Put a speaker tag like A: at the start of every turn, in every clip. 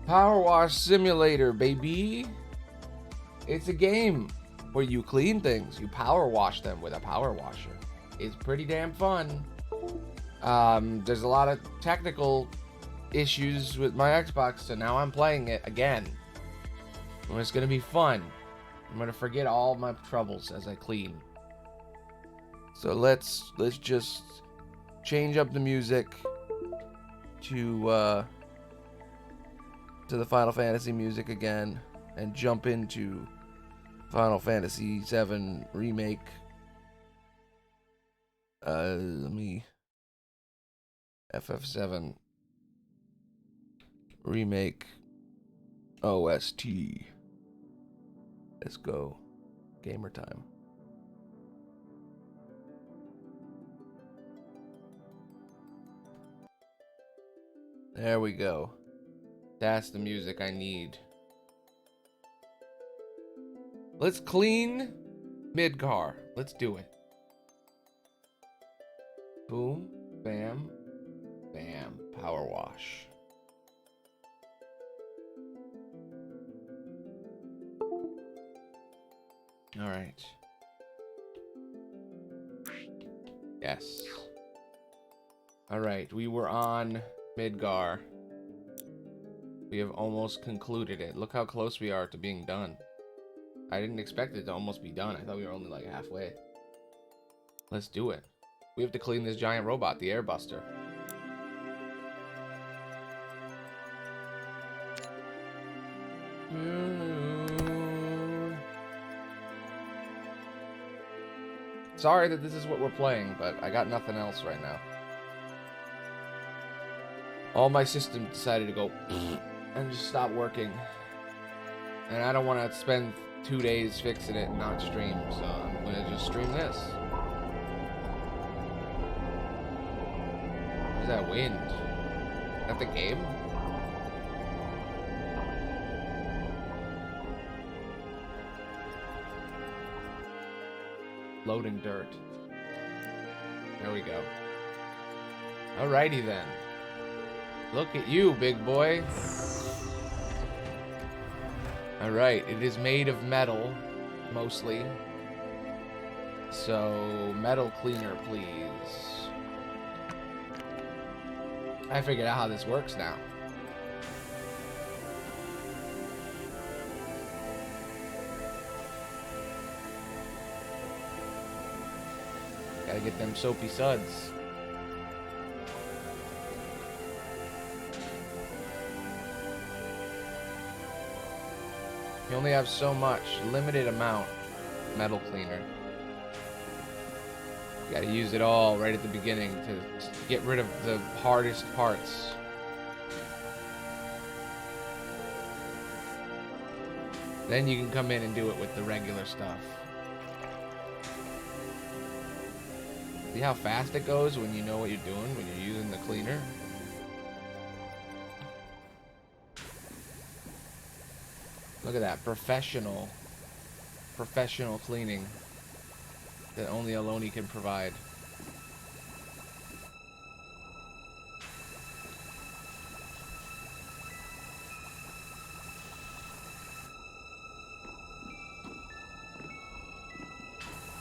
A: Power Wash Simulator, baby. It's a game where you clean things. You power wash them with a power washer. It's pretty damn fun. There's a lot of technical issues with my Xbox, so now I'm playing it again. And it's gonna be fun. I'm gonna forget all my troubles as I clean. So let's just change up the music to the Final Fantasy music again and jump into Final Fantasy VII Remake. Let me FF7 Remake OST. Let's go. Gamer time. There we go. That's the music I need. Let's clean Midgar. Let's do it. Boom, bam, bam. Power wash. All right. Yes. All right, we were on Midgar. We have almost concluded it. Look how close we are to being done. I didn't expect it to almost be done. I thought we were only like halfway. Let's do it. We have to clean this giant robot, the Airbuster. Sorry that this is what we're playing, but I got nothing else right now. All my systems decided to go and just stop working. And I don't want to spend 2 days fixing it and not stream, so I'm going to just stream this. What's that wind? Is that the game? Loading dirt. There we go. Alrighty then. Look at you, big boy. Alright, it is made of metal, mostly. So, metal cleaner, please. I figured out how this works now. Gotta get them soapy suds. You only have so much, limited amount, metal cleaner. You gotta use it all right at the beginning to get rid of the hardest parts. Then you can come in and do it with the regular stuff. See how fast it goes when you know what you're doing, when you're using the cleaner? Look at that, professional cleaning that only Aloney can provide.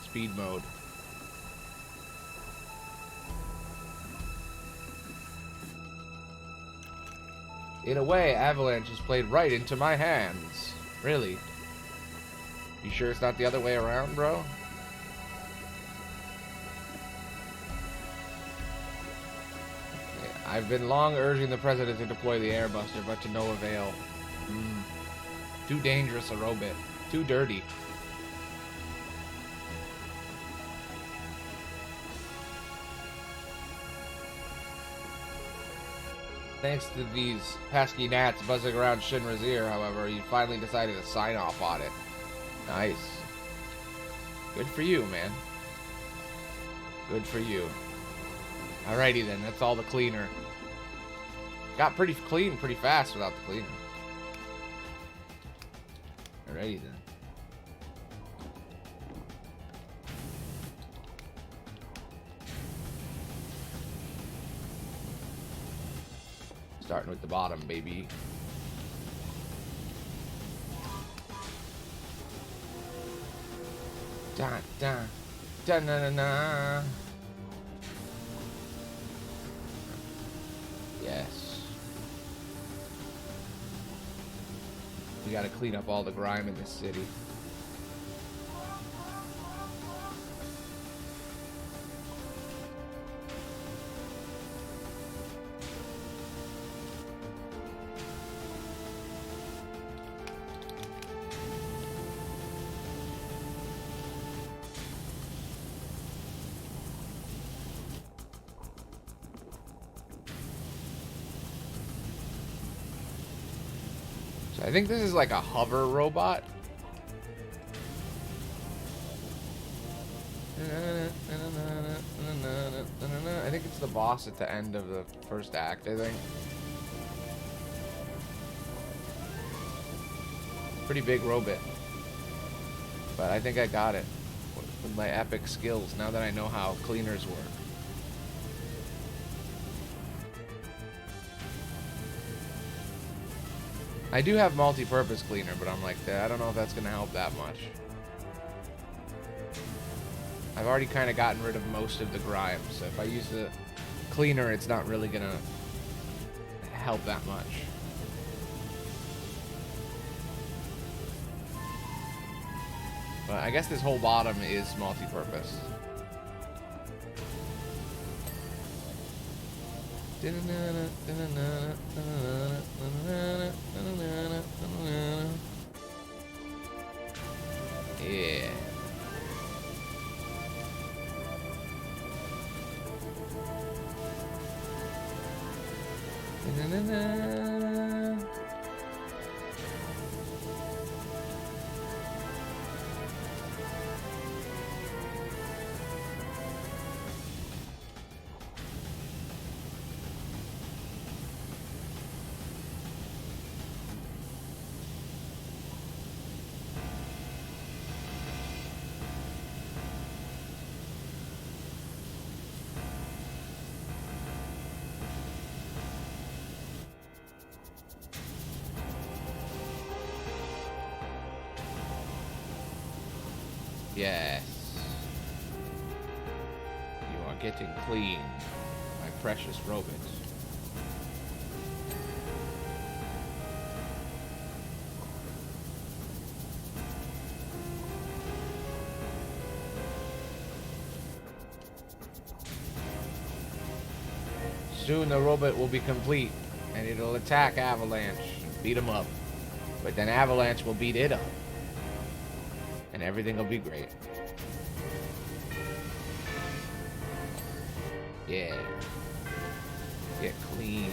A: Speed mode. In a way, Avalanche has played right into my hands. Really? You sure it's not the other way around, bro? I've been long urging the president to deploy the Airbuster, but to no avail. Too dangerous a robot. Too dirty. Thanks to these pesky gnats buzzing around Shinra's ear, however, you finally decided to sign off on it. Nice. Good for you, man. Good for you. Alrighty then, that's all the cleaner. Got pretty clean pretty fast without the cleaner. Alrighty then. Starting with the bottom, baby. Da da da na na na. Yes. We gotta clean up all the grime in this city. I think this is like a hover robot. I think it's the boss at the end of the first act, I think. Pretty big robot. But I think I got it with my epic skills now that I know how cleaners work. I do have multi-purpose cleaner, but I'm like, I don't know if that's going to help that much. I've already kind of gotten rid of most of the grime, so if I use the cleaner, it's not really going to help that much. But I guess this whole bottom is multi-purpose. Yeah. Yes. You are getting clean, my precious robot. Soon the robot will be complete, and it'll attack Avalanche, beat him up. But then Avalanche will beat it up. And everything will be great. Yeah. Get clean.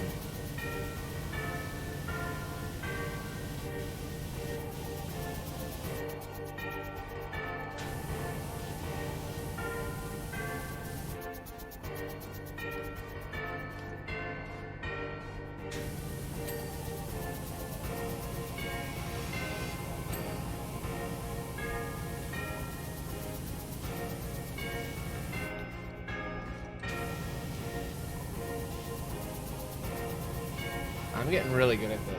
A: I'm getting really good at this.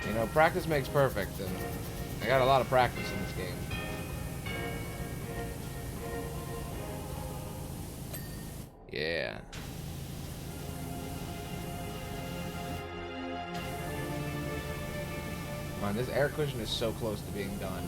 A: You know, practice makes perfect, and I got a lot of practice in this game. Yeah. Come on, this air cushion is so close to being done.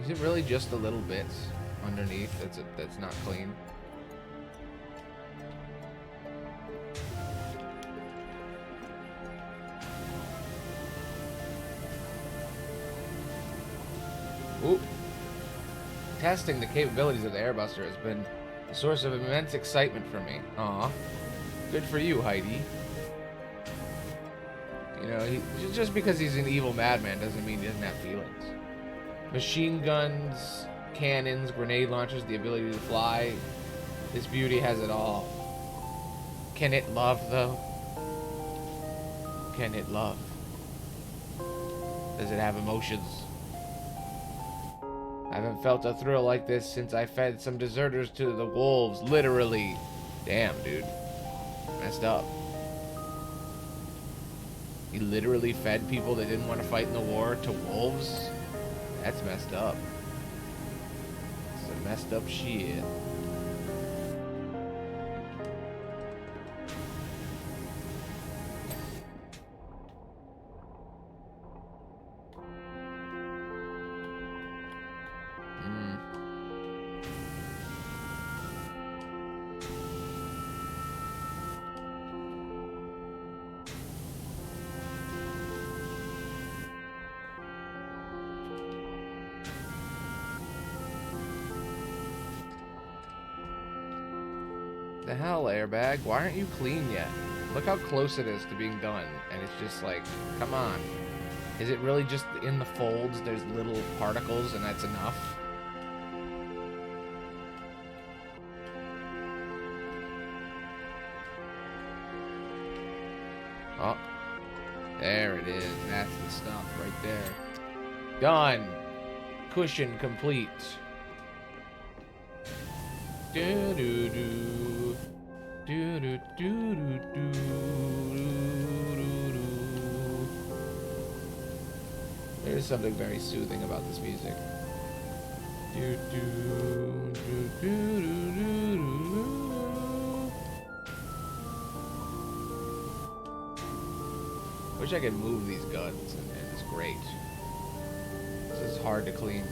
A: Is it really just the little bits underneath that's not clean? Ooh. Testing the capabilities of the Airbuster has been a source of immense excitement for me. Aw. Good for you, Heidi. You know, just because he's an evil madman doesn't mean he doesn't have feelings. Machine guns, cannons, grenade launchers, the ability to fly. This beauty has it all. Can it love, though? Can it love? Does it have emotions? I haven't felt a thrill like this since I fed some deserters to the wolves, literally. Damn, dude. Messed up. He literally fed people that didn't want to fight in the war to wolves? That's messed up. Some messed up shit. The hell, airbag? Why aren't you clean yet? Look how close it is to being done, and it's just like, come on. Is it really just in the folds, there's little particles, and that's enough? Oh, there it is. That's the stuff right there. Done. Cushion complete. Do do do do do do do do. There's something very soothing about this music. Do do do do do do. Wish I could move these guns, and it's great. This is hard to clean.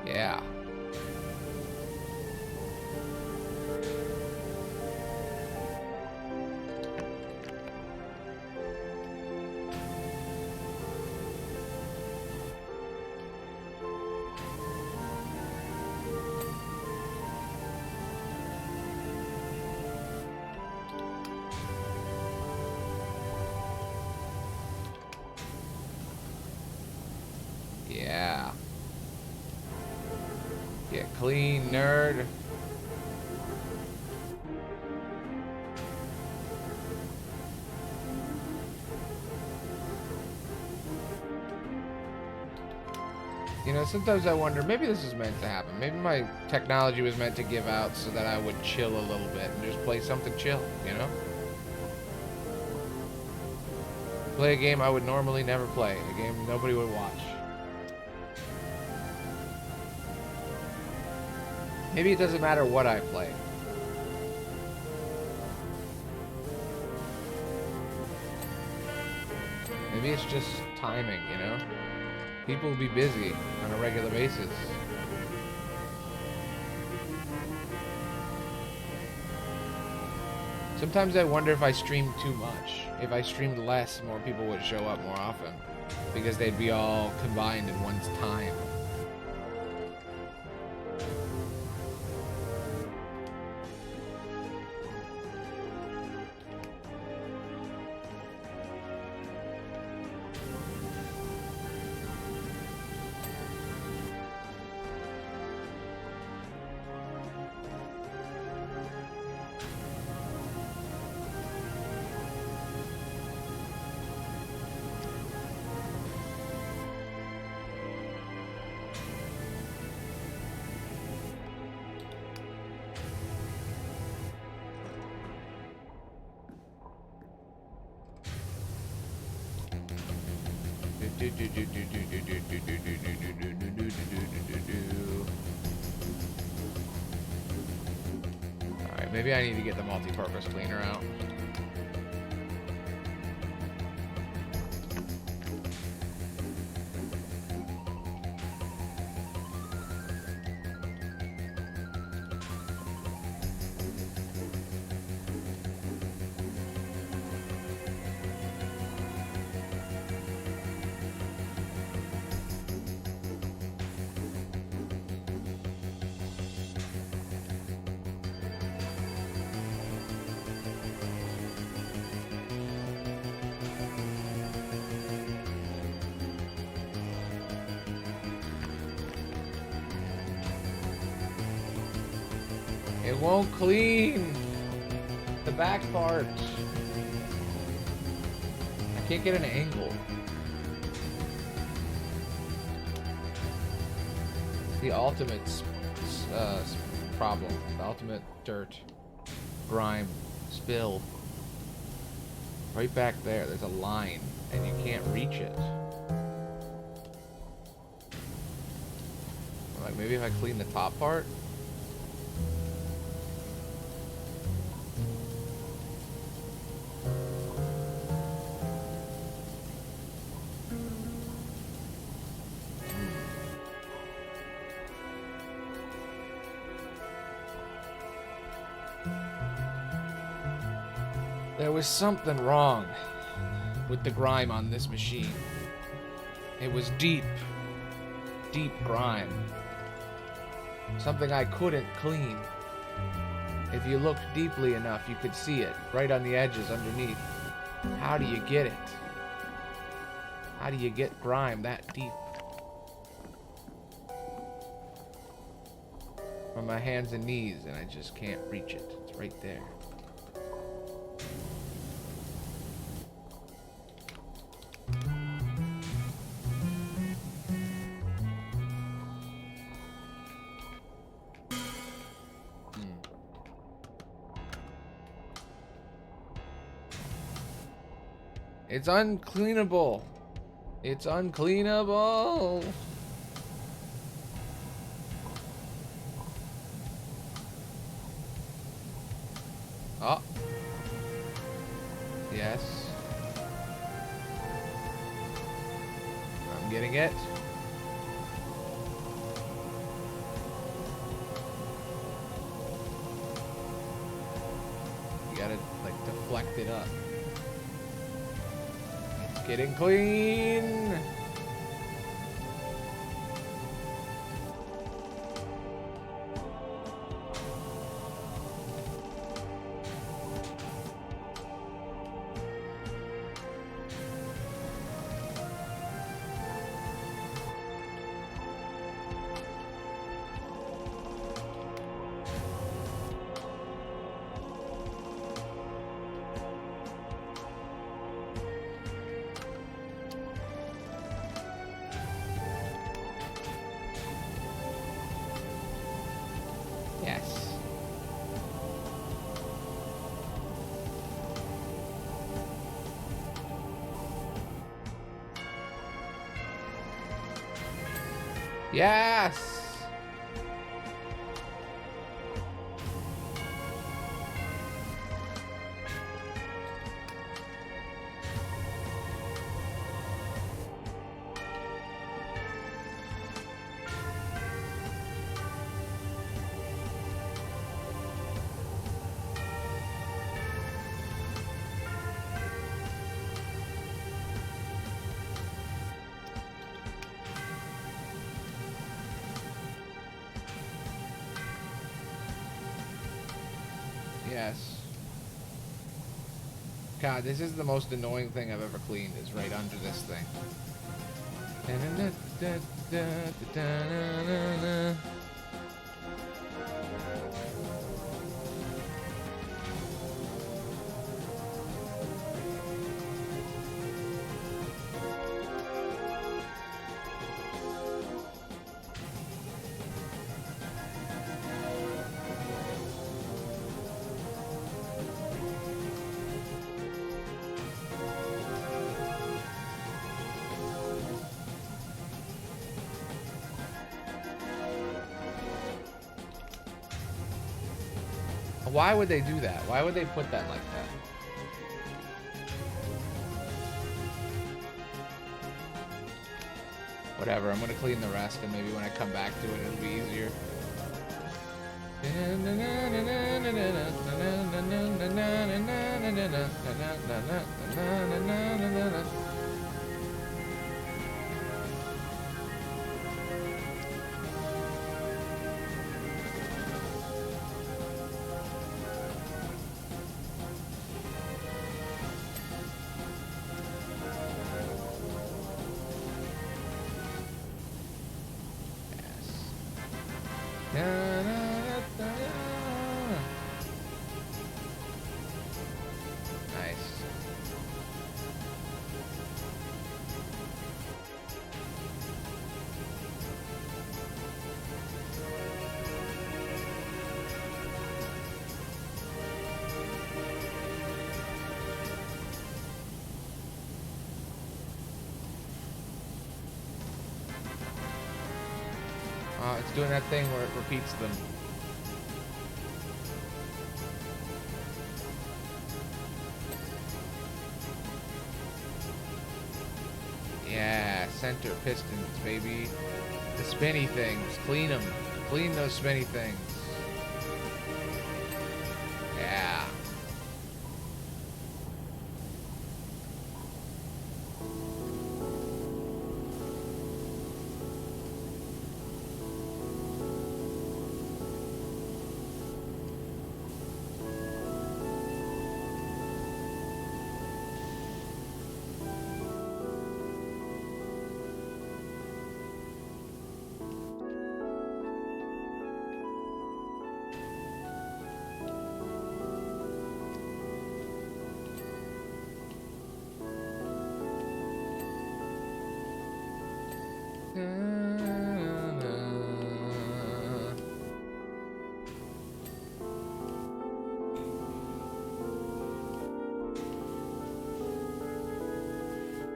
A: Yeah. Yeah. Get clean, nerd. You know, sometimes I wonder, maybe this was meant to happen. Maybe my technology was meant to give out so that I would chill a little bit and just play something chill, you know? Play a game I would normally never play. A game nobody would watch. Maybe it doesn't matter what I play. Maybe it's just timing, you know? People will be busy on a regular basis. Sometimes I wonder if I streamed too much. If I streamed less, more people would show up more often. Because they'd be all combined in one's time. Alright, maybe I need to get the multi-purpose cleaner out. It won't clean the back part. I can't get an angle. It's the ultimate problem. The ultimate dirt, grime, spill. Right back there, there's a line, and you can't reach it. Like, maybe if I clean the top part? There was something wrong with the grime on this machine. It was deep, deep grime. Something I couldn't clean. If you looked deeply enough, you could see it right on the edges underneath. How do you get it? How do you get grime that deep? On my hands and knees, and I just can't reach it. It's right there. It's uncleanable. It's uncleanable. Oh. Yes. I'm getting it. You gotta, like, deflect it up. Getting clean. Yes. Yes. Yes. God, this is the most annoying thing I've ever cleaned, is right under this thing. Why would they do that? Why would they put that like that? Whatever, I'm gonna clean the rest, and maybe when I come back to it, it'll be easier. It's doing that thing where it repeats them. Yeah, center pistons, baby. The spinny things. Clean them. Clean those spinny things. Yeah.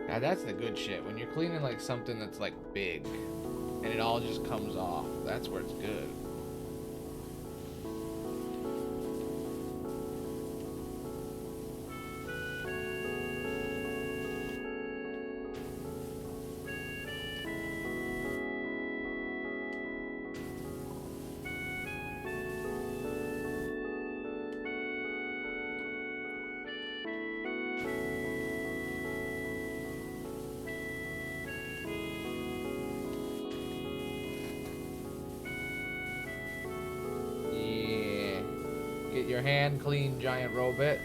A: Now that's the good shit. When you're cleaning like something that's like big and it all just comes off, that's where it's good. Get your hand clean, giant robot.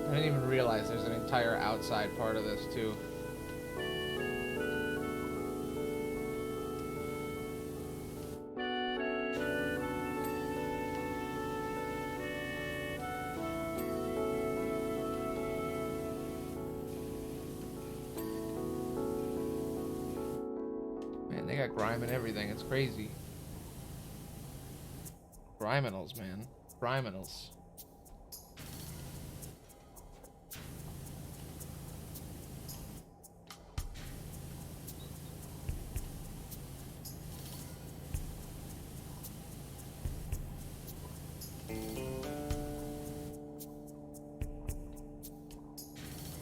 A: I didn't even realize there's an entire outside part of this too. Man, they got grime and everything. It's crazy. Criminals, man. Criminals.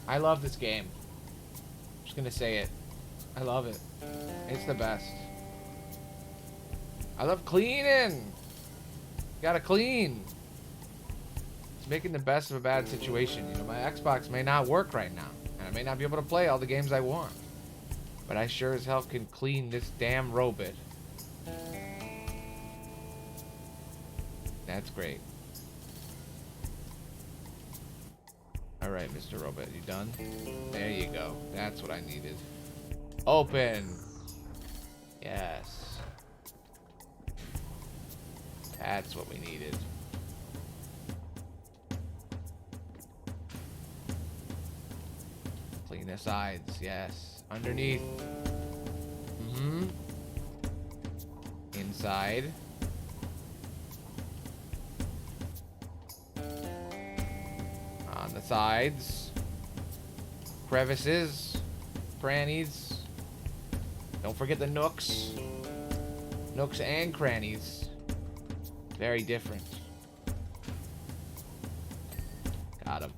A: I love this game. I'm just gonna say it. I love it. It's the best. I love cleaning. Gotta clean. It's making the best of a bad situation. You know, my Xbox may not work right now, and I may not be able to play all the games I want, but I sure as hell can clean this damn robot. That's great. Alright, Mr. Robot, you done? There you go. That's what I needed. Open! Yes. That's what we needed. Clean the sides, yes. Underneath. Mm-hmm. Inside. On the sides. Crevices. Crannies. Don't forget the nooks. Nooks and crannies. Very different. Got him.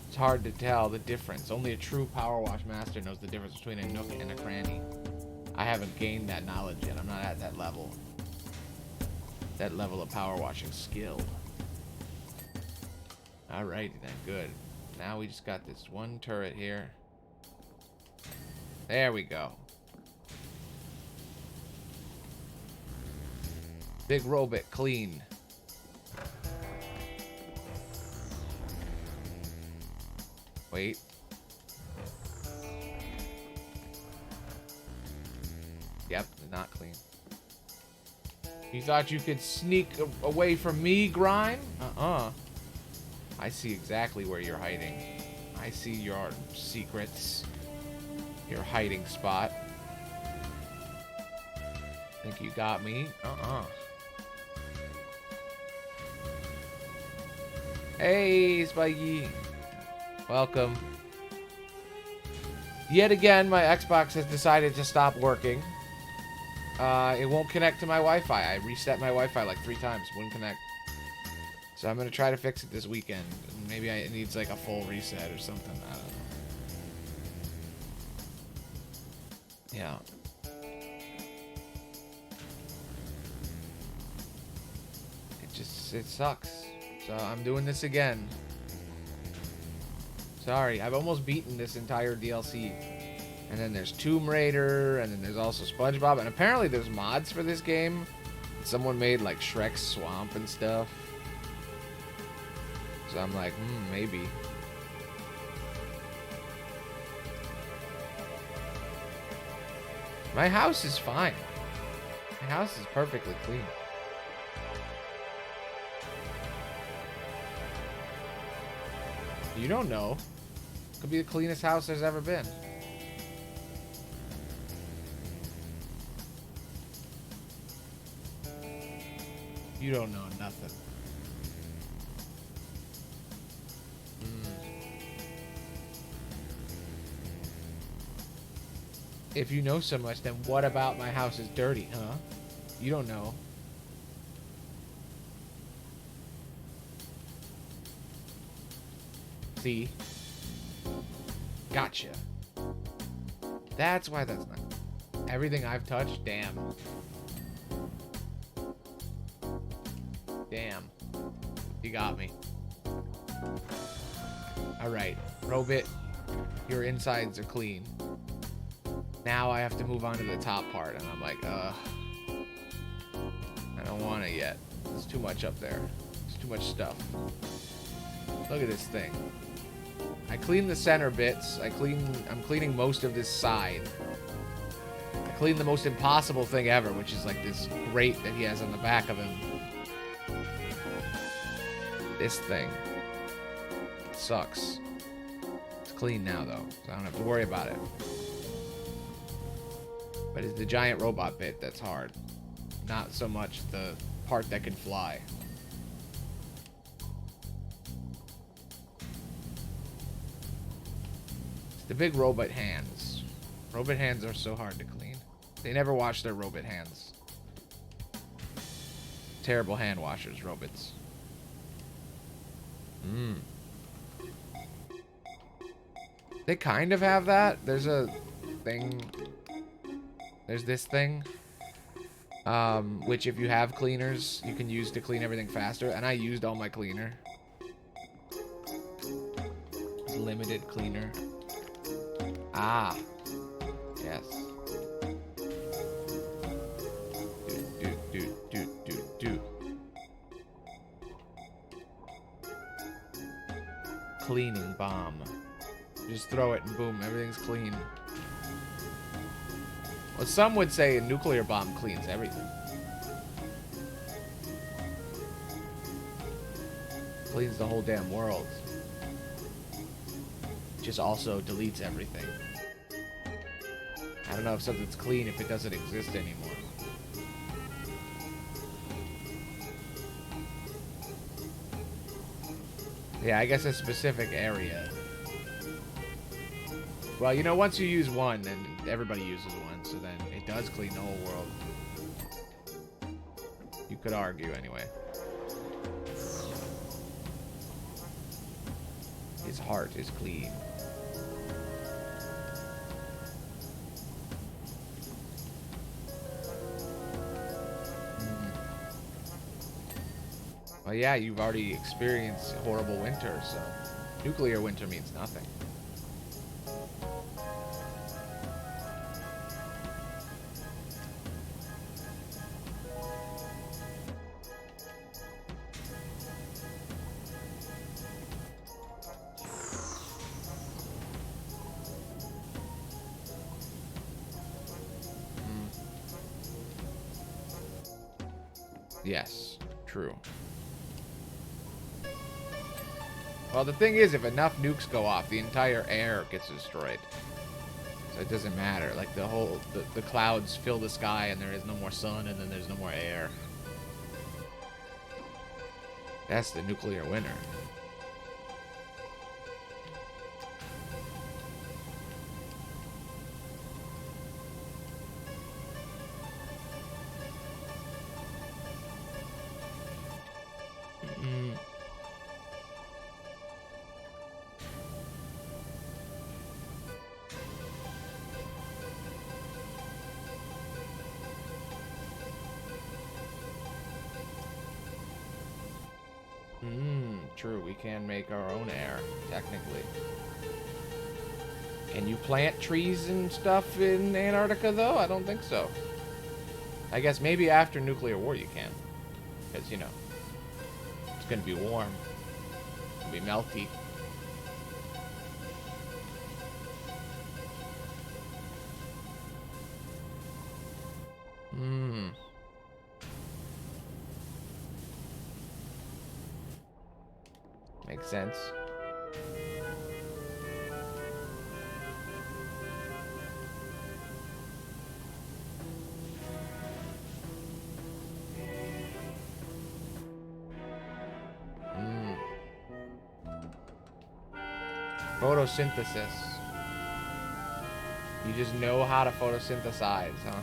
A: It's hard to tell the difference. Only a true power wash master knows the difference between a nook and a cranny. I haven't gained that knowledge yet. I'm not at that level. That level of power washing skill. Alrighty then, good. Now we just got this one turret here. There we go. Big robot, clean. Wait. Yep, not clean. You thought you could sneak away from me, Grime? Uh-uh. I see exactly where you're hiding. I see your secrets. Your hiding spot. Think you got me? Uh-uh. Hey, Spiky. Welcome. Yet again, my Xbox has decided to stop working. It won't connect to my Wi-Fi. I reset my Wi-Fi like 3 times. Wouldn't connect. So I'm going to try to fix it this weekend. Maybe it needs like a full reset or something. I don't know. Yeah. It sucks. So I'm doing this again. Sorry, I've almost beaten this entire DLC. And then there's Tomb Raider, and then there's also SpongeBob, and apparently there's mods for this game. Someone made like Shrek's Swamp and stuff. So I'm like, maybe. My house is fine. My house is perfectly clean. You don't know. Could be the cleanest house there's ever been. You don't know nothing. If you know so much, then what about my house is dirty, huh? You don't know. See? Gotcha. That's why that's not. Everything I've touched, damn. Damn. You got me. Alright. Robit, your insides are clean. Now I have to move on to the top part, and I'm like, I don't want it yet. There's too much up there. There's too much stuff. Look at this thing. I clean the center bits. I'm cleaning most of this side. I clean the most impossible thing ever, which is like this grate that he has on the back of him. This thing. It sucks. It's clean now, though, so I don't have to worry about it. But it's the giant robot bit that's hard. Not so much the part that can fly. It's the big robot hands. Robot hands are so hard to clean. They never wash their robot hands. Terrible hand washers, robots. They kind of have that. There's a thing. There's this thing. Which if you have cleaners, you can use to clean everything faster. And I used all my cleaner. Limited cleaner. Ah. Yes. Do. Cleaning bomb. Just throw it and boom, everything's clean. Well, some would say a nuclear bomb cleans everything. Cleans the whole damn world. Just also deletes everything. I don't know if something's clean if it doesn't exist anymore. Yeah, I guess a specific area. Well, you know, once you use one, then everybody uses one, so then it does clean the whole world. You could argue, anyway. His heart is clean. Well, yeah, you've already experienced horrible winter, so nuclear winter means nothing. Yes, true. Well, the thing is, if enough nukes go off, the entire air gets destroyed. So it doesn't matter. Like, the clouds fill the sky and there is no more sun and then there's no more air. That's the nuclear winter. True, we can make our own air, technically. Can you plant trees and stuff in Antarctica, though? I don't think so. I guess maybe after nuclear war you can. Because, you know, it's going to be warm. It'll be melty. Makes sense. Photosynthesis. You just know how to photosynthesize, huh?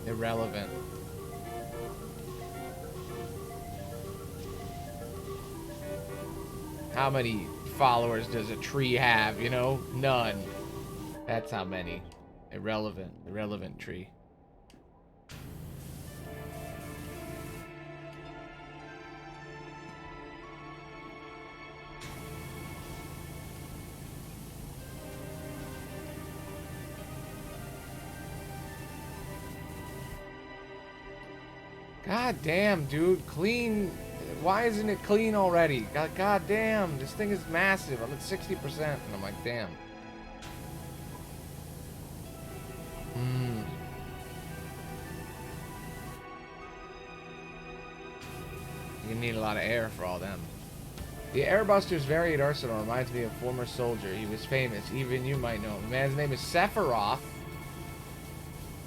A: Irrelevant. How many followers does a tree have, you know? None. That's how many. Irrelevant. Irrelevant tree. God damn, dude. Clean. Why isn't it clean already? God damn. This thing is massive. I'm at 60%. And I'm like, damn. You need a lot of air for all them. The Airbuster's varied arsenal reminds me of a former soldier. He was famous. Even you might know him. The man's name is Sephiroth.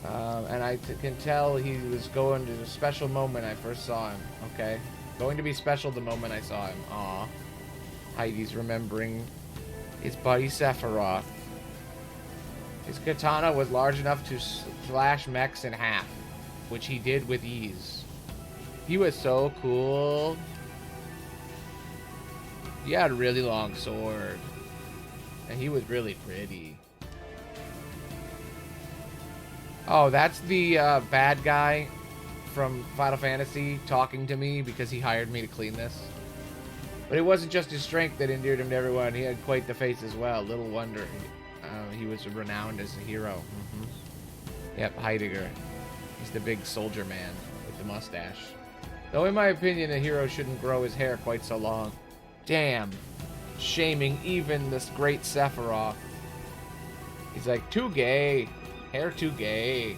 A: And I can tell he was going to a special moment I first saw him. Okay. Going to be special the moment I saw him. Aw. Heidi's remembering his buddy Sephiroth. His katana was large enough to slash mechs in half, which he did with ease. He was so cool. He had a really long sword. And he was really pretty. Oh, that's the bad guy from Final Fantasy talking to me because he hired me to clean this. But it wasn't just his strength that endeared him to everyone. He had quite the face as well. Little wonder. He was renowned as a hero. Yep, Heidegger. He's the big soldier man with the mustache. Though in my opinion, a hero shouldn't grow his hair quite so long. Damn. Shaming even this great Sephiroth. He's like, too gay. Hair too gay.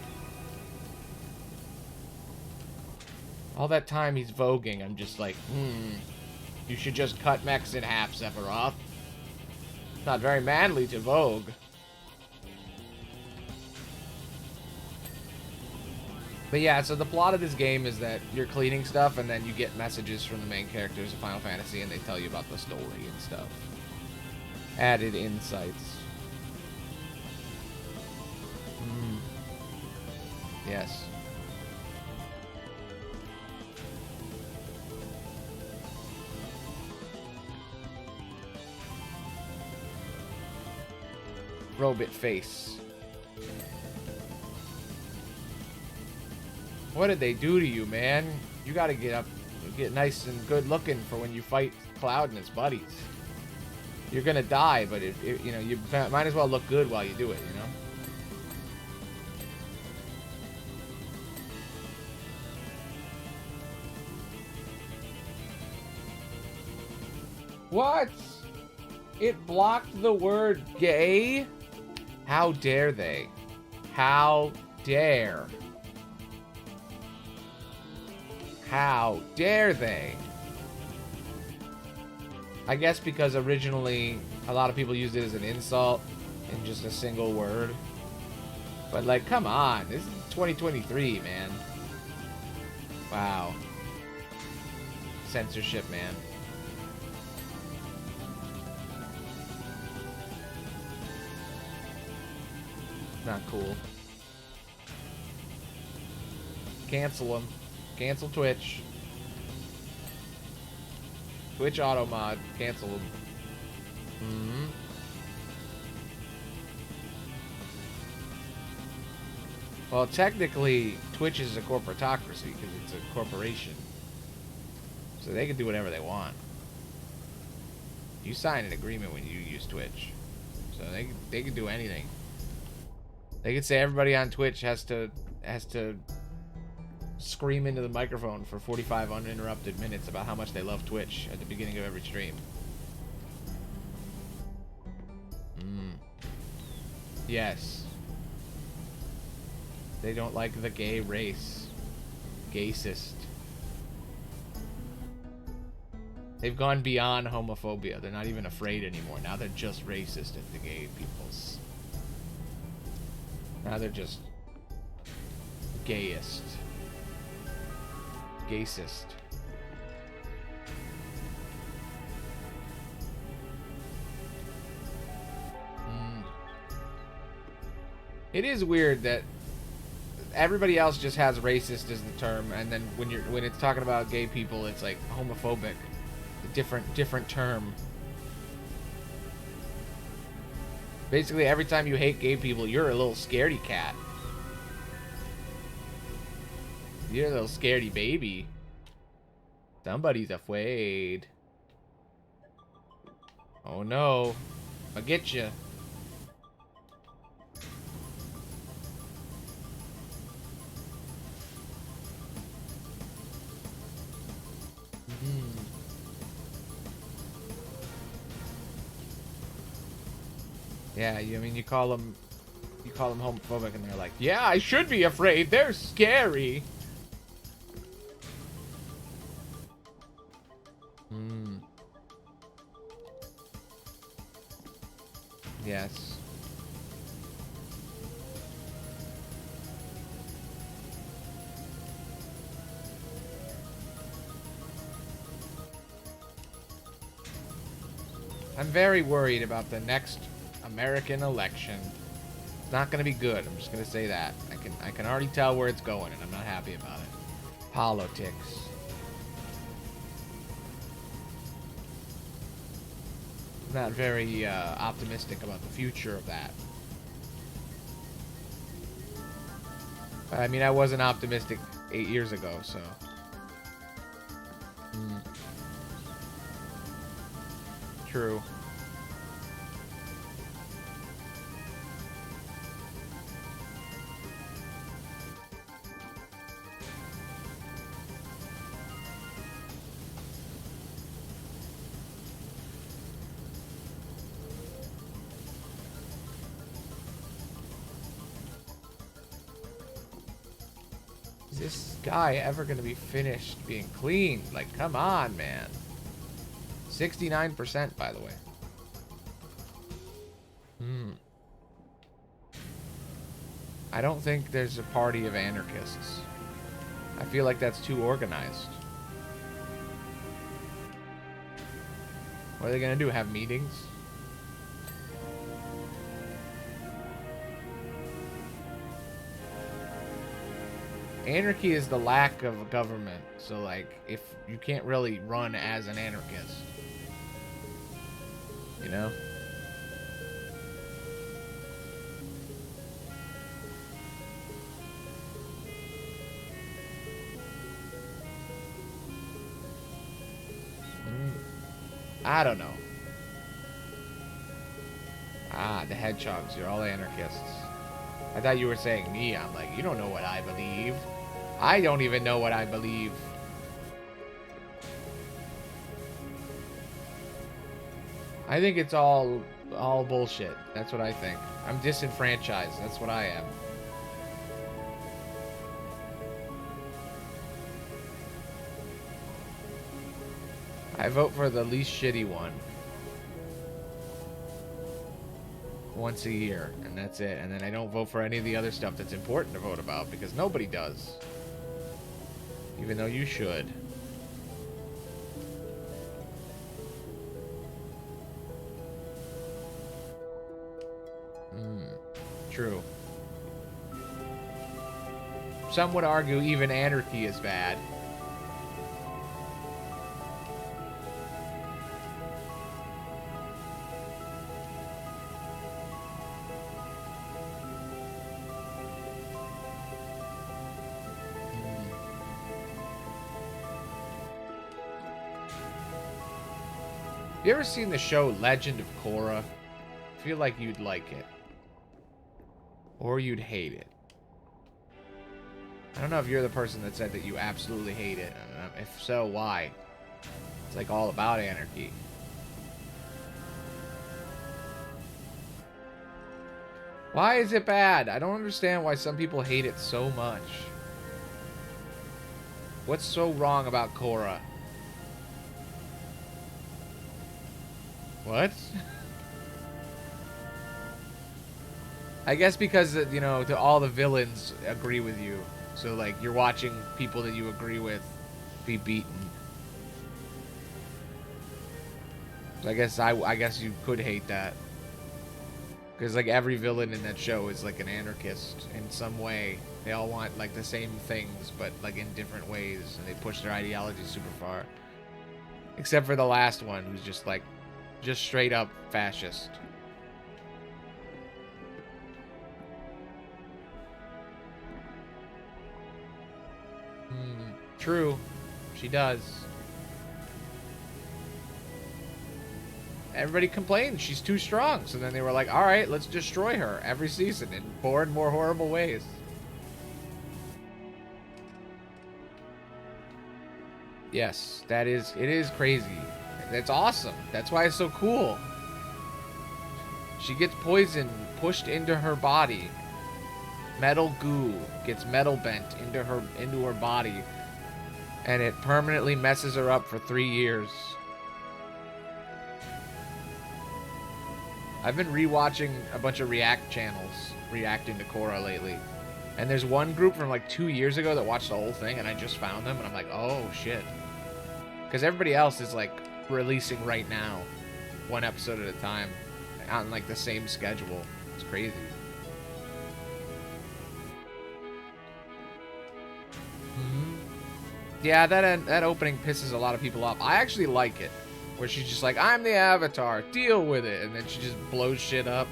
A: All that time he's voguing, I'm just like, you should just cut mechs in half, Sephiroth. It's not very manly to vogue. But yeah, so the plot of this game is that you're cleaning stuff, and then you get messages from the main characters of Final Fantasy, and they tell you about the story and stuff. Added insights. Yes. Robit face. What did they do to you, man? You gotta get nice and good looking for when you fight Cloud and his buddies. You're gonna die, but you know, you might as well look good while you do it, you know? What? It blocked the word gay? How dare they? How dare? How dare they? I guess because originally a lot of people used it as an insult in just a single word. But like, come on. This is 2023, man. Wow. Censorship, man. Not cool. Cancel them. Cancel Twitch. Twitch auto mod. Cancel them. Well, technically, Twitch is a corporatocracy because it's a corporation. So they can do whatever they want. You sign an agreement when you use Twitch. So they can do anything. They could say everybody on Twitch has to scream into the microphone for 45 uninterrupted minutes about how much they love Twitch at the beginning of every stream. Yes. They don't like the gay race. Gaysist. They've gone beyond homophobia. They're not even afraid anymore. Now they're just racist at the gay peoples. Now they're just gayest. Gaysist. It is weird that everybody else just has racist as the term, and then when it's talking about gay people, it's like homophobic. A different term. Basically, every time you hate gay people, you're a little scaredy cat. You're a little scaredy baby. Somebody's afraid. Oh no. I'll get you. Yeah, I mean, you call them homophobic, and they're like, yeah, I should be afraid. They're scary. Yes. I'm very worried about the next American election. It's not going to be good. I'm just going to say that. I can already tell where it's going, and I'm not happy about it. Politics. I'm not very optimistic about the future of that. I mean, I wasn't optimistic 8 years ago, so. True. this guy ever gonna be finished being cleaned? Like, come on, man. 69%, by the way. I don't think there's a party of anarchists. I feel like that's too organized. What are they gonna do? Have meetings? Anarchy is the lack of a government. So, like, if you can't really run as an anarchist. You know? I don't know. Ah, the hedgehogs. You're all anarchists. I thought you were saying me. I'm like, you don't know what I believe. I don't even know what I believe. I think it's all bullshit. That's what I think. I'm disenfranchised. That's what I am. I vote for the least shitty one. Once a year, and that's it. And then I don't vote for any of the other stuff that's important to vote about, because nobody does. Even though you should. True. Some would argue even anarchy is bad. You ever seen the show Legend of Korra? I feel like you'd like it. Or you'd hate it. I don't know if you're the person that said that you absolutely hate it. If so, why? It's like all about anarchy. Why is it bad? I don't understand why some people hate it so much. What's so wrong about Korra? What? I guess because, you know, all the villains agree with you. So, like, you're watching people that you agree with be beaten. I guess you could hate that. Because, like, every villain in that show is, like, an anarchist in some way. They all want, like, the same things, but, like, in different ways. And they push their ideology super far. Except for the last one, who's just, like, just straight up fascist. True. She does. Everybody complained she's too strong. So then they were like, alright, let's destroy her every season in more and more horrible ways. Yes, it is crazy. That's awesome. That's why it's so cool. She gets poison pushed into her body. Metal goo gets metal bent into her body. And it permanently messes her up for 3 years. I've been rewatching a bunch of React channels reacting to Korra lately. And there's one group from like 2 years ago that watched the whole thing, and I just found them, and I'm like, oh shit. Because everybody else is like releasing right now, one episode at a time, on like the same schedule. It's crazy. Yeah, that opening pisses a lot of people off. I actually like it, where she's just like, I'm the Avatar, deal with it, and then she just blows shit up.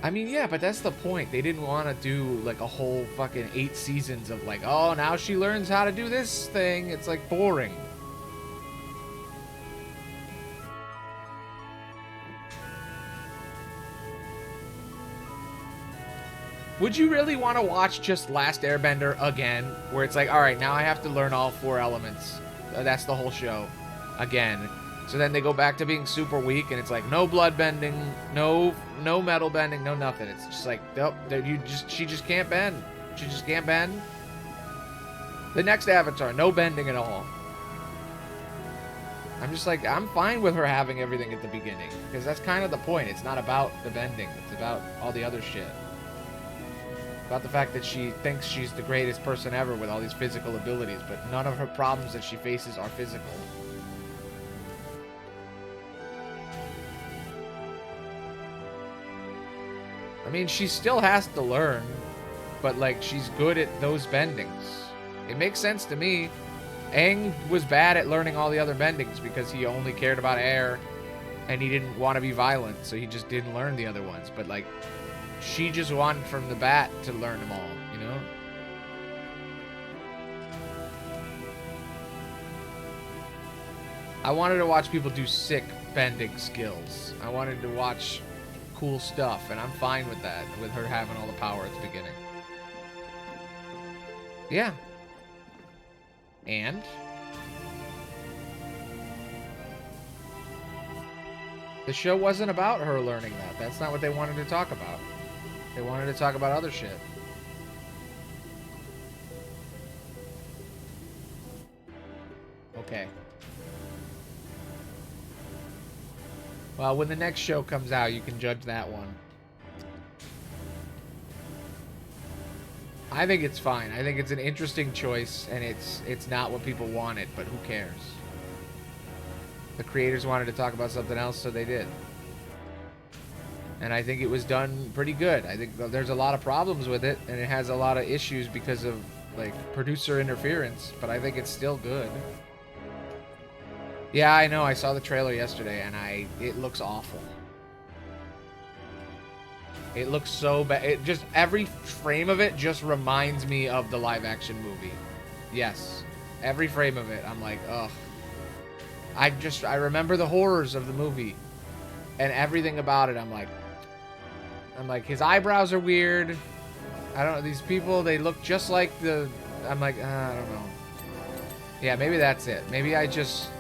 A: I mean, yeah, but that's the point. They didn't want to do like a whole fucking 8 seasons of like, oh, now she learns how to do this thing. It's like boring. Would you really want to watch just Last Airbender again? Where it's like, alright, now I have to learn all 4 elements. That's the whole show. Again. So then they go back to being super weak, and it's like, no blood bending, no metal bending, no nothing. It's just like, nope, she just can't bend. She just can't bend. The next Avatar, no bending at all. I'm just like, I'm fine with her having everything at the beginning. Because that's kind of the point. It's not about the bending. It's about all the other shit. About the fact that she thinks she's the greatest person ever with all these physical abilities. But none of her problems that she faces are physical. I mean, she still has to learn. But, like, she's good at those bendings. It makes sense to me. Aang was bad at learning all the other bendings because he only cared about air and he didn't want to be violent, so he just didn't learn the other ones. But, like, she just wanted from the bat to learn them all, you know? I wanted to watch people do sick bending skills. I wanted to watch cool stuff, and I'm fine with that, with her having all the power at the beginning. Yeah. And the show wasn't about her learning that. That's not what they wanted to talk about. They wanted to talk about other shit. Okay. Well, when the next show comes out, you can judge that one. I think it's fine. I think it's an interesting choice, and it's not what people wanted, but who cares? The creators wanted to talk about something else, so they did. And I think it was done pretty good. I think there's a lot of problems with it, and it has a lot of issues because of, like, producer interference, but I think it's still good. Yeah, I know. I saw the trailer yesterday, and it looks awful. It looks so bad. It just, every frame of it just reminds me of the live action movie. Yes. Every frame of it. I'm like, ugh. I remember the horrors of the movie. And everything about it, I'm like, his eyebrows are weird. I don't know, these people, they look just like I'm like, I don't know. Yeah, maybe that's it. Maybe I just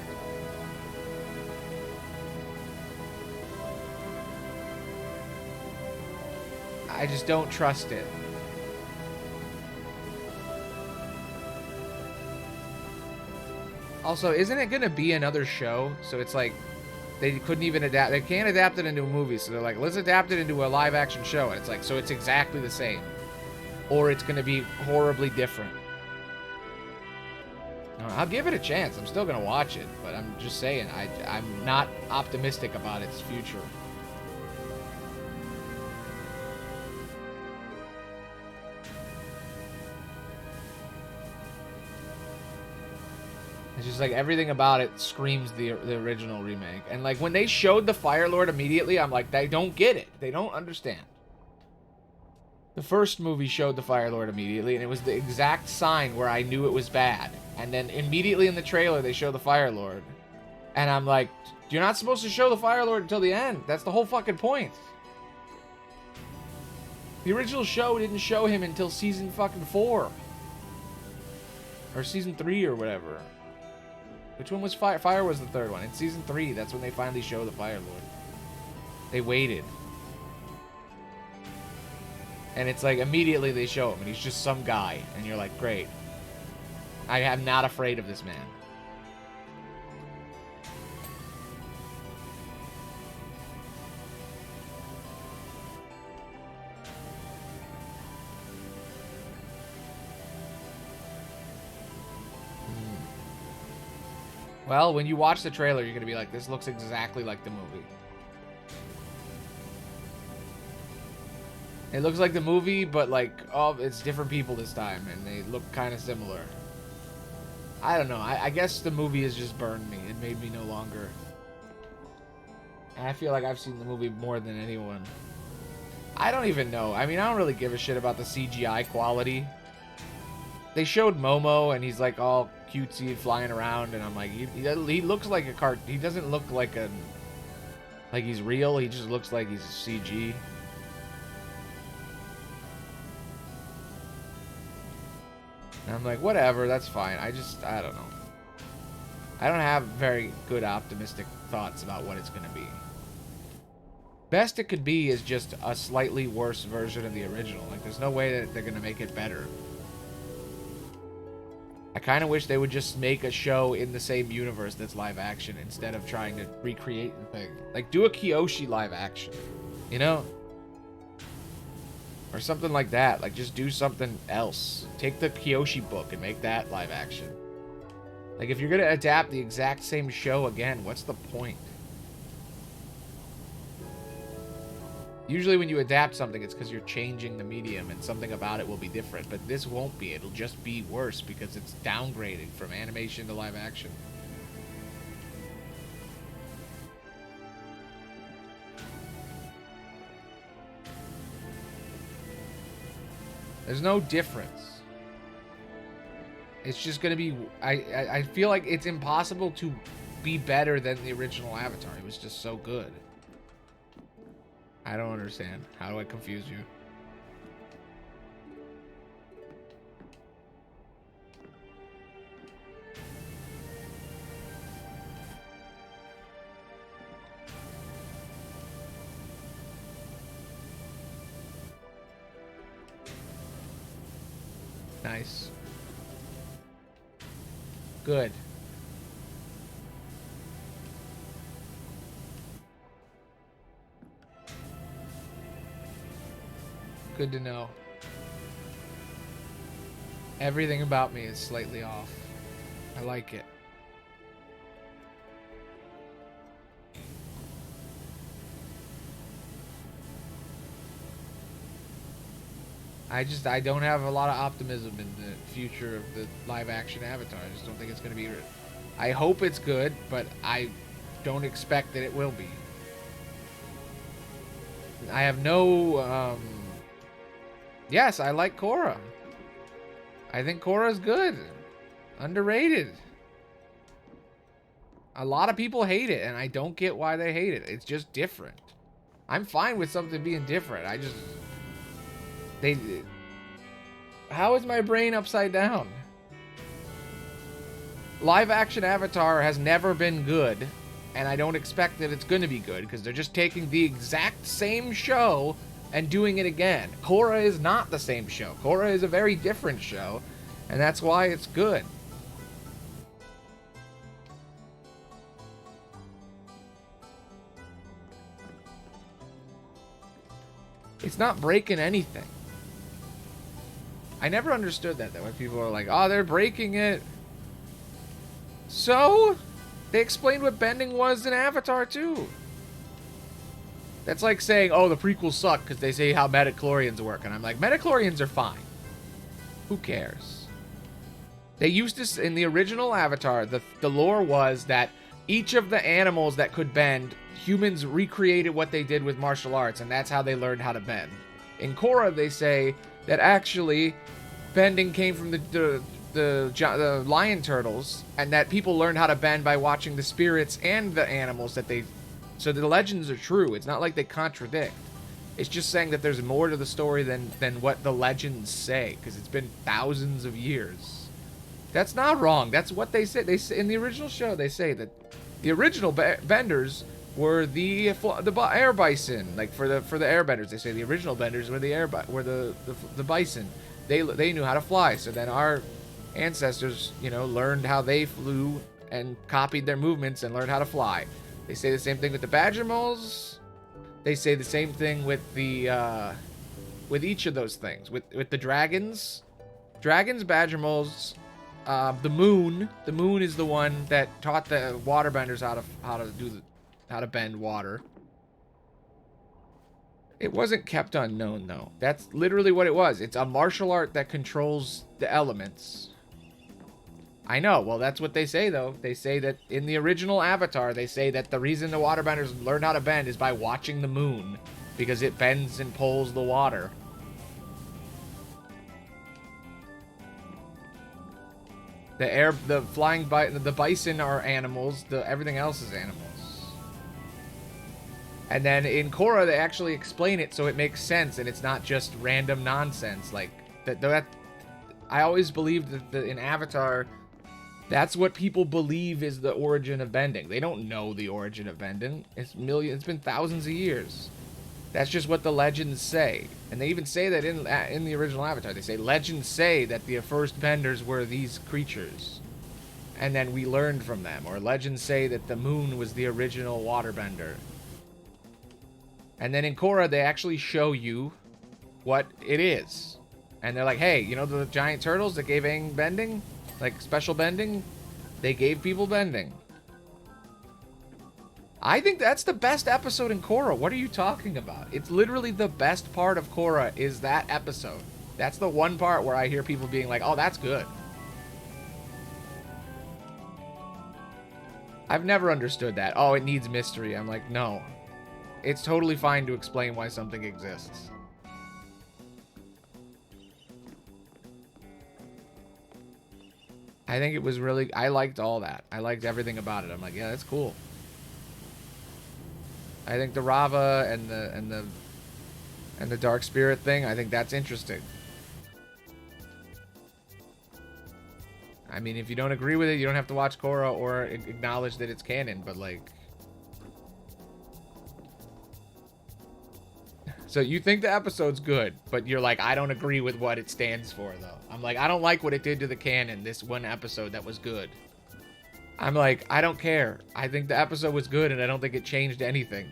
A: don't trust it. Also, isn't it gonna be another show? So it's like, they couldn't even adapt. They can't adapt it into a movie. So they're like, let's adapt it into a live action show. And it's like, so it's exactly the same. Or it's gonna be horribly different. I'll give it a chance. I'm still gonna watch it. But I'm just saying, I'm not optimistic about its future. It's just like everything about it screams the original remake. And like when they showed the Fire Lord immediately, I'm like, they don't get it. They don't understand. The first movie showed the Fire Lord immediately, and it was the exact sign where I knew it was bad. And then immediately in the trailer, they show the Fire Lord. And I'm like, you're not supposed to show the Fire Lord until the end. That's the whole fucking point. The original show didn't show him until season fucking 4. Or season 3 or whatever. Which one was Fire? Fire was the third one. In season 3, that's when they finally show the Fire Lord. They waited. And it's like, immediately they show him, and he's just some guy. And you're like, great. I am not afraid of this man. Well, when you watch the trailer, you're going to be like, this looks exactly like the movie. It looks like the movie, but like, oh, it's different people this time, and they look kind of similar. I don't know. I guess the movie has just burned me. It made me no longer. And I feel like I've seen the movie more than anyone. I don't even know. I mean, I don't really give a shit about the CGI quality. They showed Momo, and he's like all cutesy and flying around, and I'm like, he looks like a cart. He doesn't look like he's real. He just looks like he's CG. And I'm like, whatever, that's fine. I don't know. I don't have very good optimistic thoughts about what it's going to be. Best it could be is just a slightly worse version of the original. Like, there's no way that they're gonna make it better. I kind of wish they would just make a show in the same universe that's live action instead of trying to recreate the thing. Like, do a Kyoshi live action, you know? Or something like that. Like, just do something else. Take the Kyoshi book and make that live action. Like, if you're gonna adapt the exact same show again, what's the point? Usually when you adapt something, it's because you're changing the medium and something about it will be different. But this won't be. It'll just be worse because it's downgrading from animation to live action. There's no difference. It's just going to be... I feel like it's impossible to be better than the original Avatar. It was just so good. I don't understand. How do I confuse you? Nice. Good. Good to know. Everything about me is slightly off. I like it. I don't have a lot of optimism in the future of the live action Avatar. I just don't think it's going to be... I hope it's good, but I don't expect that it will be. I have no... Yes, I like Korra. I think Korra's good. Underrated. A lot of people hate it, and I don't get why they hate it. It's just different. I'm fine with something being different. I just... How is my brain upside down? Live action Avatar has never been good, and I don't expect that it's going to be good, because they're just taking the exact same show and doing it again. Korra is not the same show. Korra is a very different show, and that's why it's good. It's not breaking anything. I never understood that, though, when people are like, oh, they're breaking it. So? They explained what bending was in Avatar, too. That's like saying, oh, the prequels suck because they say how metachlorians work. And I'm like, metachlorians are fine. Who cares? They used to, in the original Avatar, the lore was that each of the animals that could bend, humans recreated what they did with martial arts, and that's how they learned how to bend. In Korra, they say that actually bending came from the lion turtles, and that people learned how to bend by watching the spirits and the animals that they... So the legends are true. It's not like they contradict. It's just saying that there's more to the story than what the legends say, because it's been thousands of years. That's not wrong. That's what they say. They say in the original show, they say that the original benders were the air bison. Like for the airbenders, they say the original benders were the bison. They knew how to fly. So then our ancestors, learned how they flew and copied their movements and learned how to fly. They say the same thing with the badger moles. They say the same thing with the with each of those things. With the dragons, badger moles, the moon. The moon is the one that taught the waterbenders how to bend water. It wasn't kept unknown, though. That's literally what it was. It's a martial art that controls the elements. I know. Well, that's what they say, though. They say that in the original Avatar, they say that the reason the waterbenders learned how to bend is by watching the moon, because it bends and pulls the water. The bison are animals. Everything else is animals. And then in Korra, they actually explain it so it makes sense, and it's not just random nonsense. Like that. I always believed that in Avatar, that's what people believe is the origin of bending. They don't know the origin of bending. It's been thousands of years. That's just what the legends say. And they even say that in the original Avatar. They say, legends say that the first benders were these creatures. And then we learned from them. Or legends say that the moon was the original waterbender. And then in Korra, they actually show you what it is. And they're like, hey, you know the giant turtles that gave Aang bending? Like, special bending? They gave people bending. I think that's the best episode in Korra. What are you talking about? It's literally the best part of Korra is that episode. That's the one part where I hear people being like, oh, that's good. I've never understood that. Oh, it needs mystery. I'm like, no. It's totally fine to explain why something exists. I think it was really... I liked all that. I liked everything about it. I'm like, yeah, that's cool. I think the Rava and the Dark Spirit thing, I think that's interesting. I mean, if you don't agree with it, you don't have to watch Korra or acknowledge that it's canon, but like... So you think the episode's good, but you're like, I don't agree with what it stands for, though. I'm like, I don't like what it did to the canon, this one episode that was good. I'm like, I don't care. I think the episode was good, and I don't think it changed anything.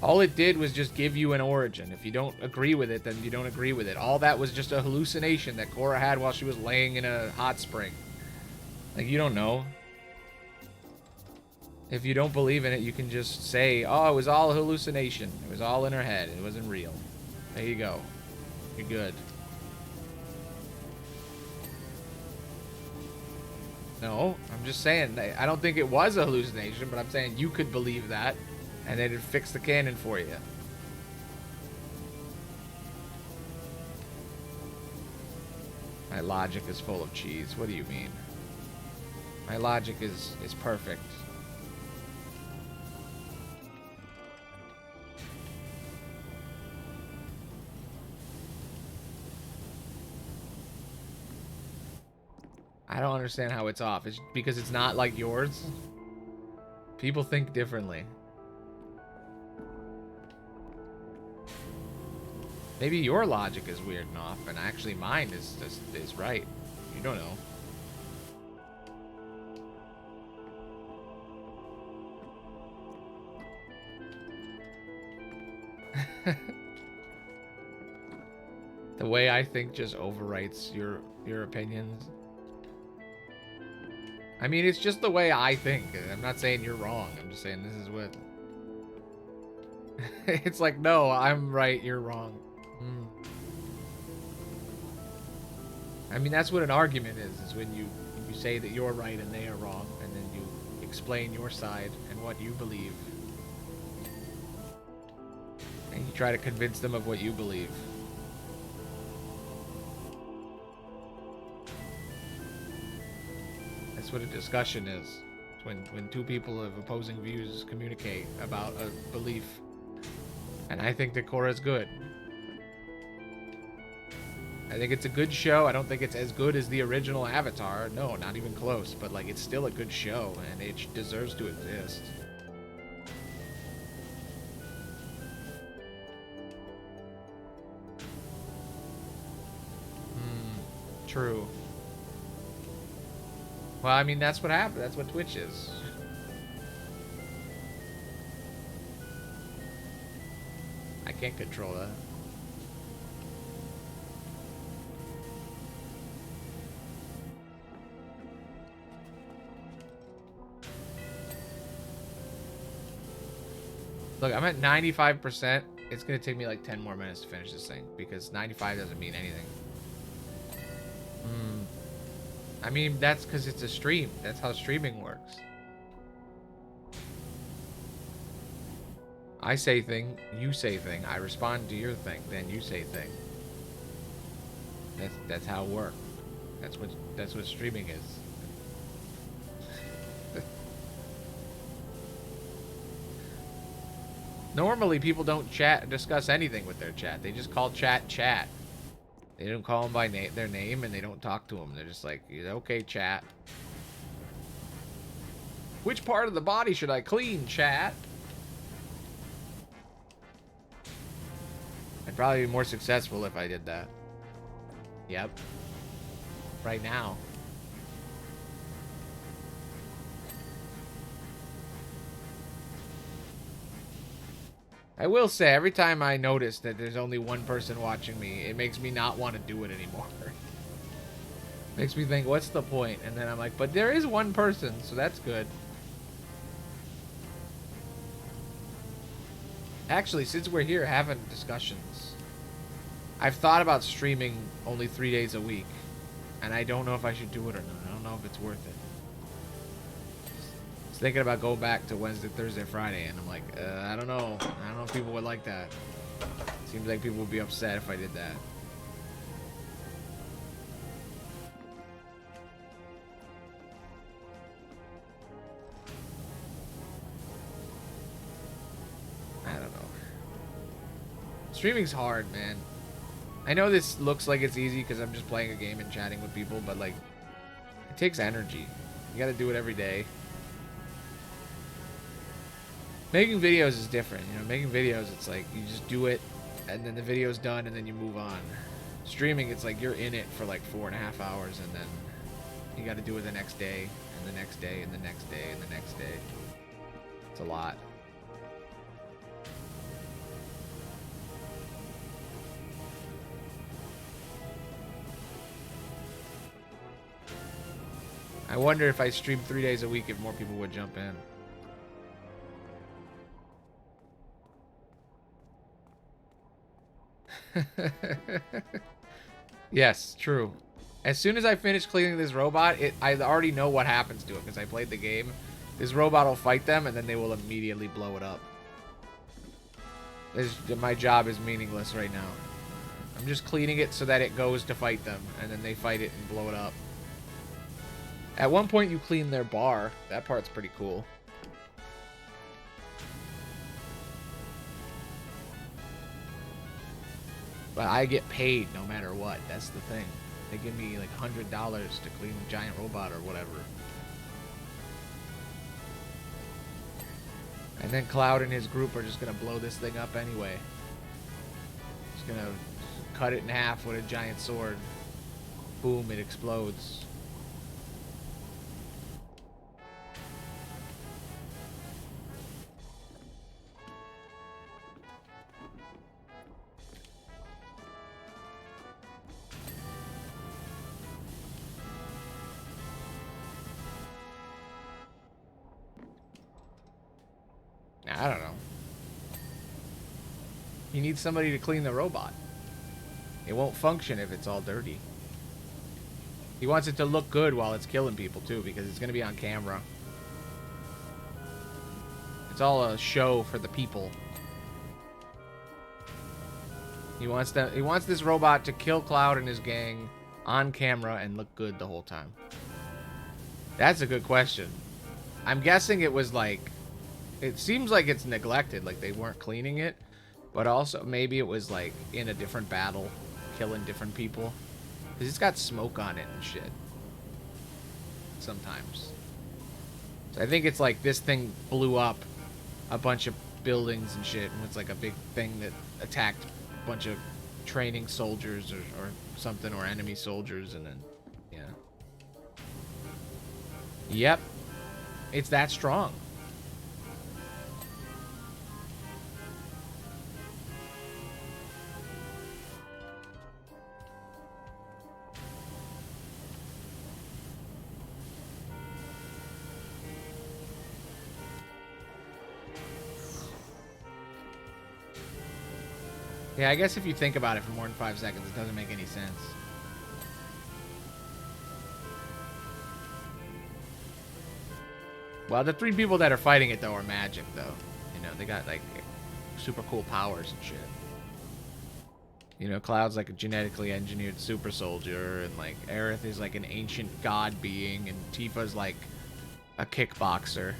A: All it did was just give you an origin. If you don't agree with it, then you don't agree with it. All that was just a hallucination that Korra had while she was laying in a hot spring. Like, you don't know. If you don't believe in it, you can just say, oh, it was all a hallucination. It was all in her head. It wasn't real. There you go. You're good. No, I'm just saying, I don't think it was a hallucination, but I'm saying you could believe that, and it'd fix the canon for you. My logic is full of cheese. What do you mean? My logic is perfect. I don't understand how it's off. It's because it's not like yours. People think differently. Maybe your logic is weird and off, and actually mine is right. You don't know. The way I think just overwrites your opinions. I mean, it's just the way I think. I'm not saying you're wrong. I'm just saying this is what... It's like, no, I'm right, you're wrong. I mean, that's what an argument is when you say that you're right and they are wrong, and then you explain your side and what you believe. And you try to convince them of what you believe. That's what a discussion is. It's when two people of opposing views communicate about a belief. And I think that Korra is good. I think it's a good show. I don't think it's as good as the original Avatar. No, not even close. But like, it's still a good show, and it deserves to exist. True. Well, I mean, that's what happened. That's what Twitch is. I can't control that. Look, I'm at 95%. It's going to take me like 10 more minutes to finish this thing, because 95 doesn't mean anything. I mean, that's because it's a stream. That's how streaming works. I say thing, you say thing. I respond to your thing, then you say thing. That's how it works. That's what streaming is. Normally, people don't discuss anything with their chat. They just call chat. They don't call them by their name, and they don't talk to them. They're just like, okay, chat. Which part of the body should I clean, chat? I'd probably be more successful if I did that. Yep. Right now. I will say, every time I notice that there's only one person watching me, it makes me not want to do it anymore. Makes me think, what's the point? And then I'm like, but there is one person, so that's good. Actually, since we're here having discussions, I've thought about streaming only 3 days a week, and I don't know if I should do it or not. I don't know if it's worth it. I was thinking about going back to Wednesday, Thursday, Friday, and I'm like, I don't know. I don't know if people would like that. Seems like people would be upset if I did that. I don't know. Streaming's hard, man. I know this looks like it's easy because I'm just playing a game and chatting with people, but like, it takes energy. You gotta do it every day. Making videos is different, you know. Making videos, it's like you just do it, and then the video's done, and then you move on. Streaming, it's like you're in it for like 4.5 hours, and then you got to do it the next day, and the next day, and the next day, and the next day. It's a lot. I wonder if I streamed 3 days a week, if more people would jump in. Yes, true. As soon as I finish cleaning this robot, I already know what happens to it because I played the game. This robot will fight them, and then they will immediately blow it up. My job is meaningless right now. I'm just cleaning it so that it goes to fight them, and then they fight it and blow it up. At one point, you clean their bar. That part's pretty cool. But I get paid no matter what. That's the thing. They give me like $100 to clean a giant robot or whatever. And then Cloud and his group are just going to blow this thing up anyway. Just going to cut it in half with a giant sword. Boom, it explodes. I don't know. You need somebody to clean the robot. It won't function if it's all dirty. He wants it to look good while it's killing people too, because it's going to be on camera. It's all a show for the people. He wants this robot to kill Cloud and his gang on camera and look good the whole time. That's a good question. I'm guessing it was like, it seems like it's neglected, like they weren't cleaning it, but also maybe it was like in a different battle, killing different people, because it's got smoke on it and shit sometimes. So I think it's like this thing blew up a bunch of buildings and shit, and it's like a big thing that attacked a bunch of training soldiers or something, or enemy soldiers, and then yeah. Yep, it's that strong. Yeah, I guess if you think about it for more than 5 seconds, it doesn't make any sense. Well, the 3 people that are fighting it, though, are magic, though. You know, they got, like, super cool powers and shit. You know, Cloud's, like, a genetically engineered super soldier, and, like, Aerith is, like, an ancient god being, and Tifa's, like, a kickboxer.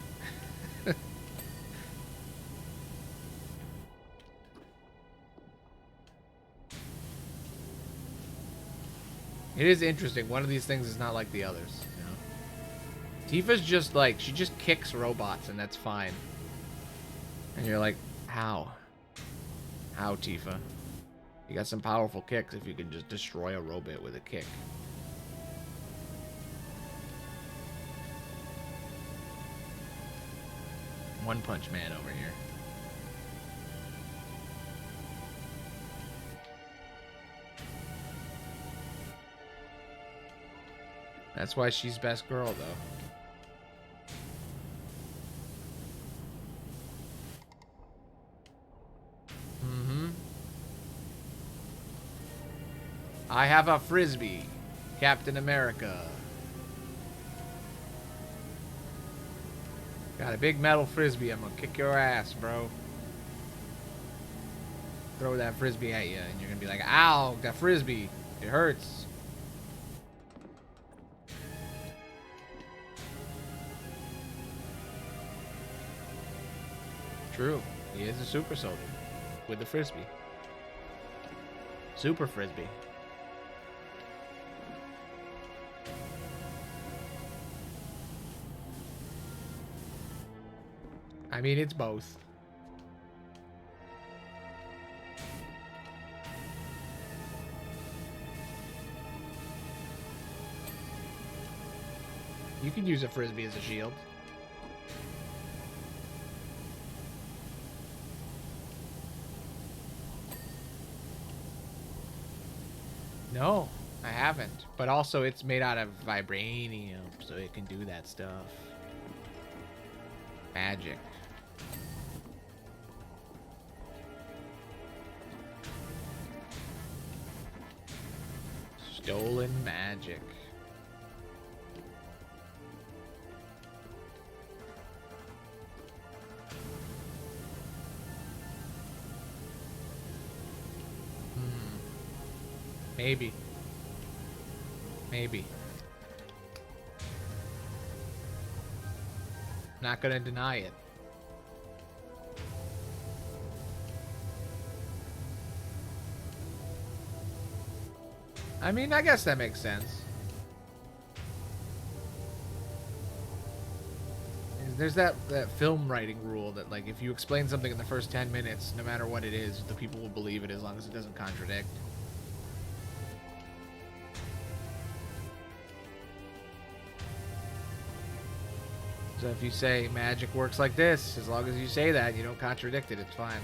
A: It is interesting. One of these things is not like the others, you know? Tifa's just like, she just kicks robots and that's fine. And you're like, how? How, Tifa? You got some powerful kicks if you can just destroy a robot with a kick. One Punch Man over here. That's why she's best girl, though. I have a frisbee, Captain America. Got a big metal frisbee. I'm gonna kick your ass, bro. Throw that frisbee at you, and you're gonna be like, ow, that frisbee. It hurts. True. He is a super soldier with the frisbee. Super frisbee. I mean, it's both. You can use a frisbee as a shield. No, I haven't. But also, it's made out of vibranium, so it can do that stuff. Magic. Stolen magic. Maybe. Maybe. Not gonna deny it. I mean, I guess that makes sense. There's that film writing rule that, like, if you explain something in the first 10 minutes, no matter what it is, the people will believe it as long as it doesn't contradict. So if you say magic works like this, as long as you say that, you don't contradict it, it's fine.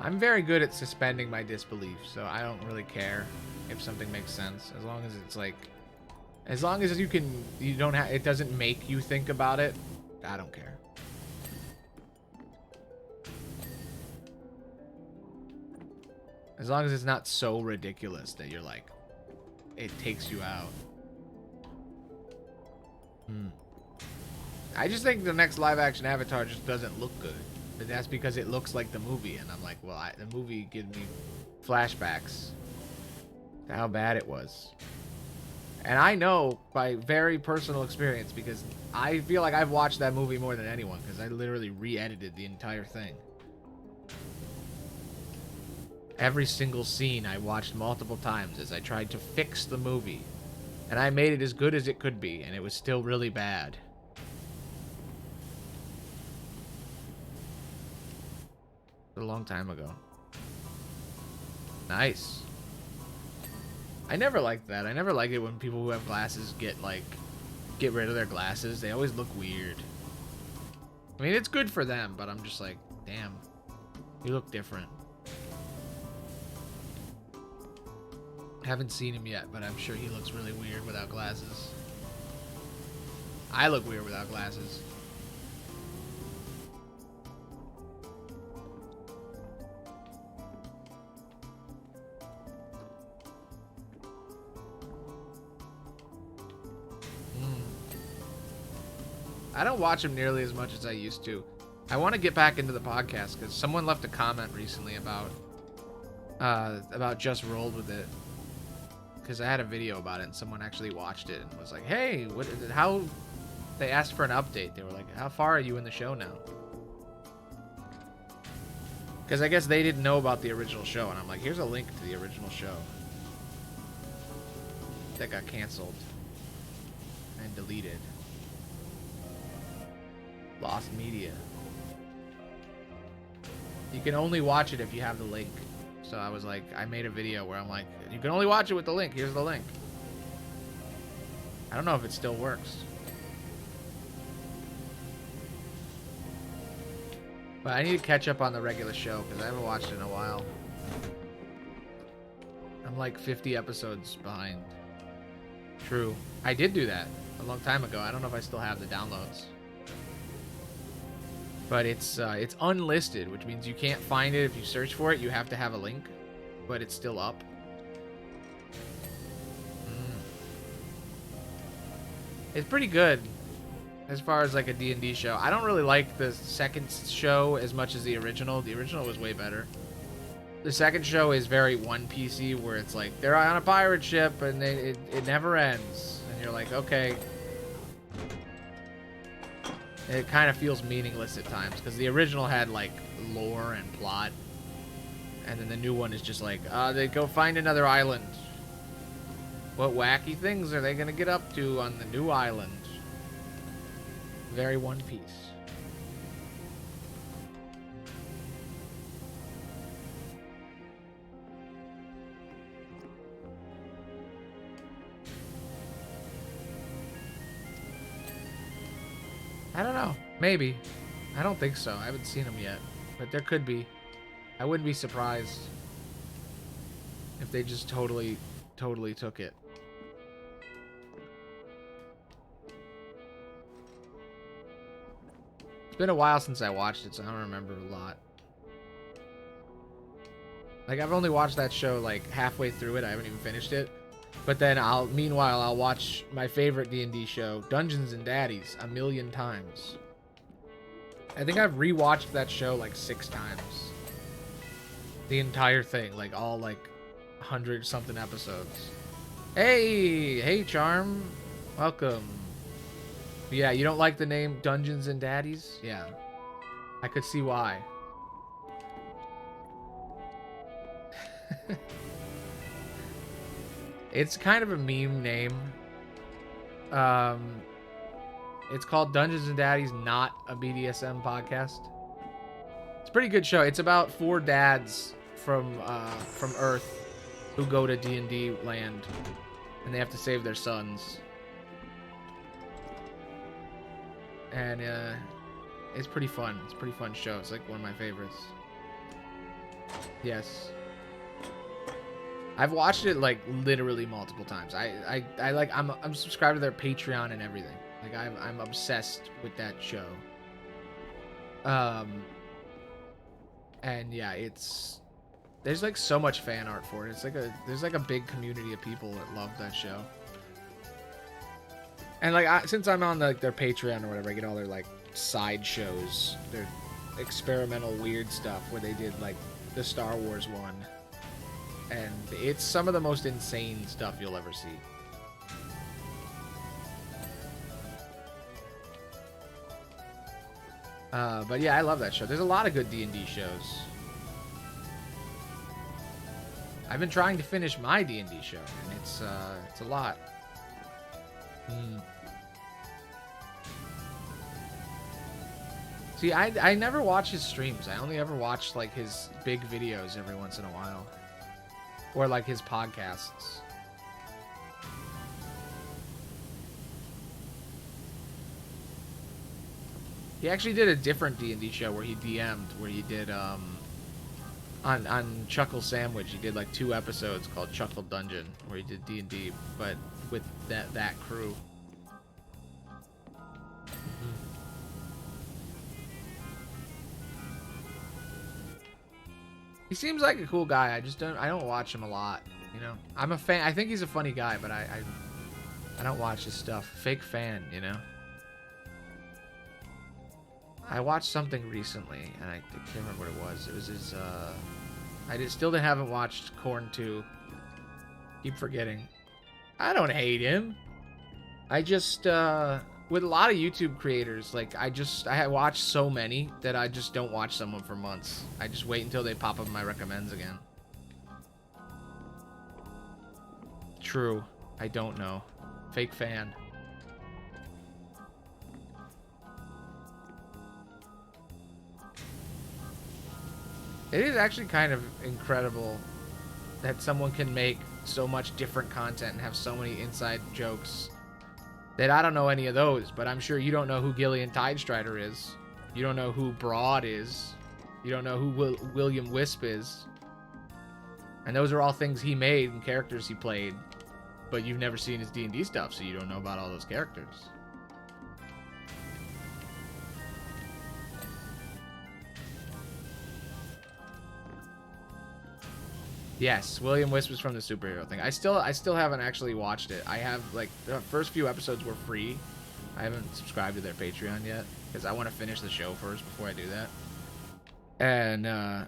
A: I'm very good at suspending my disbelief, so I don't really care if something makes sense, as long as it's like, as long as you don't have, it doesn't make you think about it, I don't care. As long as it's not so ridiculous that you're like, it takes you out. I just think the next live action Avatar just doesn't look good. But that's because it looks like the movie, and I'm like, well, the movie gives me flashbacks to how bad it was. And I know by very personal experience, because I feel like I've watched that movie more than anyone, because I literally re-edited the entire thing. Every single scene I watched multiple times as I tried to fix the movie. And I made it as good as it could be, and it was still really bad. A long time ago. Nice. I never liked that. I never liked it when people who have glasses get rid of their glasses. They always look weird. I mean, it's good for them, but I'm just like, damn, you look different. Haven't seen him yet, but I'm sure he looks really weird without glasses. I look weird without glasses. I don't watch them nearly as much as I used to. I want to get back into the podcast because someone left a comment recently about
B: about Just Rolled With It. Because I had a video about it and someone actually watched it and was like, hey, what is it? How... They asked for an update. They were like, how far are you in the show now? Because I guess they didn't know about the original show. And I'm like, here's a link to the original show. That got canceled. And deleted. Lost media. You can only watch it if you have the link. So I was like, I made a video where I'm like, you can only watch it with the link. Here's the link. I don't know if it still works. But I need to catch up on the regular show because I haven't watched it in a while. I'm like 50 episodes behind. True. I did do that a long time ago. I don't know if I still have the downloads. But it's unlisted, which means you can't find it if you search for it. You have to have a link, but it's still up. It's pretty good as far as like a D&D show. I don't really like the second show as much as the original. The original was way better. The second show is very One Piece-y, where it's like they're on a pirate ship and it never ends, and you're like, okay. It kind of feels meaningless at times because the original had like lore and plot, and then the new one is just like, they go find another island. What wacky things are they gonna get up to on the new island? Very One Piece. I don't know. Maybe. I don't think so. I haven't seen them yet. But there could be. I wouldn't be surprised if they just totally took it. It's been a while since I watched it, so I don't remember a lot. Like, I've only watched that show, like, halfway through it. I haven't even finished it. But then meanwhile, I'll watch my favorite D&D show, Dungeons and Daddies, 1,000,000 times. I think I've rewatched that show like 6 times. The entire thing, like all like 100-something episodes. Hey, Charm. Welcome. Yeah, you don't like the name Dungeons and Daddies? Yeah. I could see why. It's kind of a meme name. It's called Dungeons and Daddies, not a BDSM podcast. It's a pretty good show. It's about 4 dads from Earth who go to D&D land, and they have to save their sons. And it's pretty fun. It's a pretty fun show. It's like one of my favorites. Yes. I've watched it like literally multiple times. I'm subscribed to their Patreon and everything. Like I'm obsessed with that show. And yeah, there's like so much fan art for it. There's like a big community of people that love that show. And like since I'm on their Patreon or whatever, I get all their like side shows, their experimental weird stuff where they did like the Star Wars one. And it's some of the most insane stuff you'll ever see. But yeah, I love that show. There's a lot of good D&D shows. I've been trying to finish my D&D show, and it's a lot. See, I never watch his streams. I only ever watch like his big videos every once in a while. Or like his podcasts. He actually did a different D&D show where he DM'd, where he did on Chuckle Sandwich. He did like 2 episodes called Chuckle Dungeon, where he did D&D, but with that crew. He seems like a cool guy. I don't watch him a lot, you know. I'm a fan. I think he's a funny guy, but I don't watch his stuff. Fake fan, you know. I watched something recently, and I can't remember what it was. It was his Still haven't watched Corn 2. Keep forgetting. I don't hate him. I just, with a lot of YouTube creators, like, I watch so many that I just don't watch someone for months. I just wait until they pop up in my recommends again. True. I don't know. Fake fan. It is actually kind of incredible that someone can make so much different content and have so many inside jokes that I don't know any of those, but I'm sure you don't know who Gillian Tidestrider is. You don't know who Broad is. You don't know who William Wisp is. And those are all things he made and characters he played, but you've never seen his D&D stuff, so you don't know about all those characters. Yes, William Wisp was from the superhero thing. I still haven't actually watched it. I have, like, the first few episodes were free. I haven't subscribed to their Patreon yet because I want to finish the show first before I do that. And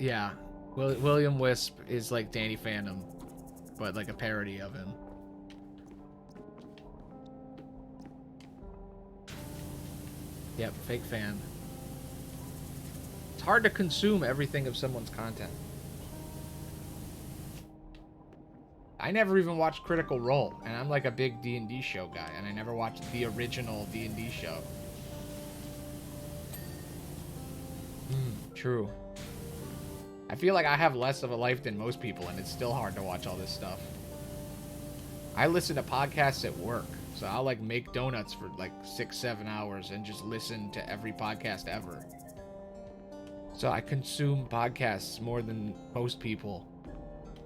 B: yeah, William Wisp is like Danny Phantom, but like a parody of him. Yep, fake fan. It's hard to consume everything of someone's content. I never even watched Critical Role, and I'm like a big D&D show guy, and I never watched the original D&D show. True. I feel like I have less of a life than most people, and it's still hard to watch all this stuff. I listen to podcasts at work, so I'll like make donuts for like 6-7 hours and just listen to every podcast ever. So I consume podcasts more than most people.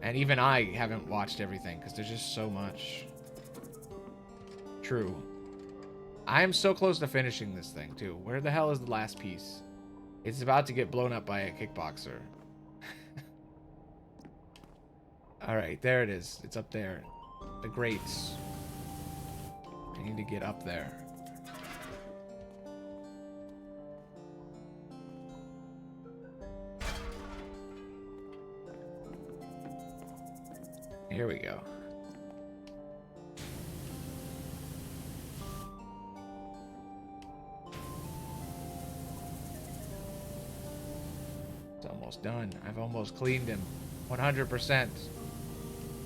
B: And even I haven't watched everything because there's just so much. True. I am so close to finishing this thing, too. Where the hell is the last piece? It's about to get blown up by a kickboxer. Alright, there it is. It's up there. The grates. I need to get up there. Here we go. It's almost done. I've almost cleaned him. 100%.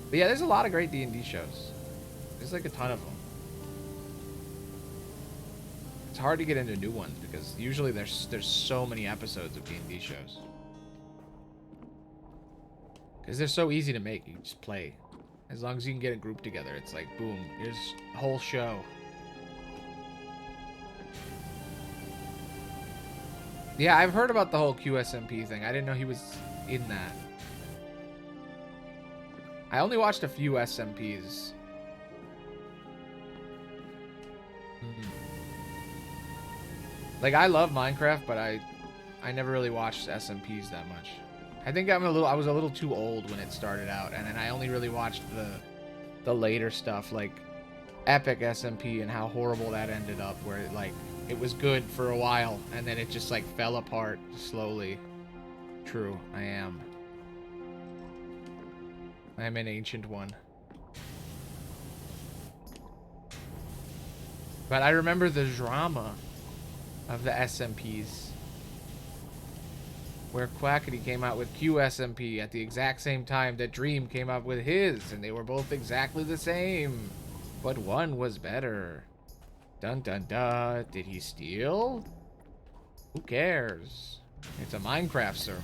B: But yeah, there's a lot of great D&D shows. There's like a ton of them. It's hard to get into new ones because usually there's so many episodes of D&D shows. Because they're so easy to make. You just play. As long as you can get a group together, it's like, boom, here's a whole show. Yeah, I've heard about the whole QSMP thing. I didn't know he was in that. I only watched a few SMPs. Like, I love Minecraft, but I never really watched SMPs that much. I think I was a little too old when it started out, and then I only really watched the later stuff, like Epic SMP and how horrible that ended up, where it was good for a while, and then it just like fell apart slowly. True, I am an ancient one. But I remember the drama of the SMPs. Where Quackity came out with QSMP at the exact same time that Dream came out with his, and they were both exactly the same. But one was better. Dun dun dun. Did he steal? Who cares? It's a Minecraft server.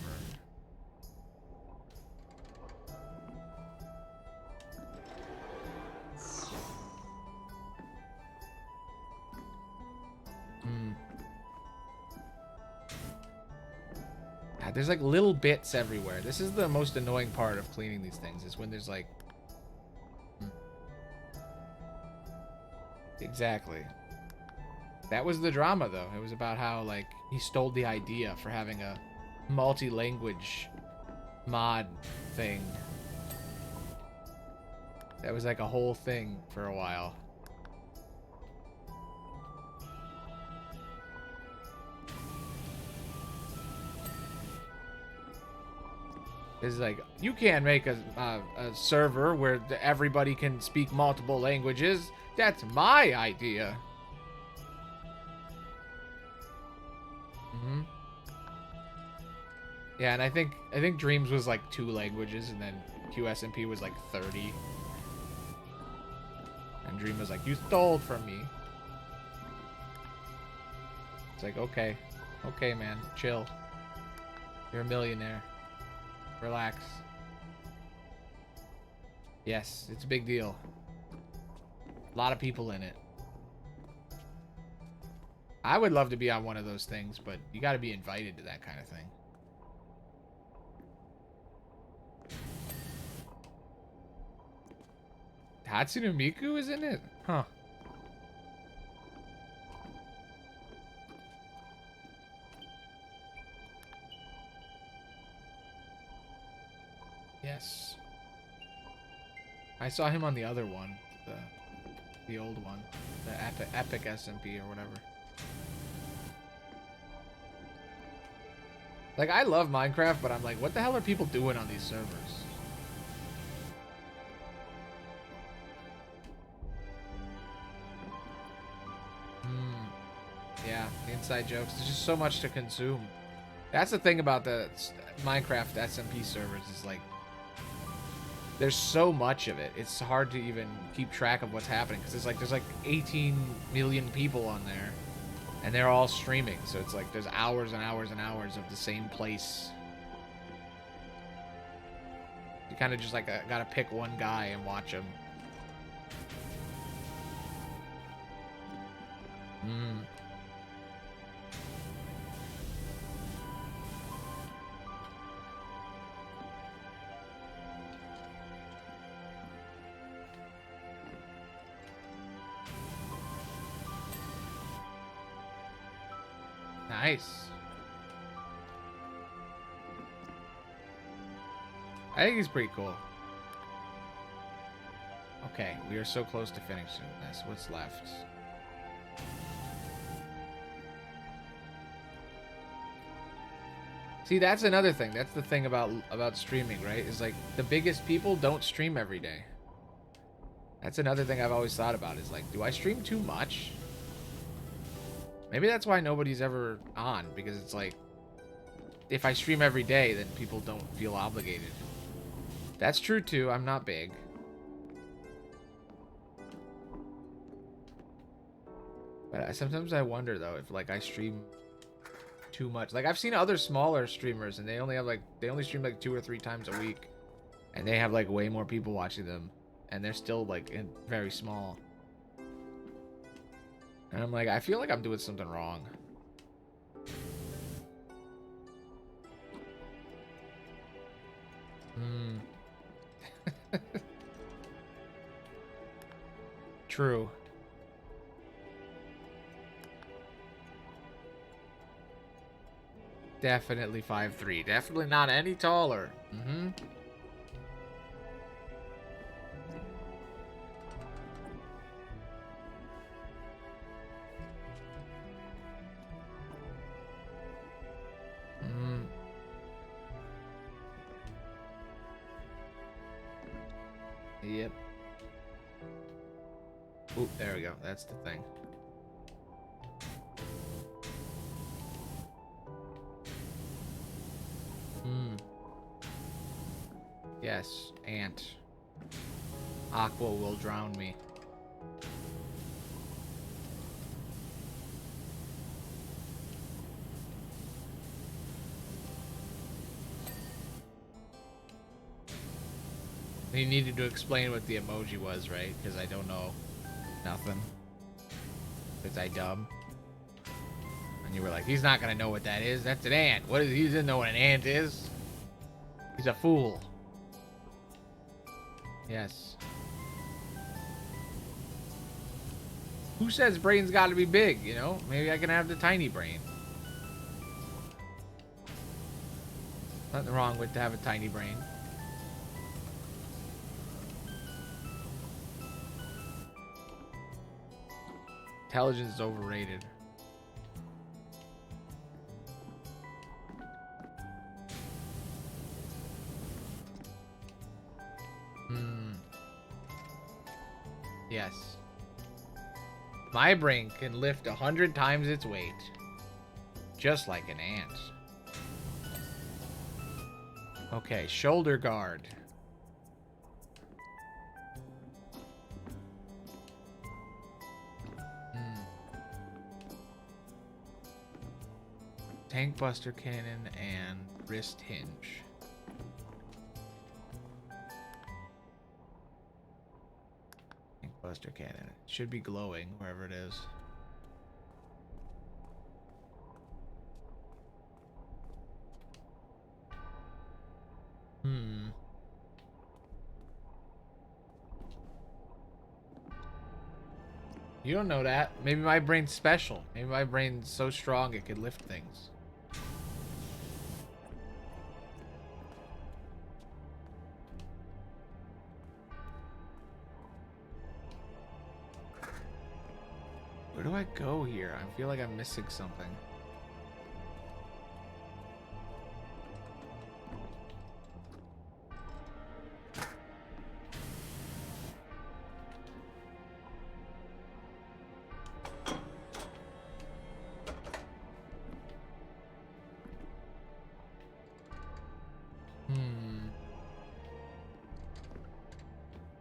B: There's like little bits everywhere. This is the most annoying part of cleaning these things, is when there's like... Exactly. That was the drama, though. It was about how, like, he stole the idea for having a multi-language mod thing. That was like a whole thing for a while. It's like, you can't make a server where everybody can speak multiple languages. That's my idea. Mm-hmm. Yeah, and I think Dreams was like 2 languages, and then QSMP was like 30. And Dream was like, you stole from me. It's like, okay. Okay, man. Chill. You're a millionaire. Relax. Yes, it's a big deal. A lot of people in it. I would love to be on one of those things, but you got to be invited to that kind of thing. Hatsune Miku is in it? Huh. Yes. I saw him on the other one. The old one. The Epic SMP or whatever. Like, I love Minecraft, but I'm like, what the hell are people doing on these servers? Yeah, the inside jokes. There's just so much to consume. That's the thing about the Minecraft SMP servers is like, there's so much of it. It's hard to even keep track of what's happening because there's like 18 million people on there, and they're all streaming. So it's like there's hours and hours and hours of the same place. You kind of just like gotta pick one guy and watch him. Nice. I think he's pretty cool. Okay, we are so close to finishing this. What's left? See, that's another thing. That's the thing about streaming, right? Is like the biggest people don't stream every day. That's another thing I've always thought about is like, do I stream too much? Maybe that's why nobody's ever on, because it's like, if I stream every day, then people don't feel obligated. That's true too. I'm not big. But sometimes I wonder though if like I stream too much. Like I've seen other smaller streamers and they only stream like 2 or 3 times a week, and they have like way more people watching them, and they're still like very small. And I'm like, I feel like I'm doing something wrong. True. Definitely 5'3". Definitely not any taller. Yep. Oop, there we go. That's the thing. Yes, ant. Aqua will drown me. You needed to explain what the emoji was, right? Because I don't know nothing. Because I dumb. And you were like, he's not gonna know what that is. That's an ant. What is he? Doesn't know what an ant is. He's a fool. Yes. Who says brain's got to be big? You know, maybe I can have the tiny brain. Nothing wrong with to have a tiny brain. Intelligence is overrated. Yes. My brain can lift 100 times its weight. Just like an ant. Okay, shoulder guard. Tank buster cannon and wrist hinge. Tank buster cannon. It should be glowing wherever it is. You don't know that. Maybe my brain's special. Maybe my brain's so strong it could lift things. Where do I go here? I feel like I'm missing something.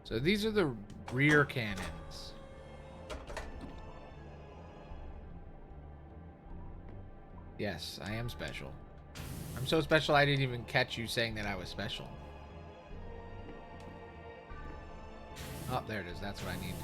B: So these are the rear cannons. Yes, I am special. I'm so special I didn't even catch you saying that I was special. Oh, there it is. That's what I need.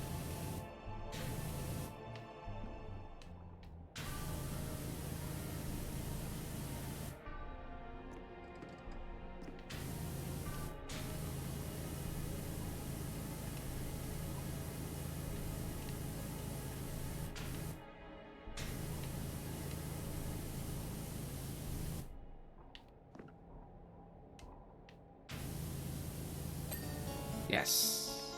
B: Yes.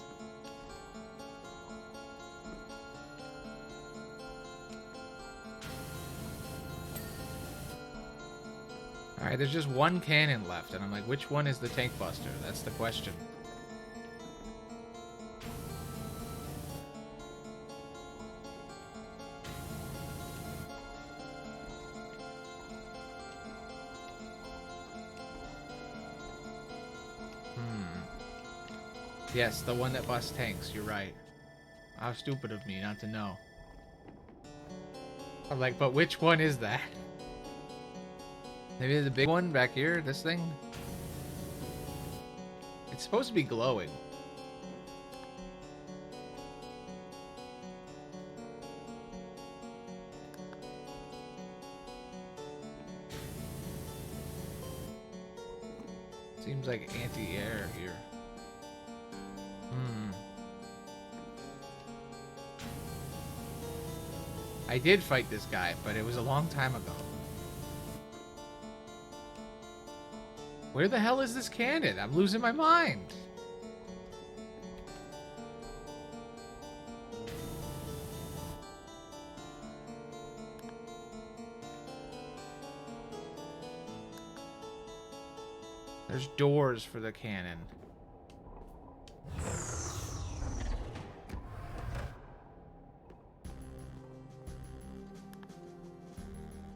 B: Alright, there's just one cannon left, and I'm like, which one is the tank buster? That's the question. Yes, the one that busts tanks, you're right. How stupid of me not to know. I'm like, but which one is that? Maybe the big one back here, this thing? It's supposed to be glowing. Seems like anti-air here. I did fight this guy, but it was a long time ago. Where the hell is this cannon? I'm losing my mind. There's doors for the cannon.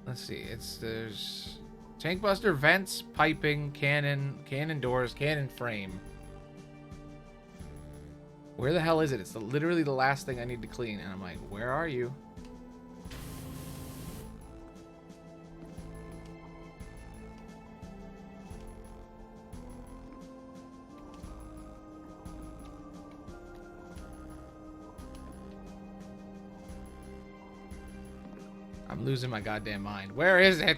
B: Let's see, there's tank buster, vents, piping, cannon doors, cannon frame. Where the hell is it? It's literally the last thing I need to clean, and I'm like, where are you? I'm losing my goddamn mind. Where is it?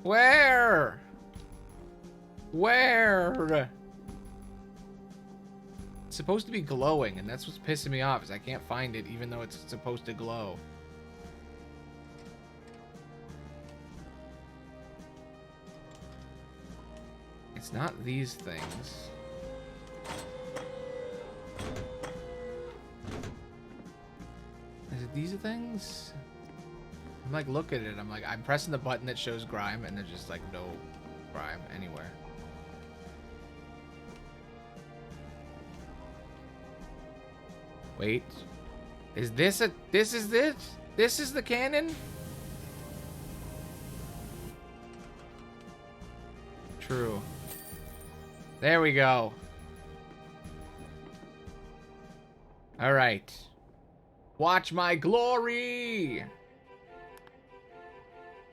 B: Where? Where? It's supposed to be glowing, and that's what's pissing me off, is I can't find it even though it's supposed to glow. It's not these things. Is it these things? I'm like, look at it. I'm like, I'm pressing the button that shows grime, and there's just like no grime anywhere. Wait. Is this a... This is it? This is the cannon? True. There we go. Alright. Watch my glory!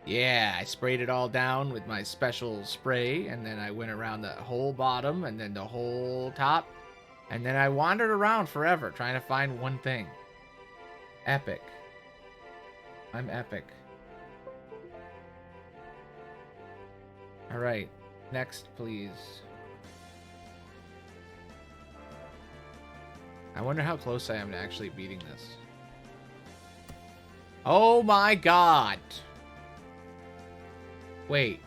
B: Yeah, I sprayed it all down with my special spray, and then I went around the whole bottom, and then the whole top, and then I wandered around forever trying to find one thing. Epic. I'm epic. Alright, next, please. I wonder how close I am to actually beating this. Oh my god! Wait.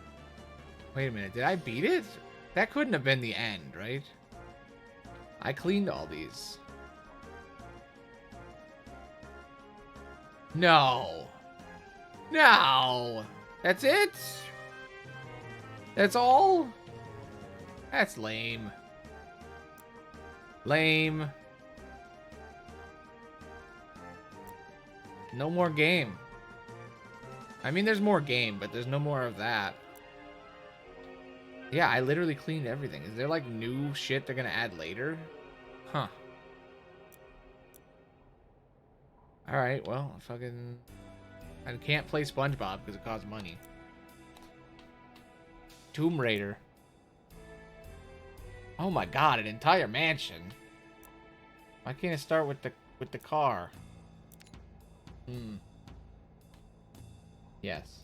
B: Wait a minute, did I beat it? That couldn't have been the end, right? I cleaned all these. No. No. That's it? That's all? That's lame. Lame. No more game. I mean, there's more game, but there's no more of that. Yeah, I literally cleaned everything. Is there, like, new shit they're gonna add later? Huh. Alright, well, fucking... I can't play SpongeBob because it costs money. Tomb Raider. Oh my god, an entire mansion. Why can't I start with the car? Yes.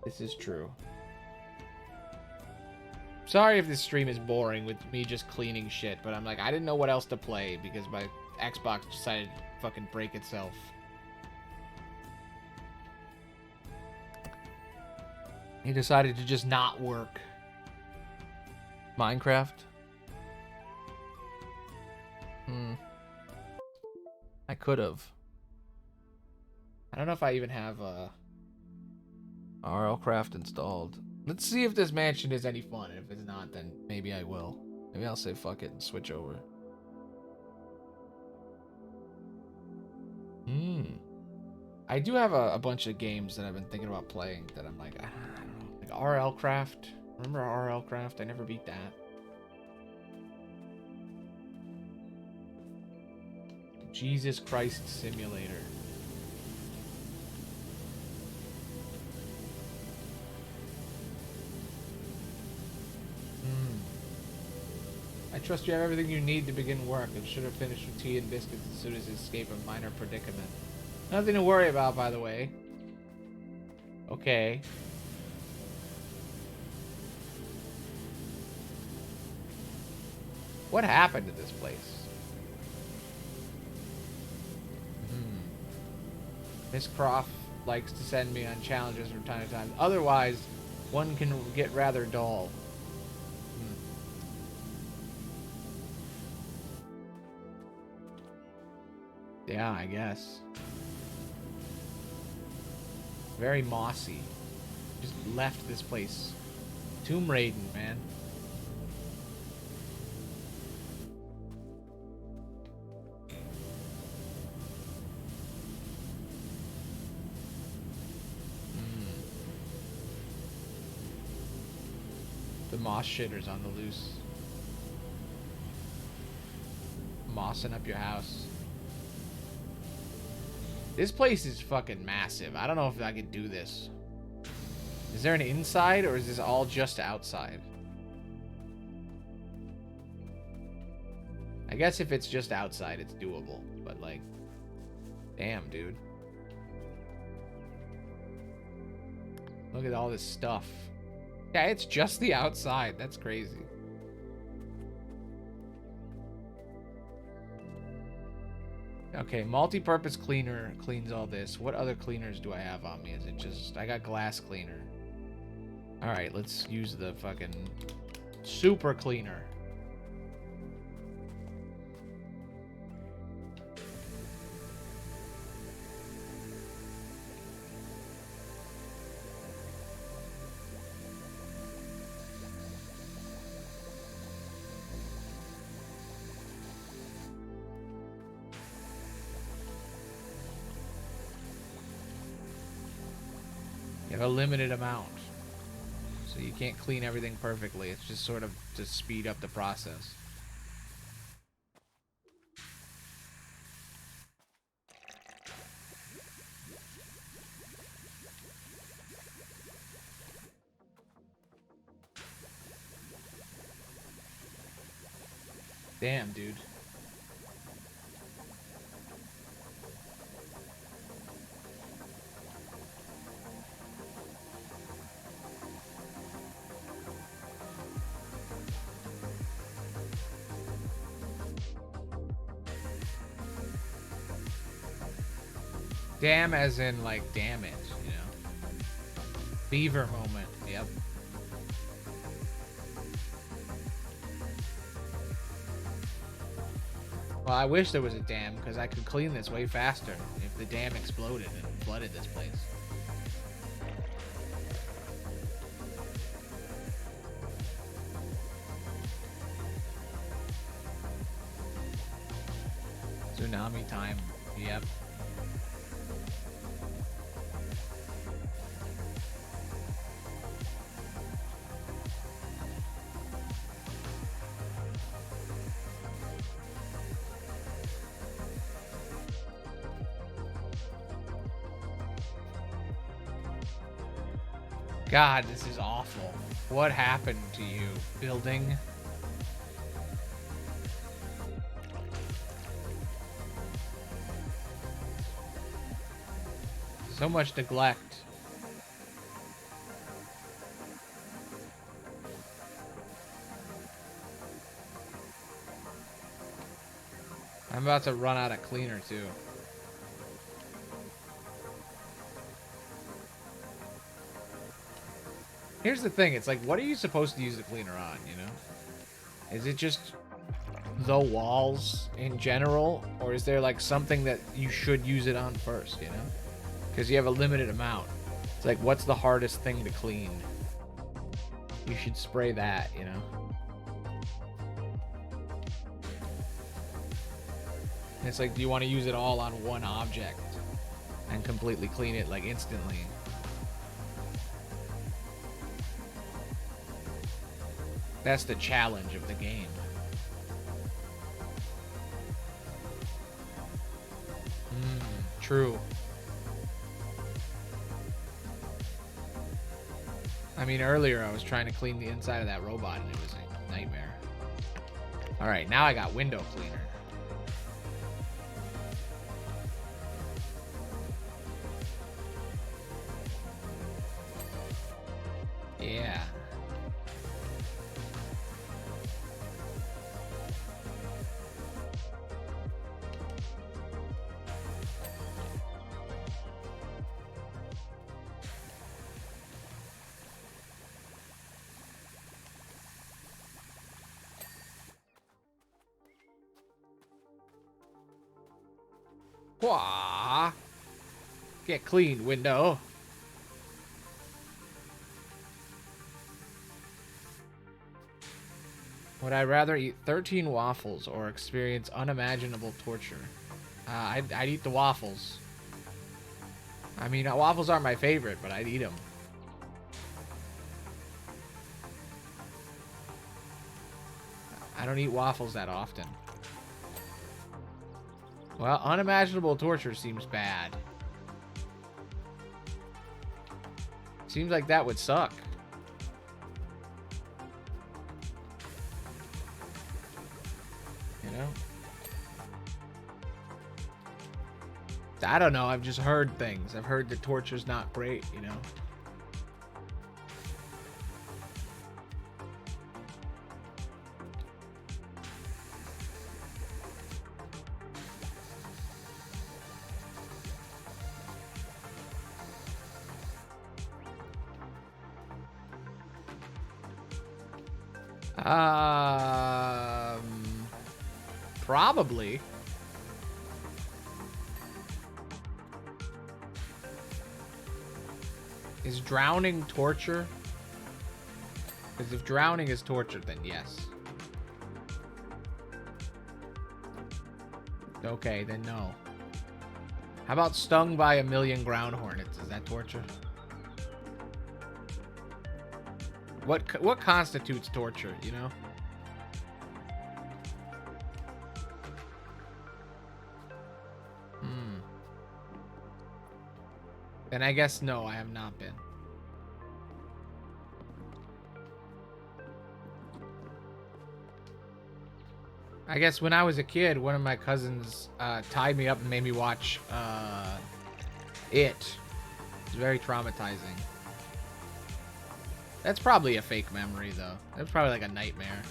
B: This is true. Sorry if this stream is boring with me just cleaning shit, but I'm like, I didn't know what else to play because my Xbox decided to fucking break itself. He decided to just not work. Minecraft? I could have. I don't know if I even have RLCraft installed. Let's see if this mansion is any fun. If it's not, then maybe I will. Maybe I'll say fuck it and switch over. I do have a bunch of games that I've been thinking about playing that I'm like, I don't know. Like RLCraft. Remember RLCraft? I never beat that. Jesus Christ Simulator. I trust you have everything you need to begin work and should have finished with tea and biscuits as soon as you escape a minor predicament. Nothing to worry about, by the way. Okay. What happened to this place? Miss Croft likes to send me on challenges from time to time. Otherwise, one can get rather dull. Yeah, I guess. Very mossy. Just left this place. Tomb Raiding, man. The moss shitter's on the loose. Mossing up your house. This place is fucking massive. I don't know if I could do this. Is there an inside or is this all just outside? I guess if it's just outside, it's doable. But like, damn, dude. Look at all this stuff. Yeah, it's just the outside. That's crazy. Okay, multi-purpose cleaner cleans all this. What other cleaners do I have on me? Is it just... I got glass cleaner. Alright, let's use the fucking super cleaner. You have a limited amount. So you can't clean everything perfectly. It's just sort of to speed up the process. Damn, dude. Damn as in, like, damn it, you know? Beaver moment, yep. Well, I wish there was a dam, because I could clean this way faster if the dam exploded and flooded this place. Tsunami time, yep. God, this is awful. What happened to you, building? So much neglect. I'm about to run out of cleaner, too. Here's the thing, it's like, what are you supposed to use the cleaner on, you know? Is it just the walls in general? Or is there, like, something that you should use it on first, you know? Because you have a limited amount. It's like, what's the hardest thing to clean? You should spray that, you know? And it's like, do you want to use it all on one object and completely clean it, like, instantly? That's the challenge of the game. True. I mean, earlier I was trying to clean the inside of that robot and it was a nightmare. Alright, now I got window cleaner. Yeah. Wah! Get clean, window. Would I rather eat 13 waffles or experience unimaginable torture? I'd eat the waffles. I mean, waffles aren't my favorite, but I'd eat them. I don't eat waffles that often. Well, unimaginable torture seems bad. Seems like that would suck. You know? I don't know. I've just heard things. I've heard that torture's not great, you know? Probably. Is drowning torture? Because if drowning is torture, then yes. Okay, then no. How about stung by a million ground hornets? Is that torture? What constitutes torture, you know? Then I guess no, I have not been. I guess when I was a kid, one of my cousins tied me up and made me watch It. It's very traumatizing. That's probably a fake memory, though. That's probably like a nightmare.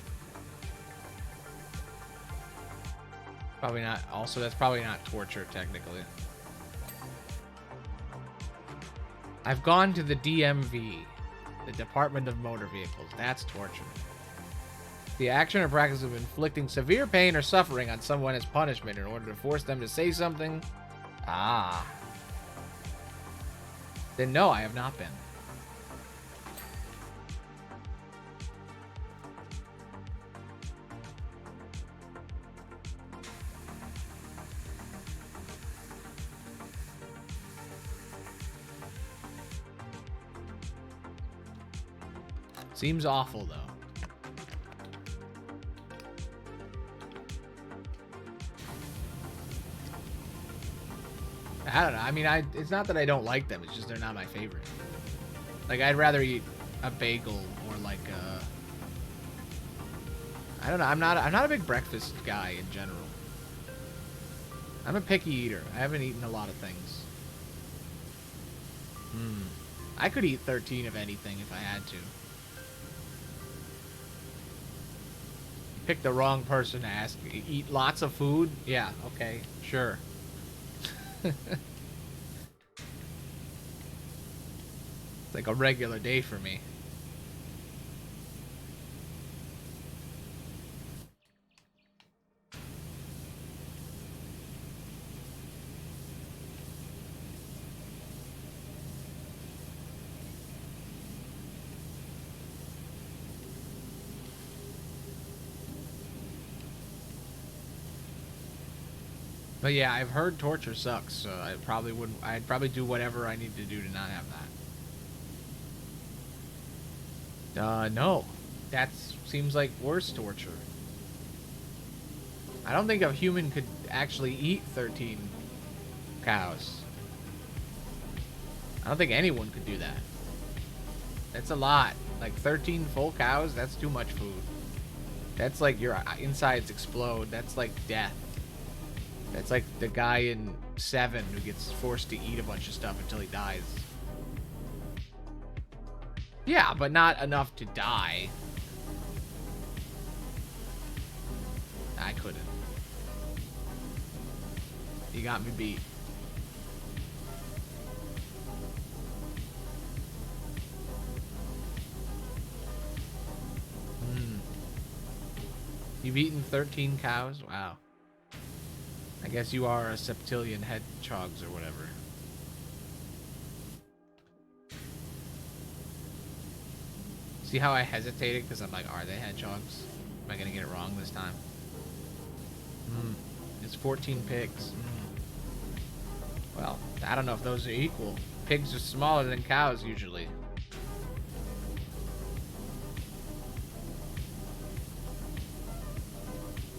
B: Probably not. Also, that's probably not torture, technically. I've gone to the DMV, the Department of Motor Vehicles. That's torture. The action or practice of inflicting severe pain or suffering on someone as punishment in order to force them to say something. Ah. Then no, I have not been. Seems awful, though. I don't know. I mean, it's not that I don't like them. It's just they're not my favorite. Like, I'd rather eat a bagel or like I don't know. I'm not a big breakfast guy in general. I'm a picky eater. I haven't eaten a lot of things. I could eat 13 of anything if I had to. Pick the wrong person to ask. Eat lots of food? Yeah, okay, sure. It's like a regular day for me. But yeah, I've heard torture sucks, so I probably wouldn't. I'd probably do whatever I need to do to not have that. No. That seems like worse torture. I don't think a human could actually eat 13 cows. I don't think anyone could do that. That's a lot. Like 13 full cows, that's too much food. That's like your insides explode. That's like death. That's like the guy in 7 who gets forced to eat a bunch of stuff until he dies. Yeah, but not enough to die. I couldn't. You got me beat. You've eaten 13 cows? Wow. I guess you are a septillion hedgehogs or whatever. See how I hesitated? Because I'm like, are they hedgehogs? Am I going to get it wrong this time? It's 14 pigs. Well, I don't know if those are equal. Pigs are smaller than cows usually.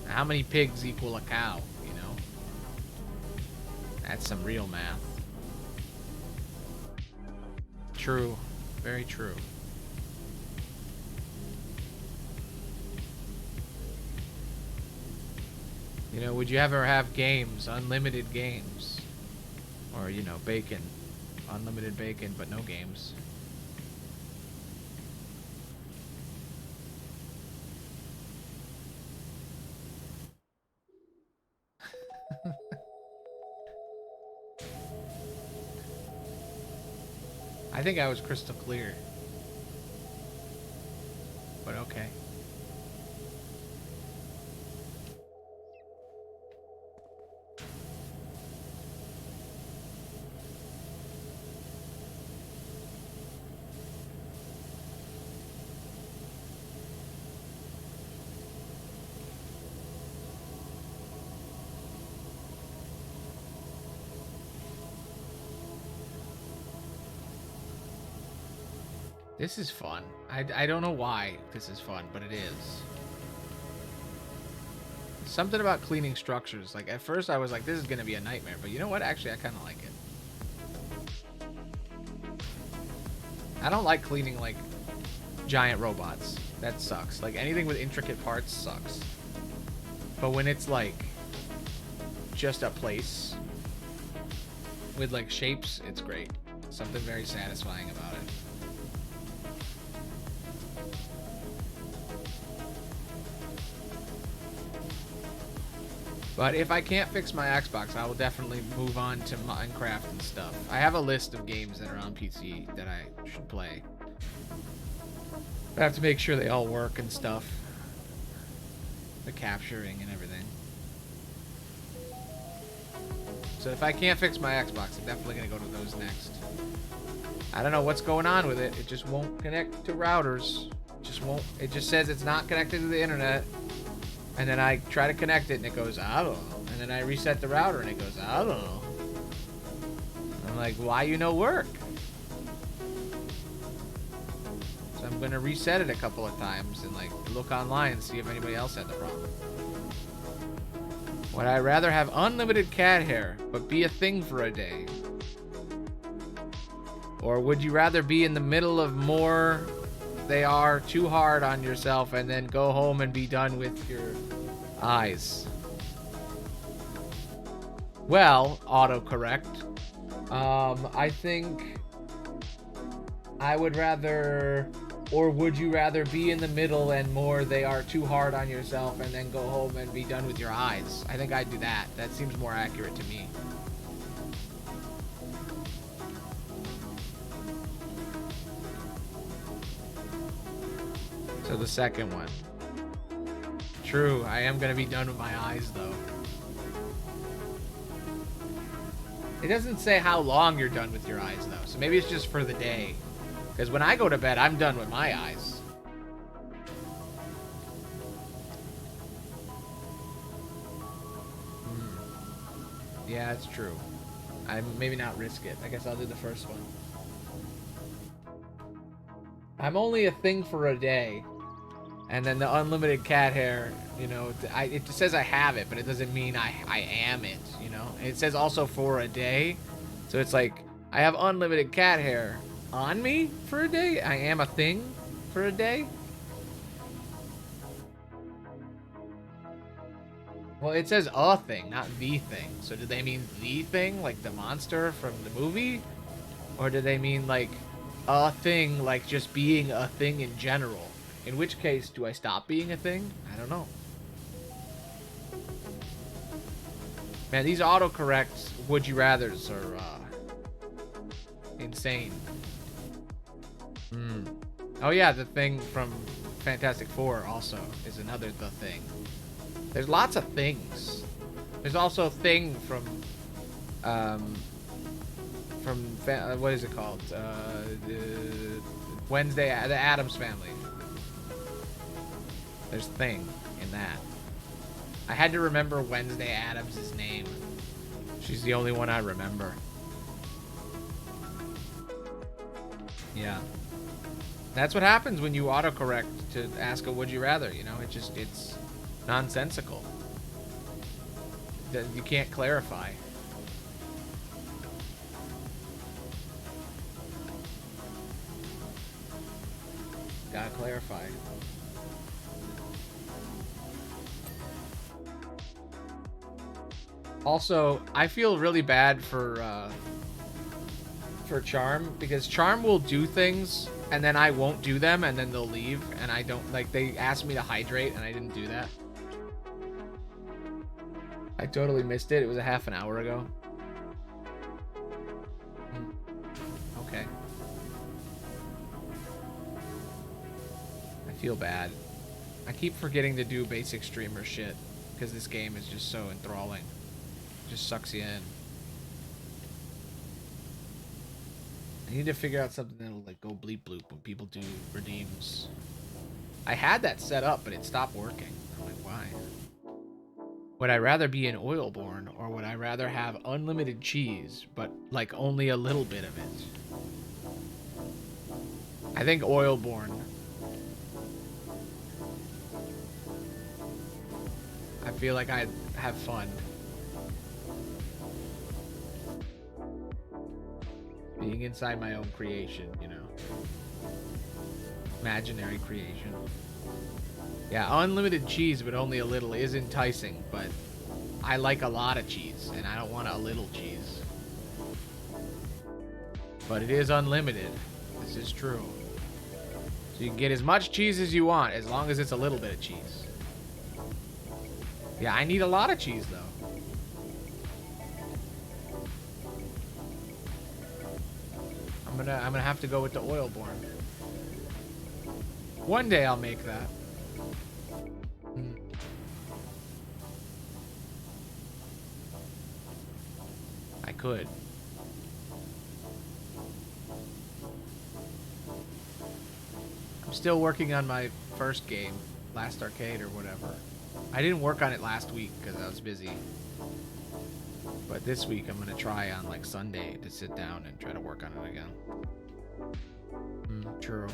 B: How many pigs equal a cow? That's some real math. True. Very true. You know, would you ever have games, unlimited games? Or, you know, bacon. Unlimited bacon, but no games. I think I was crystal clear. But okay. This is fun. I don't know why this is fun, but it is. Something about cleaning structures. Like, at first I was like, this is going to be a nightmare. But you know what? Actually, I kind of like it. I don't like cleaning, like, giant robots. That sucks. Like, anything with intricate parts sucks. But when it's, like, just a place with, like, shapes, it's great. Something very satisfying about it. But if I can't fix my Xbox, I will definitely move on to Minecraft and stuff. I have a list of games that are on PC that I should play. I have to make sure they all work and stuff. The capturing and everything. So if I can't fix my Xbox, I'm definitely going to go to those next. I don't know what's going on with it. It just won't connect to routers. It just won't. It just says it's not connected to the internet. And then I try to connect it and it goes, I don't know. And then I reset the router and it goes, I don't know. I'm like, why you no work? So I'm going to reset it a couple of times and like look online and see if anybody else had the problem. Would I rather have unlimited cat hair, but be a thing for a day? Or would you rather be in the middle of more they are too hard on yourself and then go home and be done with your eyes? Well, autocorrect. I think I would rather, or would you rather be in the middle and more they are too hard on yourself and then go home and be done with your eyes? I think I'd do that. That seems more accurate to me. So the second one. True, I am going to be done with my eyes, though. It doesn't say how long you're done with your eyes, though. So maybe it's just for the day. Because when I go to bed, I'm done with my eyes. Yeah, it's true. I maybe not risk it. I guess I'll do the first one. I'm only a thing for a day. And then the unlimited cat hair, you know, it says I have it, but it doesn't mean I am it, you know? And it says also for a day. So it's like, I have unlimited cat hair on me for a day? I am a thing for a day? Well, it says a thing, not the thing. So do they mean the thing, like the monster from the movie? Or do they mean like a thing, like just being a thing in general? In which case, do I stop being a thing? I don't know. Man, these autocorrects, would you rathers are insane. Oh yeah, the thing from Fantastic Four also is another the thing. There's lots of things. There's also thing from what is it called? Wednesday, the Addams Family. There's thing in that. I had to remember Wednesday Addams' name. She's the only one I remember. Yeah. That's what happens when you autocorrect to ask a would you rather, you know? It's nonsensical. You can't clarify. Gotta clarify. Also, I feel really bad for Charm, because Charm will do things and then I won't do them and then they'll leave and I don't, like, they asked me to hydrate and I didn't do that. I totally missed it. It was a half an hour ago. Okay. I feel bad. I keep forgetting to do basic streamer shit because this game is just so enthralling. Just sucks you in. I need to figure out something that'll like go bleep bloop when people do redeems. I had that set up, but it stopped working. I'm like, why? Would I rather be an oil-born, or would I rather have unlimited cheese, but like only a little bit of it? I think Oilborn. I feel like I'd have fun. Being inside my own creation, you know. Imaginary creation. Yeah, unlimited cheese, but only a little is enticing, but I like a lot of cheese, and I don't want a little cheese. But it is unlimited. This is true. So you can get as much cheese as you want, as long as it's a little bit of cheese. Yeah, I need a lot of cheese, though. I'm gonna have to go with the Oilborn. One day I'll make that. I could. I'm still working on my first game, Last Arcade or whatever. I didn't work on it last week because I was busy. But this week I'm gonna try on like Sunday to sit down and try to work on it again. True.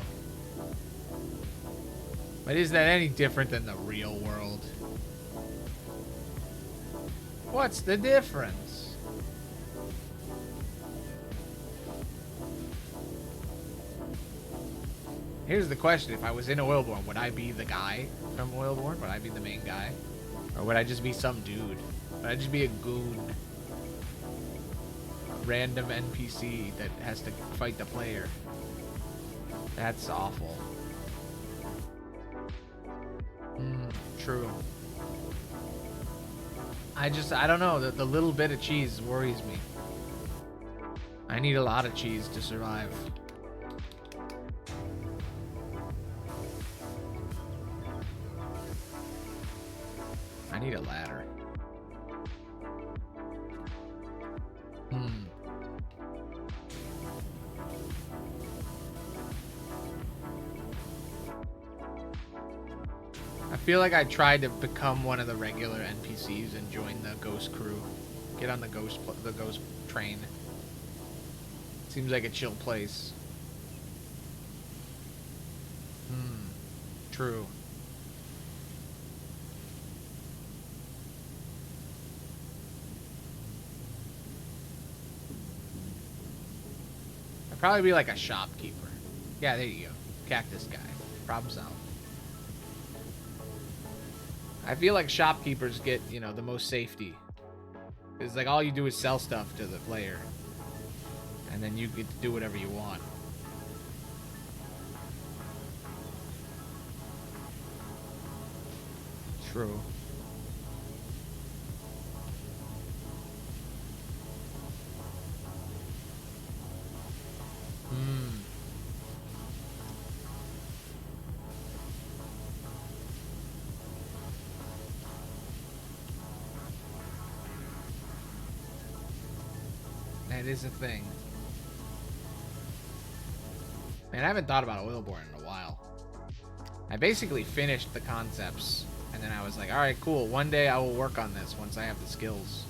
B: But is that any different than the real world? What's the difference? Here's the question. If I was in Oilborn, would I be the guy from Oilborn? Would I be the main guy? Or would I just be some dude? Would I just be a goon? A random NPC that has to fight the player? That's awful. True. I don't know. The little bit of cheese worries me. I need a lot of cheese to survive. I need a ladder. I feel like I tried to become one of the regular NPCs and join the ghost crew. Get on the ghost train. Seems like a chill place. True. I'd probably be like a shopkeeper. Yeah, there you go. Cactus guy. Problem solved. I feel like shopkeepers get, you know, the most safety. It's like all you do is sell stuff to the player. And then you get to do whatever you want. True. That is a thing. Man, I haven't thought about Oilborn in a while. I basically finished the concepts, and then I was like, alright, cool. One day I will work on this once I have the skills.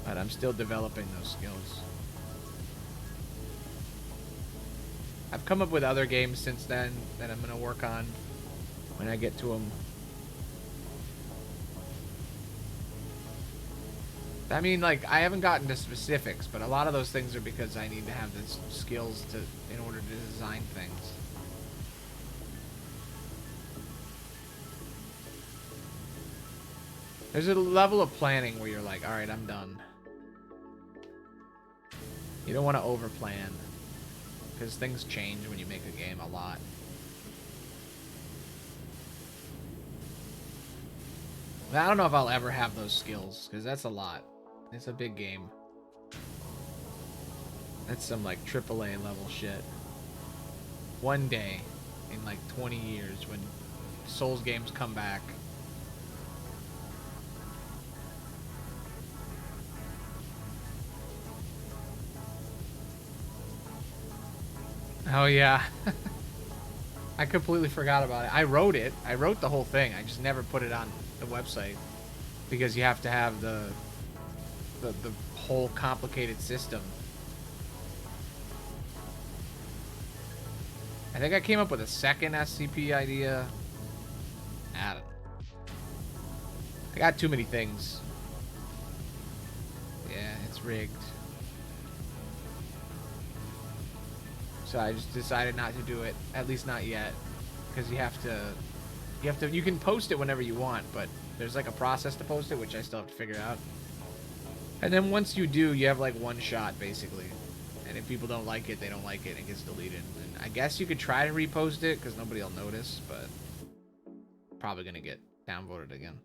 B: But I'm still developing those skills. I've come up with other games since then that I'm going to work on when I get to them. I mean, like, I haven't gotten to specifics, but a lot of those things are because I need to have the skills in order to design things. There's a level of planning where you're like, alright, I'm done. You don't want to overplan, because things change when you make a game a lot. I don't know if I'll ever have those skills, because that's a lot. It's a big game. That's some, like, AAA level shit. One day, in, like, 20 years, when Souls games come back. Oh, yeah. I completely forgot about it. I wrote it. I wrote the whole thing. I just never put it on the website. Because you have to have the whole complicated system. I think I came up with a second SCP idea. I don't know. I got too many things. Yeah, it's rigged. So I just decided not to do it, at least not yet, because you can post it whenever you want, but there's like a process to post it, which I still have to figure out. And then once you do, you have like one shot basically. And if people don't like it, they don't like it, and it gets deleted. And I guess you could try to repost it because nobody will notice, but probably gonna get downvoted again.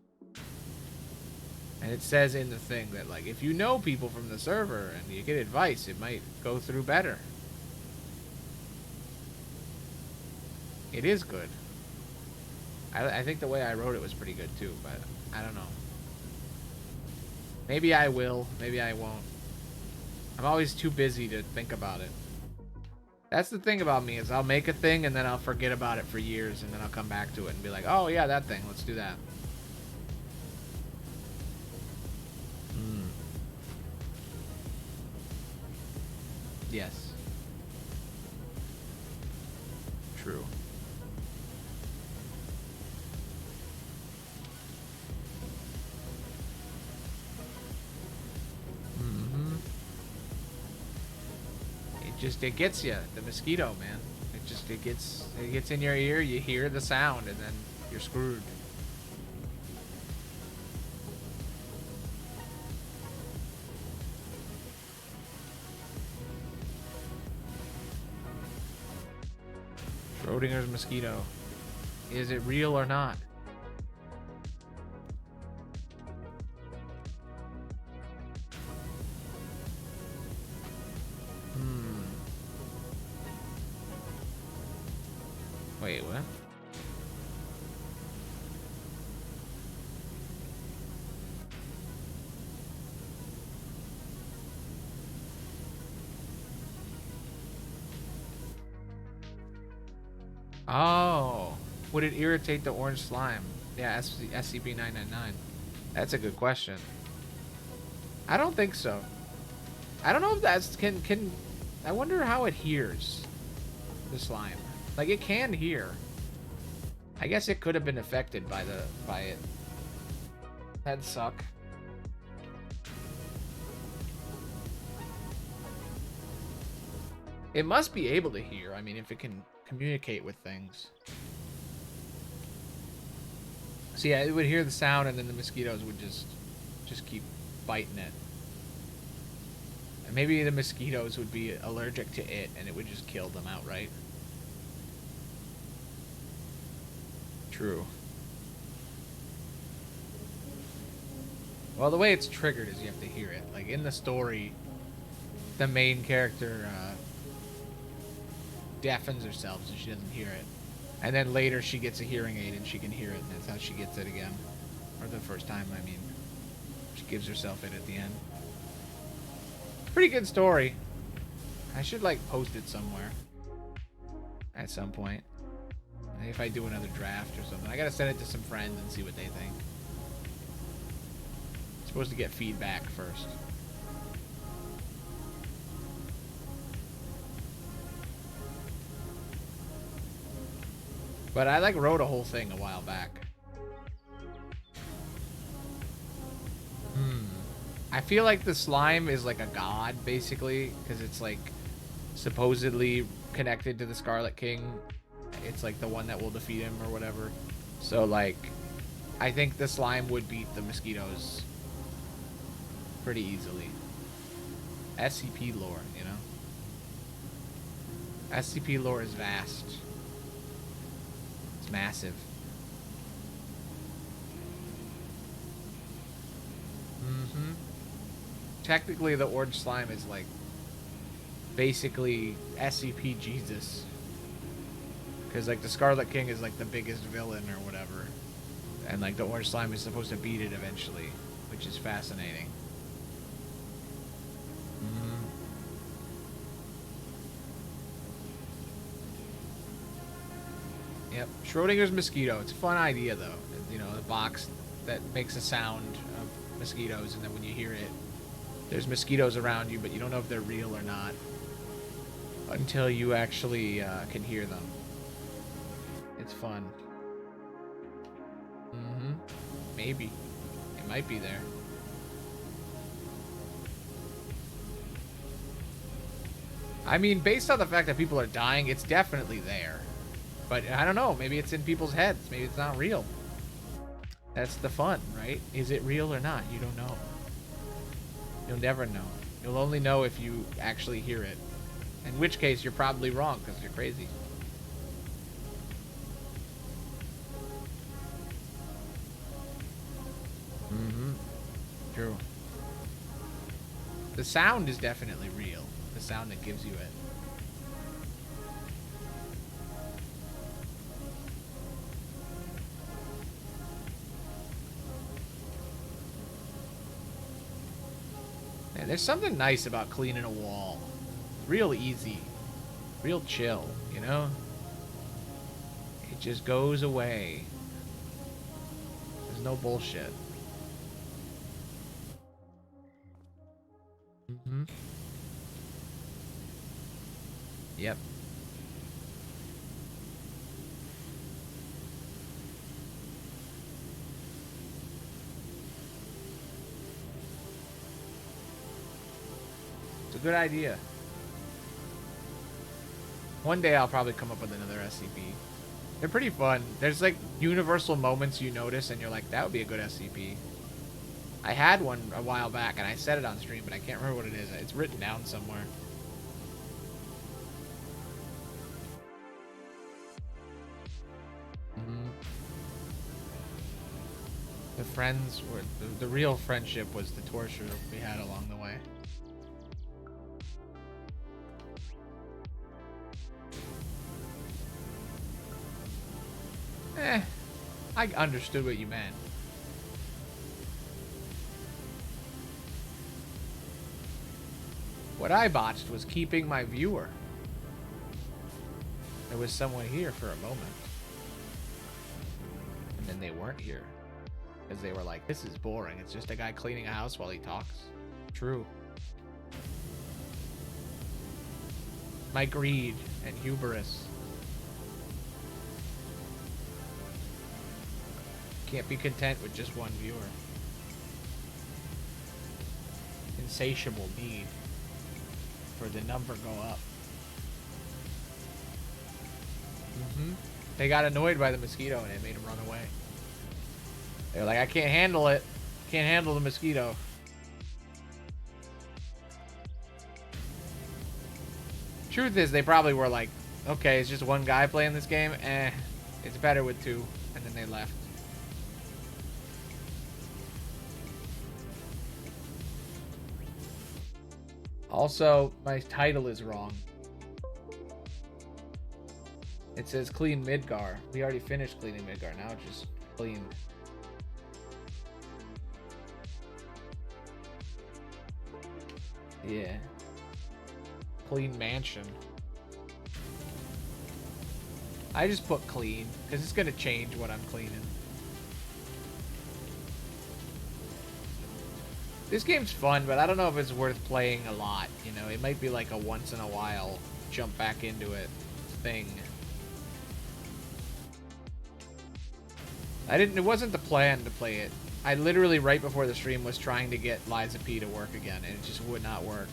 B: And it says in the thing that like if you know people from the server and you get advice, it might go through better. It is good. I think the way I wrote it was pretty good too, but I don't know. Maybe I will, maybe I won't. I'm always too busy to think about it. That's the thing about me, is I'll make a thing and then I'll forget about it for years, and then I'll come back to it and be like, oh yeah, that thing, let's do that. Yes. True. It gets you, the mosquito, man. It gets in your ear, you hear the sound, and then you're screwed. Schrodinger's mosquito. Is it real or not? Wait, what? Oh, would it irritate the orange slime? Yeah, SCP-999. That's a good question. I don't think so. I don't know if that's can. I wonder how it hears the slime. Like, it can hear. I guess it could have been affected by it. That'd suck. It must be able to hear. I mean, if it can communicate with things. So yeah, it would hear the sound, and then the mosquitoes would just keep biting it. And maybe the mosquitoes would be allergic to it, and it would just kill them outright. True. Well, the way it's triggered is you have to hear it. Like, in the story, the main character deafens herself so she doesn't hear it. And then later she gets a hearing aid and she can hear it, and that's how she gets it again. Or the first time, I mean. She gives herself it at the end. Pretty good story. I should, like, post it somewhere. At some point. Maybe if I do another draft or something. I gotta send it to some friends and see what they think. I'm supposed to get feedback first. But I, like, wrote a whole thing a while back. I feel like the slime is like a god, basically, because it's, like, supposedly connected to the Scarlet King. It's like the one that will defeat him or whatever. So, like, I think the slime would beat the mosquitoes pretty easily. SCP lore, you know? SCP lore is vast. It's massive. Technically, the orange slime is, like, basically SCP Jesus. Because, like, the Scarlet King is, like, the biggest villain or whatever. And, like, the orange slime is supposed to beat it eventually, which is fascinating. Yep. Schrodinger's mosquito. It's a fun idea, though. You know, the box that makes a sound of mosquitoes, and then when you hear it, there's mosquitoes around you, but you don't know if they're real or not until you actually can hear them. It's fun. Mm-hmm. Maybe. It might be there. I mean, based on the fact that people are dying, it's definitely there. But I don't know. Maybe it's in people's heads. Maybe it's not real. That's the fun, right? Is it real or not? You don't know. You'll never know. You'll only know if you actually hear it. In which case, you're probably wrong because you're crazy. Mm-hmm. True. The sound is definitely real. The sound that gives you it. Man, there's something nice about cleaning a wall. Real easy. Real chill, you know? It just goes away. There's no bullshit. Mm-hmm. Yep. It's a good idea. One day I'll probably come up with another SCP. They're pretty fun. There's like universal moments you notice and you're like, that would be a good SCP. I had one a while back and I said it on stream, but I can't remember what it is. It's written down somewhere. The friends were the real friendship was the torture we had along the way. I understood what you meant. What I botched was keeping my viewer. There was someone here for a moment. And then they weren't here. Because they were like, this is boring. It's just a guy cleaning a house while he talks. True. My greed and hubris. Can't be content with just one viewer. Insatiable need for the number go up. They got annoyed by the mosquito and it made them run away. They're like, I can't handle it. Can't handle the mosquito. Truth is, they probably were like, okay, it's just one guy playing this game. It's better with two. And then they left. Also, my title is wrong. It says clean Midgar. We already finished cleaning Midgar. Now it's just clean. Yeah. Clean mansion. I just put clean because it's going to change what I'm cleaning. This game's fun, but I don't know if it's worth playing a lot. You know, it might be like a once in a while jump back into it thing. It wasn't the plan to play it. I literally, right before the stream, was trying to get Liza P to work again, and it just would not work.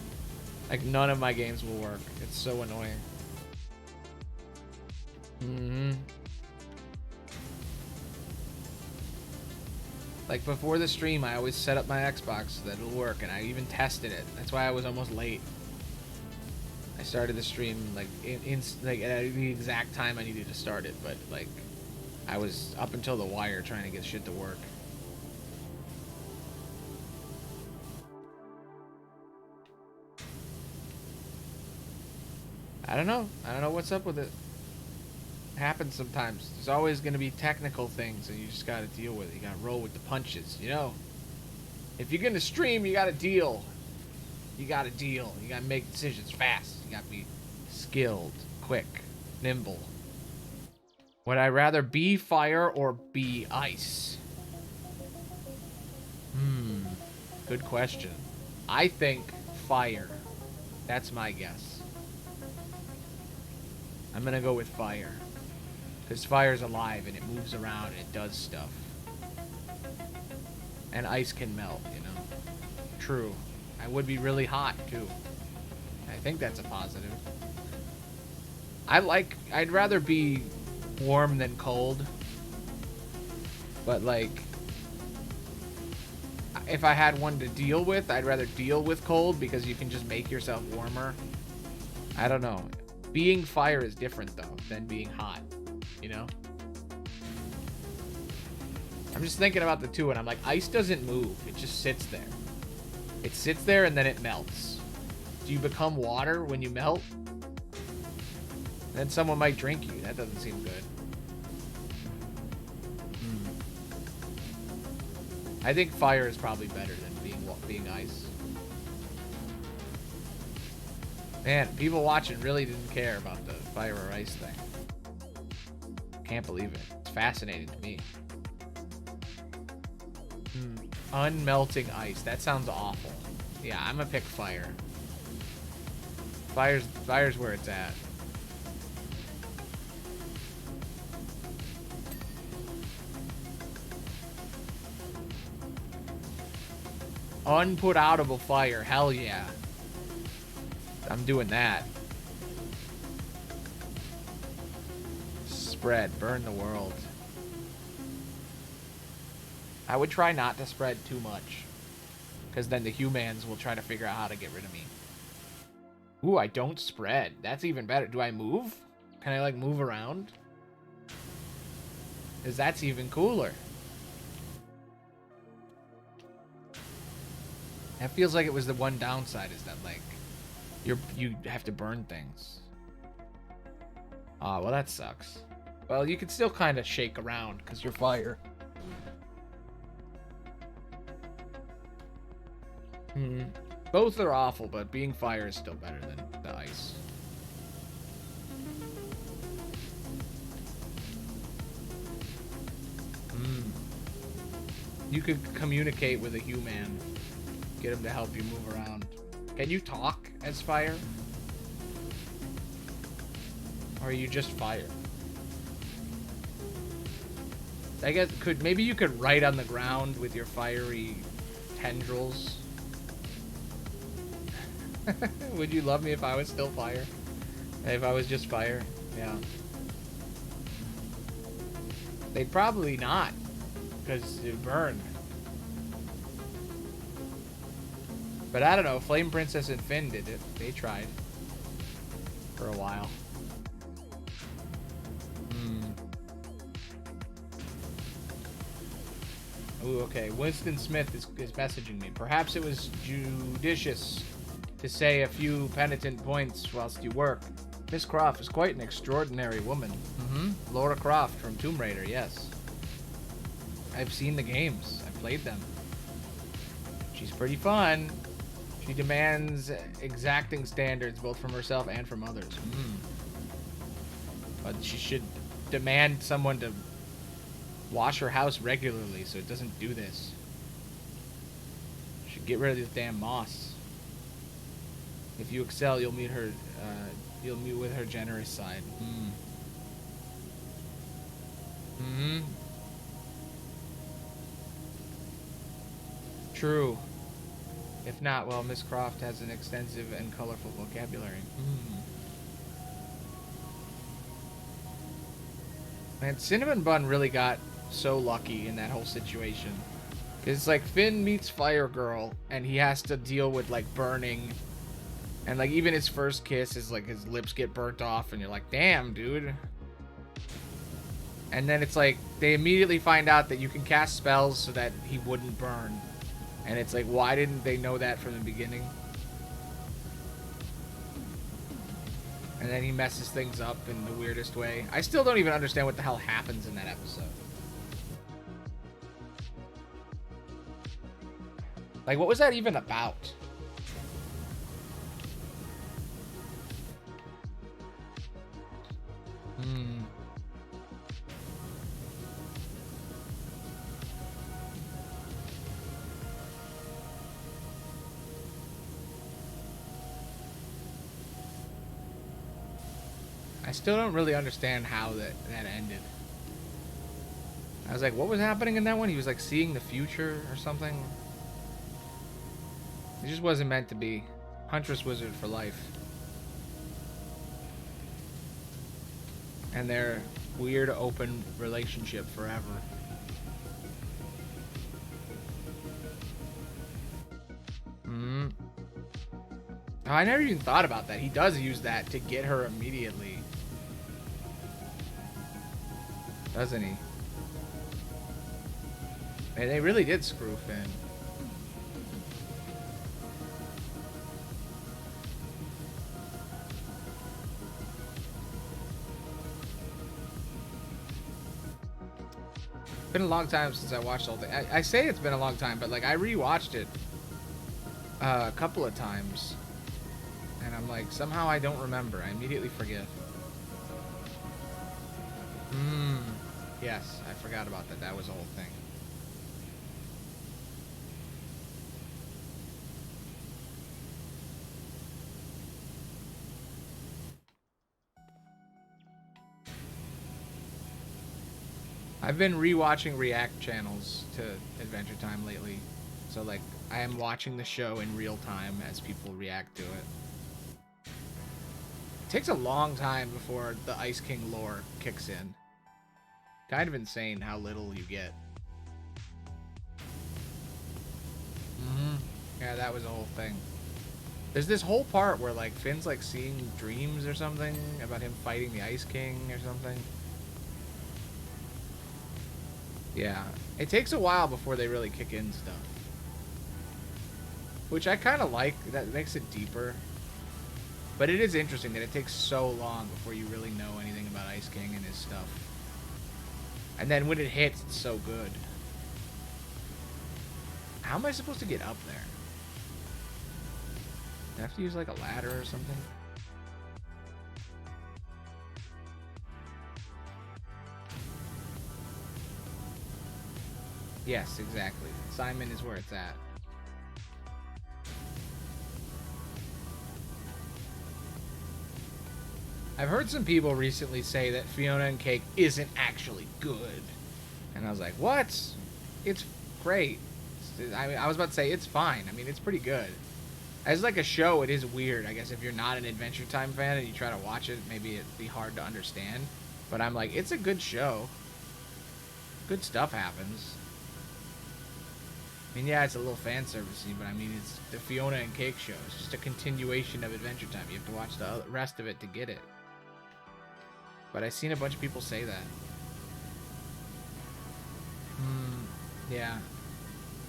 B: Like, none of my games will work. It's so annoying. Like, before the stream, I always set up my Xbox so that it'll work, and I even tested it. That's why I was almost late. I started the stream, like, like at the exact time I needed to start it, but, like, I was up until the wire trying to get shit to work. I don't know. I don't know what's up with it. It happens sometimes. There's always going to be technical things, and you just got to deal with it. You got to roll with the punches, you know? If you're going to stream, you got to deal. You got to deal. You got to make decisions fast. You got to be skilled, quick, nimble. Would I rather be fire or be ice? Good question. I think fire. That's my guess. I'm gonna go with fire. Because fire's alive and it moves around and it does stuff. And ice can melt, you know? True. I would be really hot, too. I think that's a positive. I'd rather be warm than cold. But, like, if I had one to deal with, I'd rather deal with cold because you can just make yourself warmer. I don't know. Being fire is different, though, than being hot, you know? I'm just thinking about the two, and I'm like, ice doesn't move. It just sits there. It sits there, and then it melts. Do you become water when you melt? Then someone might drink you. That doesn't seem good. I think fire is probably better than being ice. Man, people watching really didn't care about the fire or ice thing. Can't believe it. It's fascinating to me. Unmelting ice. That sounds awful. Yeah, I'm gonna pick fire. Fire's where it's at. Unput-outable fire. Hell yeah. I'm doing that. Spread. Burn the world. I would try not to spread too much. Because then the humans will try to figure out how to get rid of me. Ooh, I don't spread. That's even better. Do I move? Can I, like, move around? Because that's even cooler. That feels like it was the one downside, is that, like, you have to burn things. Ah, well, that sucks. Well, you can still kind of shake around because you're fire. Both are awful, but being fire is still better than the ice. You could communicate with a human. Get him to help you move around. Can you talk as fire? Or are you just fire? I guess maybe you could write on the ground with your fiery tendrils. Would you love me if I was still fire? If I was just fire? Yeah. They'd probably not, because it burned. But I don't know, Flame Princess and Finn did it. They tried. For a while. Ooh, okay. Winston Smith is messaging me. Perhaps it was judicious to say a few penitent points whilst you work. Miss Croft is quite an extraordinary woman. Laura Croft from Tomb Raider, yes. I've seen the games. I've played them. She's pretty fun. She demands exacting standards both from herself and from others. But she should demand someone to wash her house regularly so it doesn't do this. Should get rid of this damn moss. If you excel, you'll meet her. You'll meet with her generous side. True. If not, well, Miss Croft has an extensive and colorful vocabulary. Man, Cinnamon Bun really got so lucky in that whole situation. It's like Finn meets Fire Girl, and he has to deal with, like, burning. And, like, even his first kiss is, like, his lips get burnt off, and you're like, damn, dude. And then it's like, they immediately find out that you can cast spells so that he wouldn't burn. And it's like, why didn't they know that from the beginning? And then he messes things up in the weirdest way. I still don't even understand what the hell happens in that episode. Like, what was that even about? I still don't really understand how that ended. I was like, what was happening in that one? He was like seeing the future or something. It just wasn't meant to be. Huntress Wizard for life. And their weird open relationship forever. Oh, I never even thought about that. He does use that to get her immediately. Doesn't he? And they really did screw Finn. It's been a long time since I watched the whole thing. I say it's been a long time, but like I rewatched it a couple of times. And I'm like, somehow I don't remember. I immediately forget. Yes, I forgot about that. That was the whole thing. I've been rewatching React channels to Adventure Time lately. So like, I am watching the show in real time as people react to it. It takes a long time before the Ice King lore kicks in. Kind of insane how little you get. Yeah, that was the whole thing. There's this whole part where like Finn's like seeing dreams or something about him fighting the Ice King or something. Yeah, it takes a while before they really kick in stuff. Which I kind of like. That makes it deeper. But it is interesting that it takes so long before you really know anything about Ice King and his stuff. And then when it hits, it's so good. How am I supposed to get up there? Do I have to use like a ladder or something? Yes, exactly. Simon is where it's at. I've heard some people recently say that Fiona and Cake isn't actually good. And I was like, what? It's great. I was about to say, it's fine. I mean, it's pretty good. As like a show, it is weird. I guess if you're not an Adventure Time fan and you try to watch it, maybe it'd be hard to understand. But I'm like, it's a good show. Good stuff happens. I mean, yeah, it's a little fan servicey, but I mean, it's the Fiona and Cake show. It's just a continuation of Adventure Time. You have to watch the rest of it to get it. But I've seen a bunch of people say that. Yeah.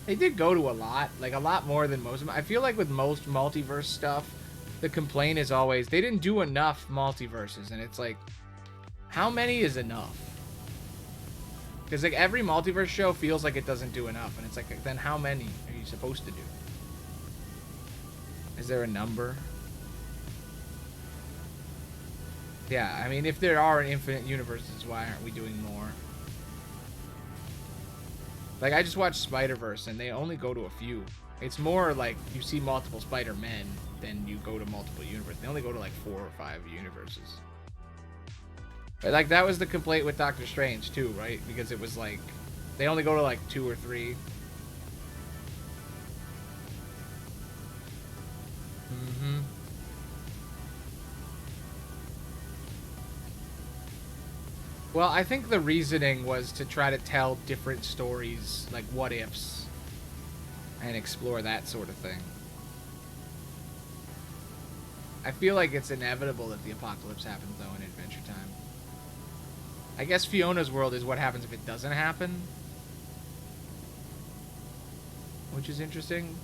B: They did go to a lot. Like, a lot more than most of them. I feel like with most multiverse stuff, the complaint is always, they didn't do enough multiverses. And it's like, how many is enough? Because, like, every multiverse show feels like it doesn't do enough. And it's like, then how many are you supposed to do? Is there a number? Yeah, I mean, if there are infinite universes, why aren't we doing more? Like, I just watched Spider-Verse, and they only go to a few. It's more like you see multiple Spider-Men than you go to multiple universes. They only go to, like, 4 or 5 universes. But, like, that was the complaint with Doctor Strange, too, right? Because it was, like, they only go to, like, 2 or 3. Well, I think the reasoning was to try to tell different stories, like what-ifs, and explore that sort of thing. I feel like it's inevitable that the apocalypse happens, though, in Adventure Time. I guess Fiona's world is what happens if it doesn't happen. Which is interesting.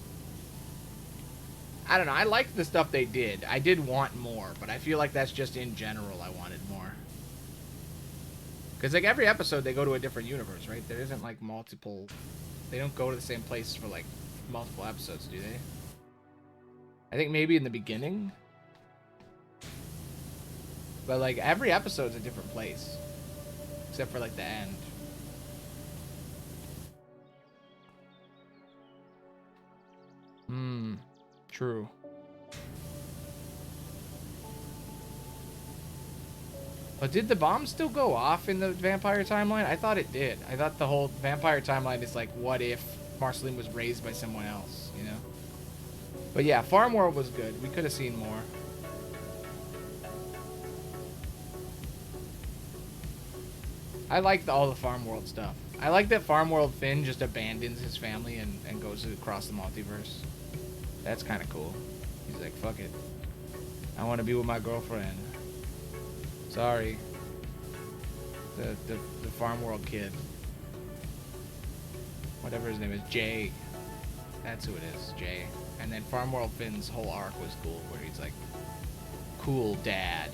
B: I don't know. I liked the stuff they did. I did want more, but I feel like that's just in general I wanted more. Because, like, every episode they go to a different universe, right? There isn't, like, multiple... They don't go to the same place for, like, multiple episodes, do they? I think maybe in the beginning. But, like, every episode's a different place. Except for, like, the end. True. But did the bomb still go off in the vampire timeline? I thought it did. I thought the whole vampire timeline is like, what if Marceline was raised by someone else, you know? But yeah, Farm World was good. We could have seen more. I liked all the Farm World stuff. I like that Farm World Finn just abandons his family and goes across the multiverse. That's kind of cool. He's like, fuck it. I want to be with my girlfriend. Sorry. The Farm World kid. Whatever his name is. Jay. That's who it is. Jay. And then Farm World Finn's whole arc was cool, where he's like, cool dad.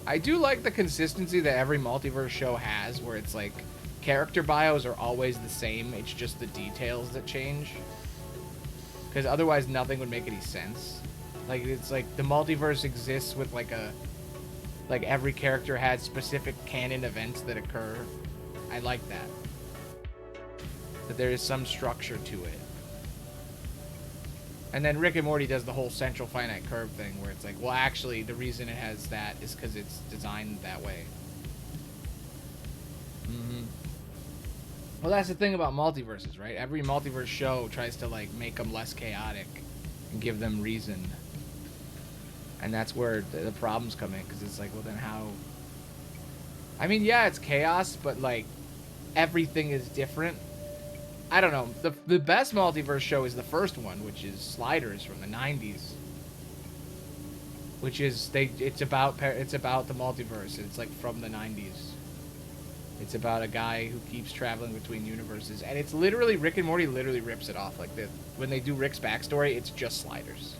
B: I do like the consistency that every multiverse show has, where it's like character bios are always the same, it's just the details that change. Because otherwise nothing would make any sense. Like, it's like the multiverse exists with like every character has specific canon events that occur. I like that. That there is some structure to it. And then Rick and Morty does the whole central finite curve thing, where it's like, well, actually, the reason it has that is because it's designed that way. Mm-hmm. Well, that's the thing about multiverses, right? Every multiverse show tries to, like, make them less chaotic and give them reason. And that's where the problems come in, because it's like, well, then how... I mean, yeah, it's chaos, but, like, everything is different. I don't know. The best multiverse show is the first one, which is Sliders from the 90s. Which is it's about the multiverse. It's like from the 90s. It's about a guy who keeps traveling between universes, and it's literally Rick and Morty literally rips it off. Like when they do Rick's backstory, it's just Sliders.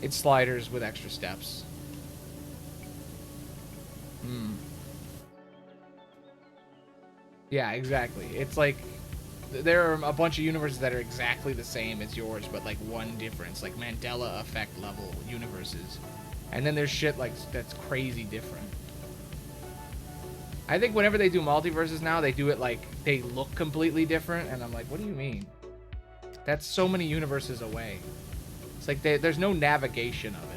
B: It's Sliders with extra steps. Yeah, exactly. It's like there are a bunch of universes that are exactly the same as yours, but like one difference, like Mandela effect level universes. And then there's shit like that's crazy different. I think whenever they do multiverses now, they do it like they look completely different, and I'm like, what do you mean? That's so many universes away. It's like there's no navigation of it.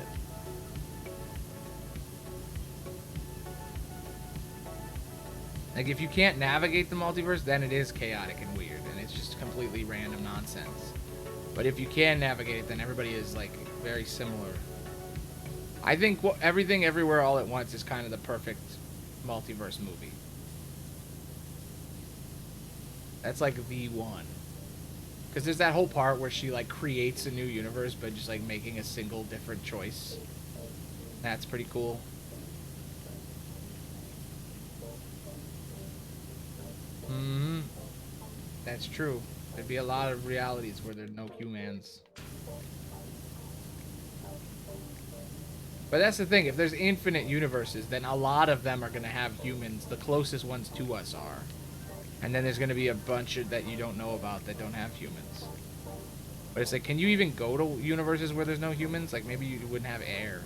B: Like, if you can't navigate the multiverse, then it is chaotic and weird, and it's just completely random nonsense. But if you can navigate it, then everybody is, like, very similar. I think Everything Everywhere All at Once is kind of the perfect multiverse movie. That's, like, the one. Because there's that whole part where she, like, creates a new universe by just, like, making a single different choice. That's pretty cool. That's true. There'd be a lot of realities where there's no humans. But that's the thing. If there's infinite universes, then a lot of them are going to have humans. The closest ones to us are. And then there's going to be a bunch that you don't know about that don't have humans. But it's like, can you even go to universes where there's no humans? Like, maybe you wouldn't have air.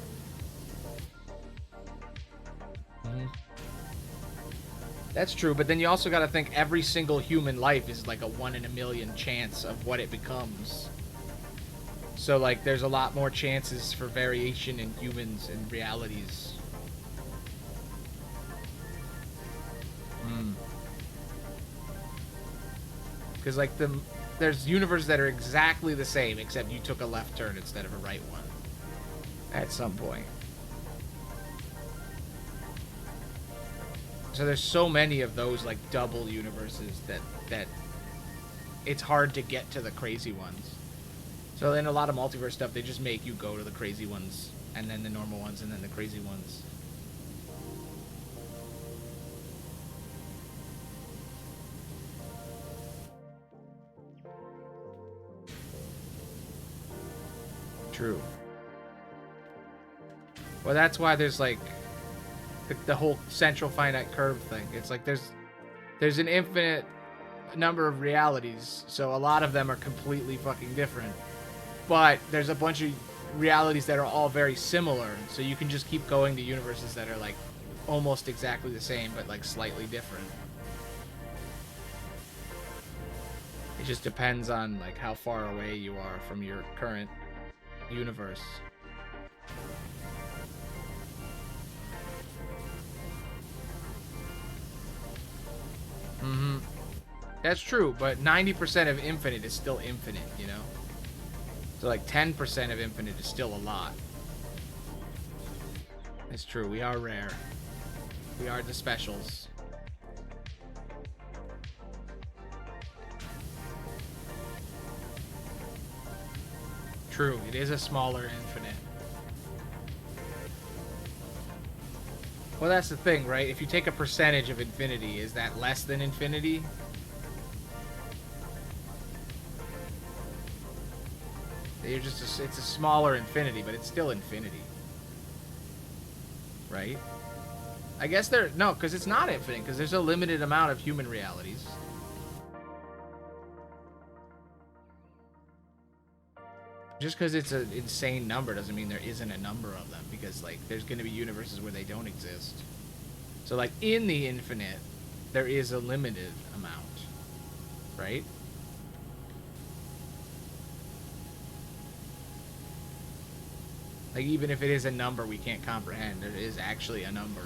B: That's true, but then you also got to think every single human life is like a 1 in a million chance of what it becomes. So, like, there's a lot more chances for variation in humans and realities. Because, like, there's universes that are exactly the same, except you took a left turn instead of a right one. At some point. So there's so many of those, like, double universes that it's hard to get to the crazy ones. So in a lot of multiverse stuff, they just make you go to the crazy ones, and then the normal ones, and then the crazy ones. True. Well, that's why there's, like, the whole central finite curve thing. It's like there's an infinite number of realities, so a lot of them are completely fucking different. But there's a bunch of realities that are all very similar, so you can just keep going to universes that are like almost exactly the same, but like slightly different. It just depends on like how far away you are from your current universe. Mm-hmm. That's true, but 90% of infinite is still infinite, you know? So like 10% of infinite is still a lot. It's true, we are rare. We are the specials. True, it is a smaller infinite. Well, that's the thing, right? If you take a percentage of infinity, is that less than infinity? You're just it's a smaller infinity, but it's still infinity. Right? I guess no, because it's not infinite, because there's a limited amount of human realities. Just because it's an insane number doesn't mean there isn't a number of them, because like there's going to be universes where they don't exist. So like in the infinite, there is a limited amount, right? Like even if it is a number we can't comprehend, there is actually a number.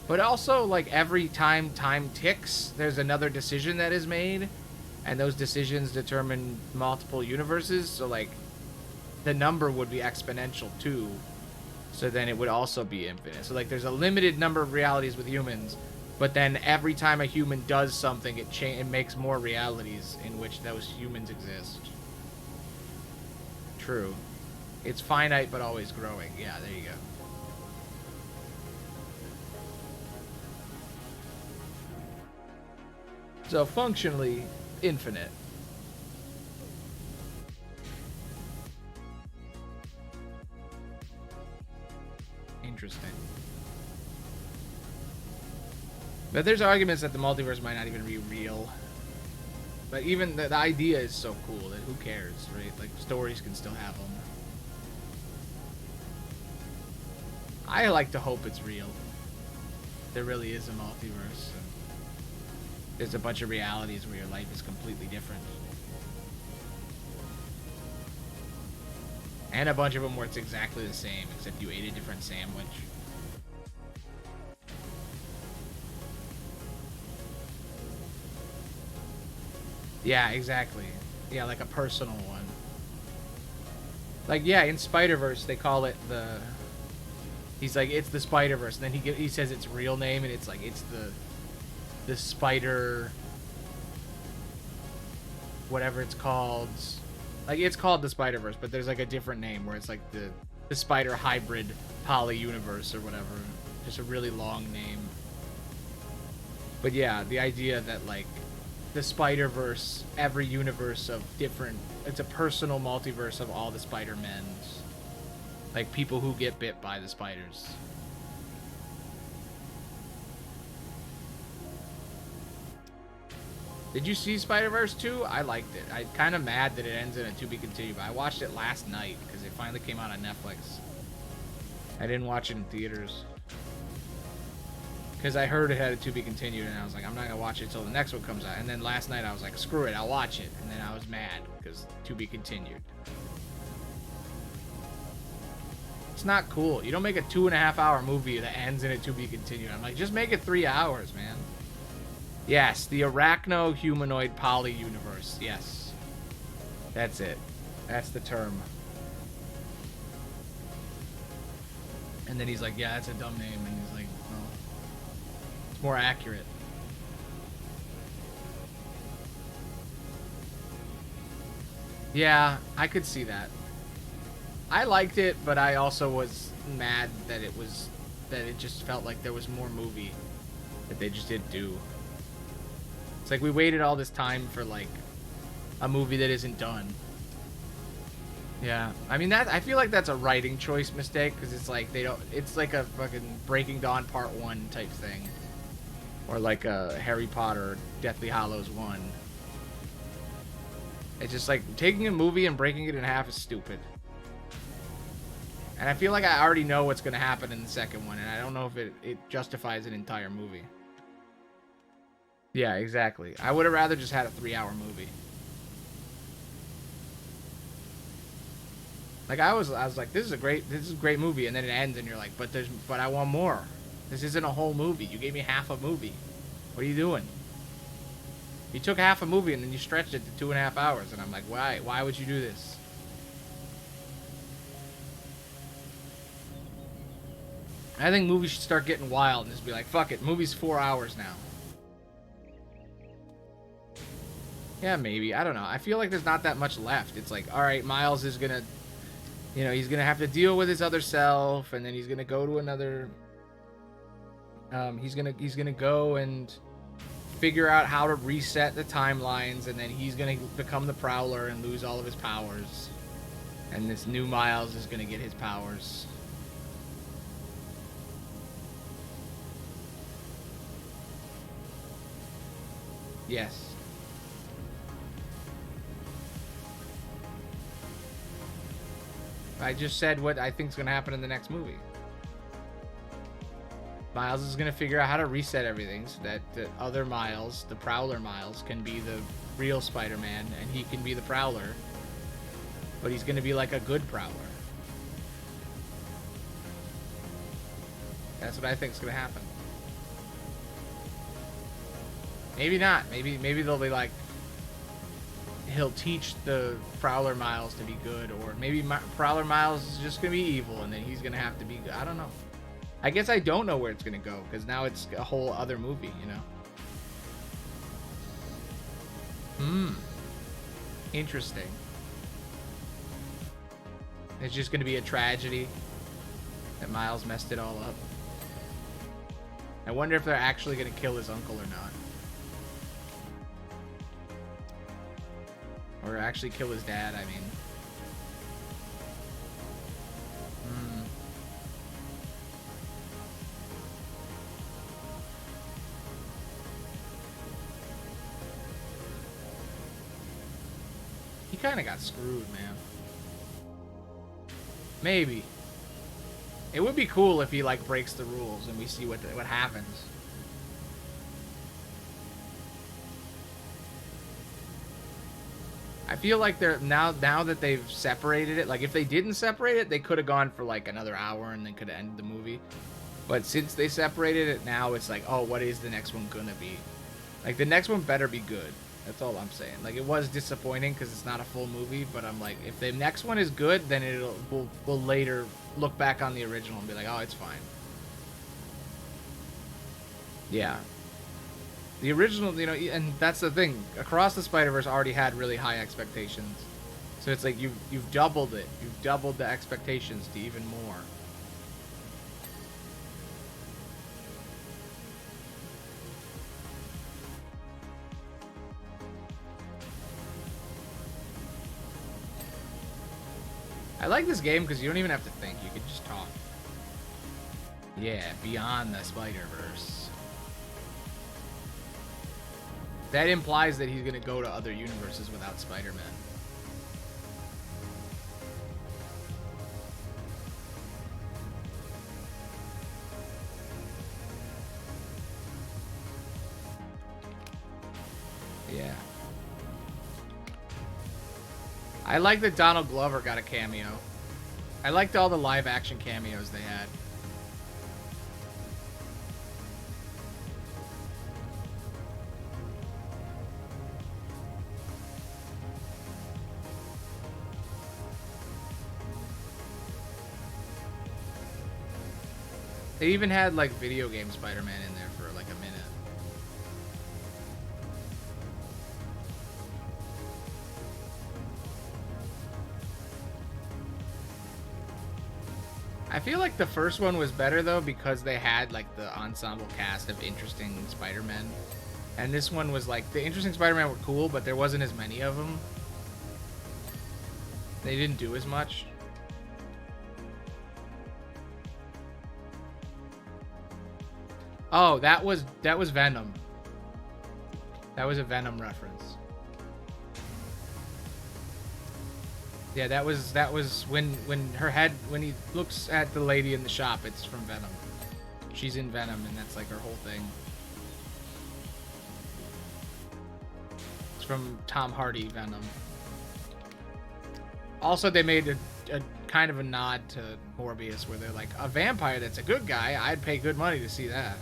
B: But also like every time time ticks, there's another decision that is made, and those decisions determine multiple universes. So like the number would be exponential too, so then it would also be infinite. So like there's a limited number of realities with humans, but then every time a human does something, it makes more realities in which those humans exist. True. It's finite but always growing. Yeah, there you go. So functionally infinite. Interesting. But there's arguments that the multiverse might not even be real. But even the idea is so cool that who cares, right? Like, stories can still have them. I like to hope it's real. There really is a multiverse. There's a bunch of realities where your life is completely different. And a bunch of them where it's exactly the same, except you ate a different sandwich. Yeah, exactly. Yeah, like a personal one. Like, yeah, in Spider-Verse, they call it the... He's like, it's the Spider-Verse. And then he says its real name, and it's like, it's the Spider... Whatever it's called. Like, it's called the Spider-Verse, but there's like a different name where it's like the Spider Hybrid Poly-Universe or whatever. Just a really long name. But yeah, the idea that like the Spider-Verse, every universe of different... It's a personal multiverse of all the Spider-Mens. Like people who get bit by the spiders. Did you see Spider-Verse 2? I liked it. I'm kind of mad that it ends in a to be continued, but I watched it last night because it finally came out on Netflix. I didn't watch it in theaters. Because I heard it had a to be continued, and I was like, I'm not going to watch it until the next one comes out. And then last night I was like, screw it, I'll watch it. And then I was mad because to be continued. It's not cool. You don't make a 2.5-hour movie that ends in a to be continued. I'm like, just make it 3 hours, man. Yes, the arachno-humanoid poly-universe. Yes. That's it. That's the term. And then he's like, yeah, that's a dumb name. And he's like, well, it's more accurate. Yeah, I could see that. I liked it, but I also was mad that it just felt like there was more movie that they just didn't do. It's like we waited all this time for like a movie that isn't done. Yeah, I mean I feel like that's a writing choice mistake because it's like it's like a fucking Breaking Dawn Part 1 type thing, or like a Harry Potter Deathly Hallows 1. It's just like taking a movie and breaking it in half is stupid. And I feel like I already know what's gonna happen in the second one, and I don't know if it justifies an entire movie. Yeah, exactly. I would have rather just had a 3-hour movie. Like I was like, this is a great movie, and then it ends, and you're like, but I want more. This isn't a whole movie. You gave me half a movie. What are you doing? You took half a movie and then you stretched it to 2.5 hours, and I'm like, why? Why would you do this? I think movies should start getting wild and just be like, fuck it, movie's 4 hours now. Yeah, maybe. I don't know. I feel like there's not that much left. It's like, all right, Miles is gonna, you know, he's gonna have to deal with his other self, and then he's gonna go to another. He's gonna go and figure out how to reset the timelines, and then he's gonna become the Prowler and lose all of his powers, and this new Miles is gonna get his powers. Yes. I just said what I think is going to happen in the next movie. Miles is going to figure out how to reset everything so that the other Miles, the Prowler Miles, can be the real Spider-Man, and he can be the Prowler. But he's going to be like a good Prowler. That's what I think is going to happen. Maybe not. Maybe they'll be like, he'll teach the Prowler Miles to be good, or maybe Prowler Miles is just gonna be evil, and then he's gonna have to be good. I don't know. I guess I don't know where it's gonna go, because now it's a whole other movie, you know. Interesting. It's just gonna be a tragedy that Miles messed it all up. I wonder if they're actually gonna kill his uncle or not. Or actually kill his dad, I mean. He kind of got screwed, man. Maybe. It would be cool if he, like, breaks the rules and we see what happens. I feel like they're now that they've separated it, like if they didn't separate it, they could have gone for like another hour and then could have ended the movie. But since they separated it, now it's like, oh, what is the next one gonna be? Like the next one better be good. That's all I'm saying. Like it was disappointing because it's not a full movie, but I'm like, if the next one is good, then we'll later look back on the original and be like, oh, it's fine. Yeah. The original, you know, and that's the thing. Across the Spider-Verse already had really high expectations. So it's like you've doubled it. You've doubled the expectations to even more. I like this game because you don't even have to think. You can just talk. Yeah, beyond the Spider-Verse. That implies that he's going to go to other universes without Spider-Man. Yeah. I like that Donald Glover got a cameo. I liked all the live-action cameos they had. They even had like video game Spider-Man in there for like a minute. I feel like the first one was better though because they had like the ensemble cast of interesting Spider-Men. And this one was like, the interesting Spider-Man were cool, but there wasn't as many of them. They didn't do as much. Oh, that was Venom. That was a Venom reference. Yeah, that was when he looks at the lady in the shop, it's from Venom. She's in Venom, and that's like her whole thing. It's from Tom Hardy Venom. Also, they made a kind of a nod to Morbius, where they're like, a vampire that's a good guy, I'd pay good money to see that.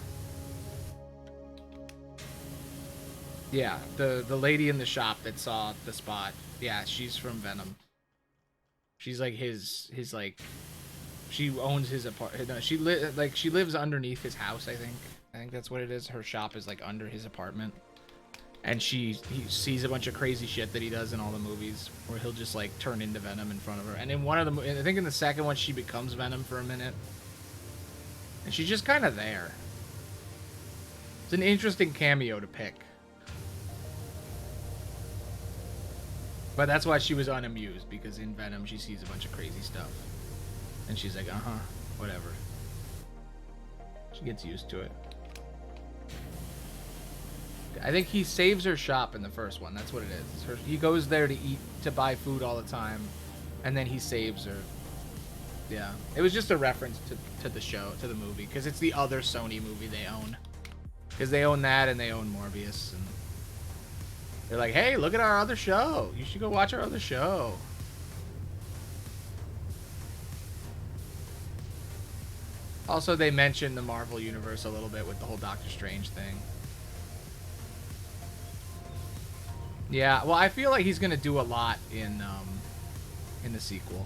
B: Yeah, the lady in the shop that saw the spot. Yeah, she's from Venom. She's like his like, she owns his apartment. No, she lives underneath his house. I think that's what it is. Her shop is like under his apartment, and he sees a bunch of crazy shit that he does in all the movies, where he'll just like turn into Venom in front of her. And in one of the, I think in the second one, she becomes Venom for a minute, and she's just kind of there. It's an interesting cameo to pick. But that's why she was unamused, because in Venom she sees a bunch of crazy stuff. And she's like, whatever. She gets used to it. I think he saves her shop in the first one. That's what it is. He goes there to buy food all the time, and then he saves her. Yeah. It was just a reference to the show, to the movie, because it's the other Sony movie they own. Because they own that and they own Morbius, and they're like, hey, look at our other show. You should go watch our other show. Also, they mentioned the Marvel Universe a little bit with the whole Doctor Strange thing. Yeah, well, I feel like he's going to do a lot in the sequel.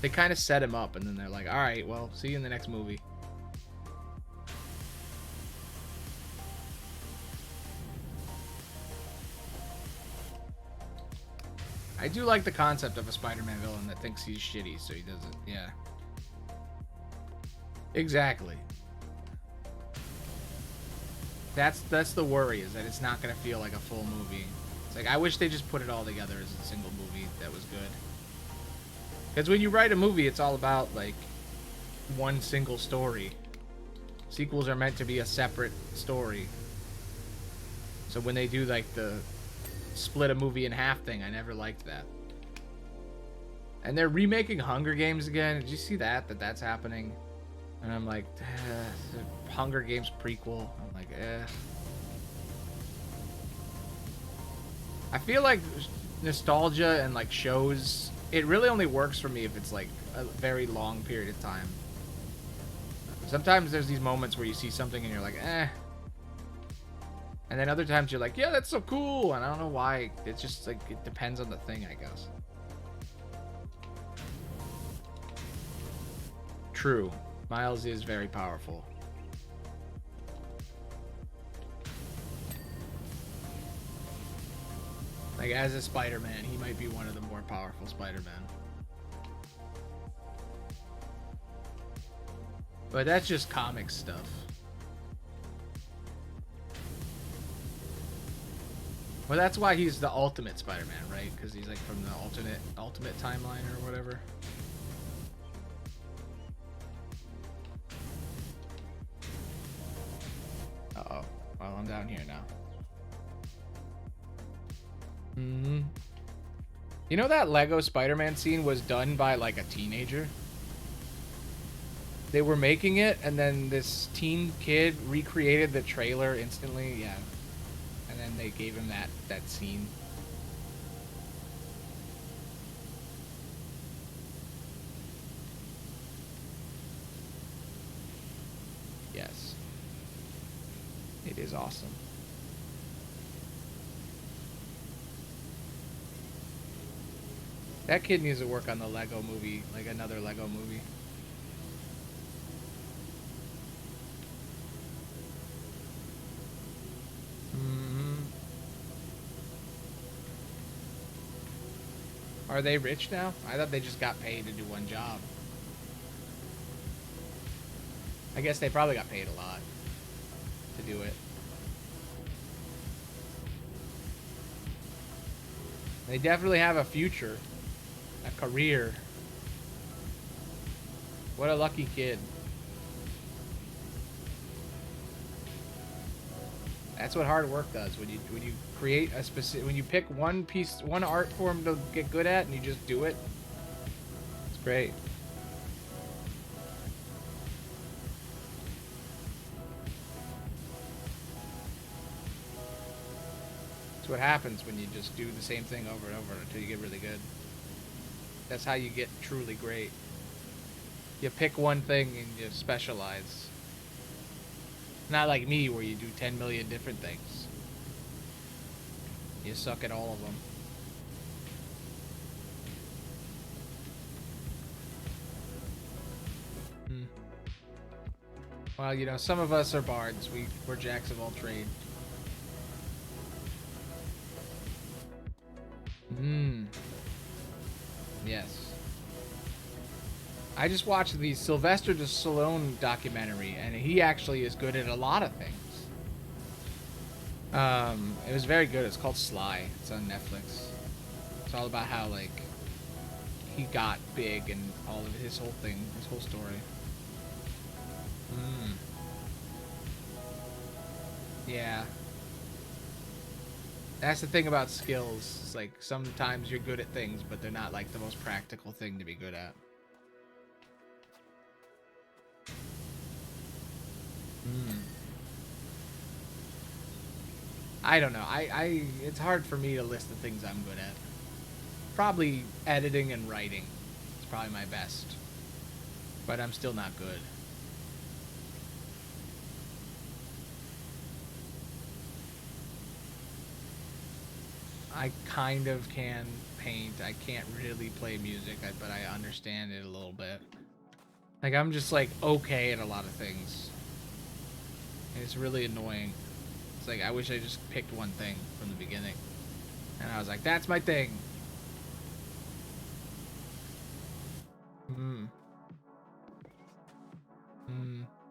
B: They kind of set him up, and then they're like, all right, well, see you in the next movie. I do like the concept of a Spider-Man villain that thinks he's shitty, so he doesn't. Yeah. Exactly. That's the worry, is that it's not going to feel like a full movie. It's like, I wish they just put it all together as a single movie that was good. Because when you write a movie, it's all about, like, one single story. Sequels are meant to be a separate story. So when they do, like, the split a movie in half thing, I never liked that. And they're remaking Hunger Games again. Did you see that that's happening? And I'm like, Hunger Games prequel. I'm like, I feel like nostalgia and like shows, it really only works for me if it's like a very long period of time. Sometimes there's these moments where you see something and you're like, and then other times you're like, yeah, that's so cool. And I don't know why. It's just like, it depends on the thing, I guess. True. Miles is very powerful. Like, as a Spider-Man, he might be one of the more powerful Spider-Man. But that's just comic stuff. Well, that's why he's the ultimate Spider-Man, right? Because he's like from the ultimate timeline or whatever. Uh-oh. Well, I'm down here now. You know that Lego Spider-Man scene was done by like a teenager? They were making it, and then this teen kid recreated the trailer instantly. Yeah. And then they gave him that scene. Yes. It is awesome. That kid needs to work on the Lego movie, like another Lego movie. Are they rich now? I thought they just got paid to do one job. I guess they probably got paid a lot to do it. They definitely have a future, a career. What a lucky kid. That's what hard work does. When you create a specific, when you pick one art form to get good at, and you just do it, it's great. That's what happens when you just do the same thing over and over until you get really good. That's how you get truly great. You pick one thing and you specialize. Not like me, where you do 10 million different things. You suck at all of them. Well, you know, some of us are bards. We're jacks of all trade. Yes. I just watched the Sylvester Stallone documentary, and he actually is good at a lot of things. It was very good. It's called Sly. It's on Netflix. It's all about how, like, he got big and all of his whole thing, his whole story. Yeah. That's the thing about skills. It's like sometimes you're good at things, but they're not like the most practical thing to be good at. I don't know. It's hard for me to list the things I'm good at. Probably editing and writing. It's probably my best. But I'm still not good. I kind of can paint. I can't really play music, but I understand it a little bit. Like, I'm just, like, okay at a lot of things. And it's really annoying. It's like, I wish I just picked one thing from the beginning. And I was like, that's my thing.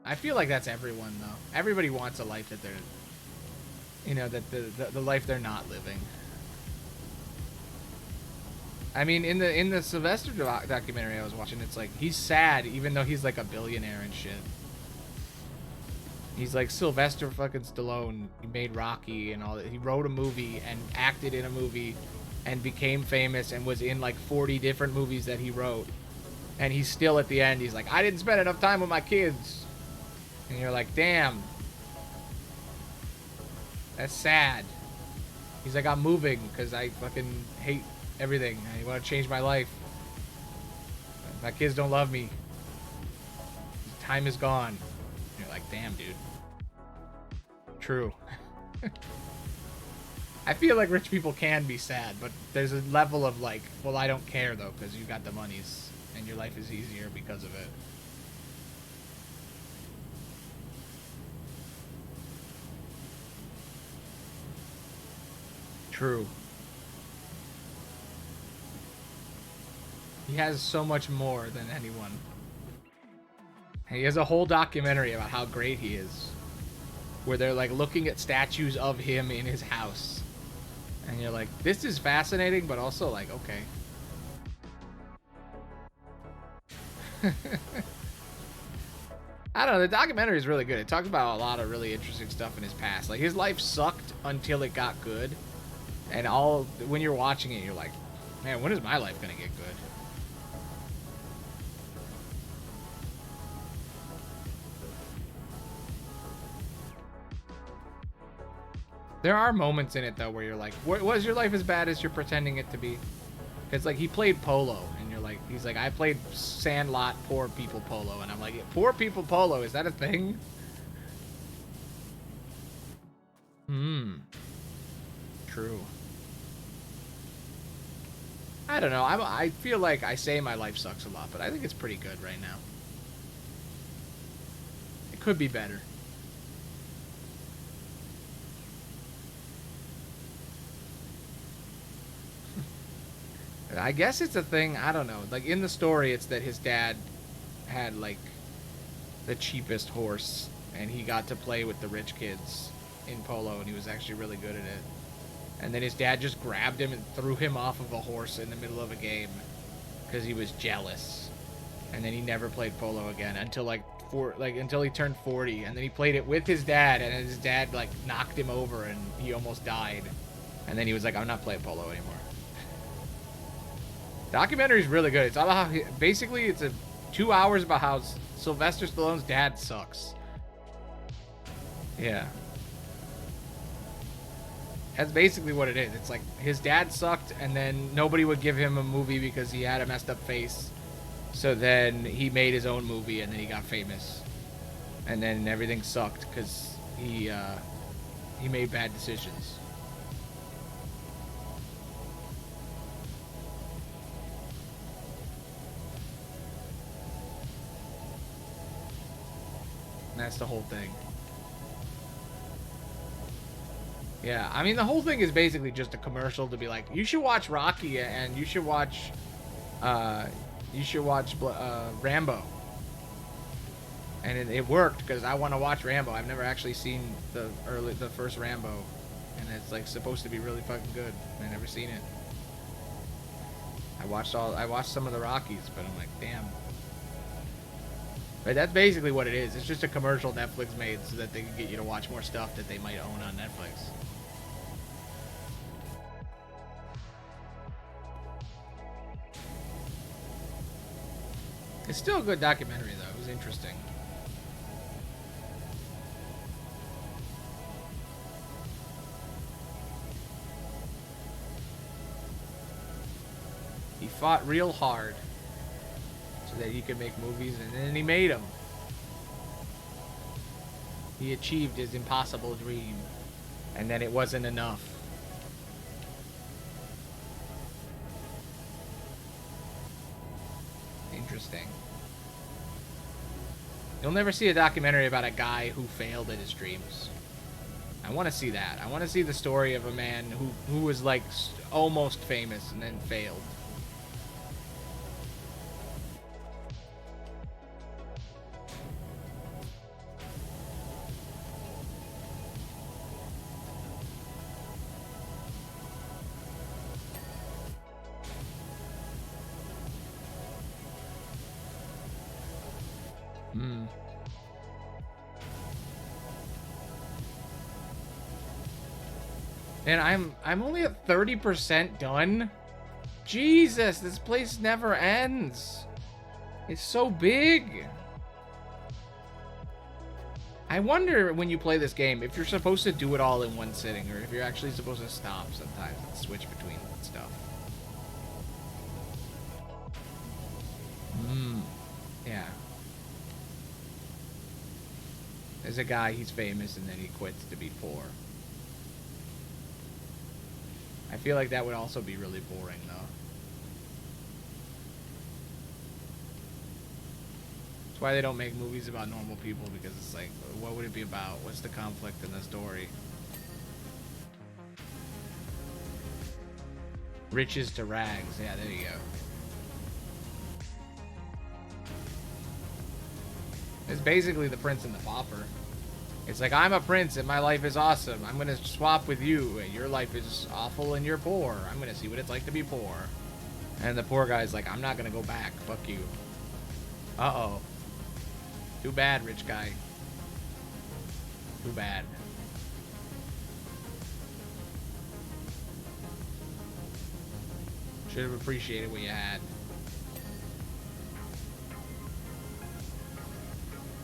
B: I feel like that's everyone, though. Everybody wants a life that they're... You know, that the life they're not living. I mean, in the Sylvester documentary I was watching, it's like, he's sad even though he's like a billionaire and shit. He's like Sylvester fucking Stallone. He made Rocky and all that. He wrote a movie and acted in a movie and became famous and was in like 40 different movies that he wrote. And he's still at the end, he's like, I didn't spend enough time with my kids. And you're like, damn. That's sad. He's like, I'm moving because I fucking hate everything. I want to change my life. My kids don't love me. Time is gone. And you're like, damn, dude. True. I feel like rich people can be sad, but there's a level of like, well, I don't care though, because you got the monies and your life is easier because of it. True. He has so much more than anyone. He has a whole documentary about how great he is, where they're like looking at statues of him in his house. And you're like, this is fascinating, but also like, okay. I don't know, the documentary is really good. It talks about a lot of really interesting stuff in his past. Like, his life sucked until it got good. And when you're watching it, you're like, man, when is my life gonna get good? There are moments in it, though, where you're like, was your life as bad as you're pretending it to be? Because, like, he played polo, and you're like, he's like, I played Sandlot poor people polo, and I'm like, poor people polo, is that a thing? True. I don't know, I feel like I say my life sucks a lot, but I think it's pretty good right now. It could be better. I guess it's a thing, I don't know. Like, in the story, it's that his dad had, like, the cheapest horse, and he got to play with the rich kids in polo, and he was actually really good at it. And then his dad just grabbed him and threw him off of a horse in the middle of a game because he was jealous. And then he never played polo again until, until he turned 40. And then he played it with his dad, and his dad, like, knocked him over, and he almost died. And then he was like, I'm not playing polo anymore. Documentary is really good. It's all about how basically it's 2 hours about how Sylvester Stallone's dad sucks. Yeah. That's basically what it is. It's like his dad sucked, and then nobody would give him a movie because he had a messed up face. So then he made his own movie, and then he got famous. And then everything sucked because he made bad decisions. And that's the whole thing. Yeah, I mean, the whole thing is basically just a commercial to be like, you should watch Rocky and you should watch Rambo. And it worked because I want to watch Rambo. I've never actually seen the first Rambo, and it's like supposed to be really fucking good. I've never seen it. I watched some of the Rockies, but I'm like, damn. But that's basically what it is. It's just a commercial Netflix made so that they can get you to watch more stuff that they might own on Netflix. It's still a good documentary, though. It was interesting. He fought real hard so that he could make movies, and then he made them. He achieved his impossible dream, and then it wasn't enough. Interesting. You'll never see a documentary about a guy who failed at his dreams. I want to see that. I want to see the story of a man who was like almost famous and then failed. And I'm only at 30% done. Jesus, this place never ends. It's so big. I wonder when you play this game if you're supposed to do it all in one sitting or if you're actually supposed to stop sometimes and switch between stuff. Yeah. There's a guy, he's famous, and then he quits to be poor. I feel like that would also be really boring, though. That's why they don't make movies about normal people, because it's like, what would it be about? What's the conflict in the story? Riches to rags. Yeah, there you go. It's basically the Prince and the Pauper. It's like, I'm a prince and my life is awesome. I'm going to swap with you. Your life is awful and you're poor. I'm going to see what it's like to be poor. And the poor guy's like, I'm not going to go back. Fuck you. Uh-oh. Too bad, rich guy. Too bad. Should have appreciated what you had.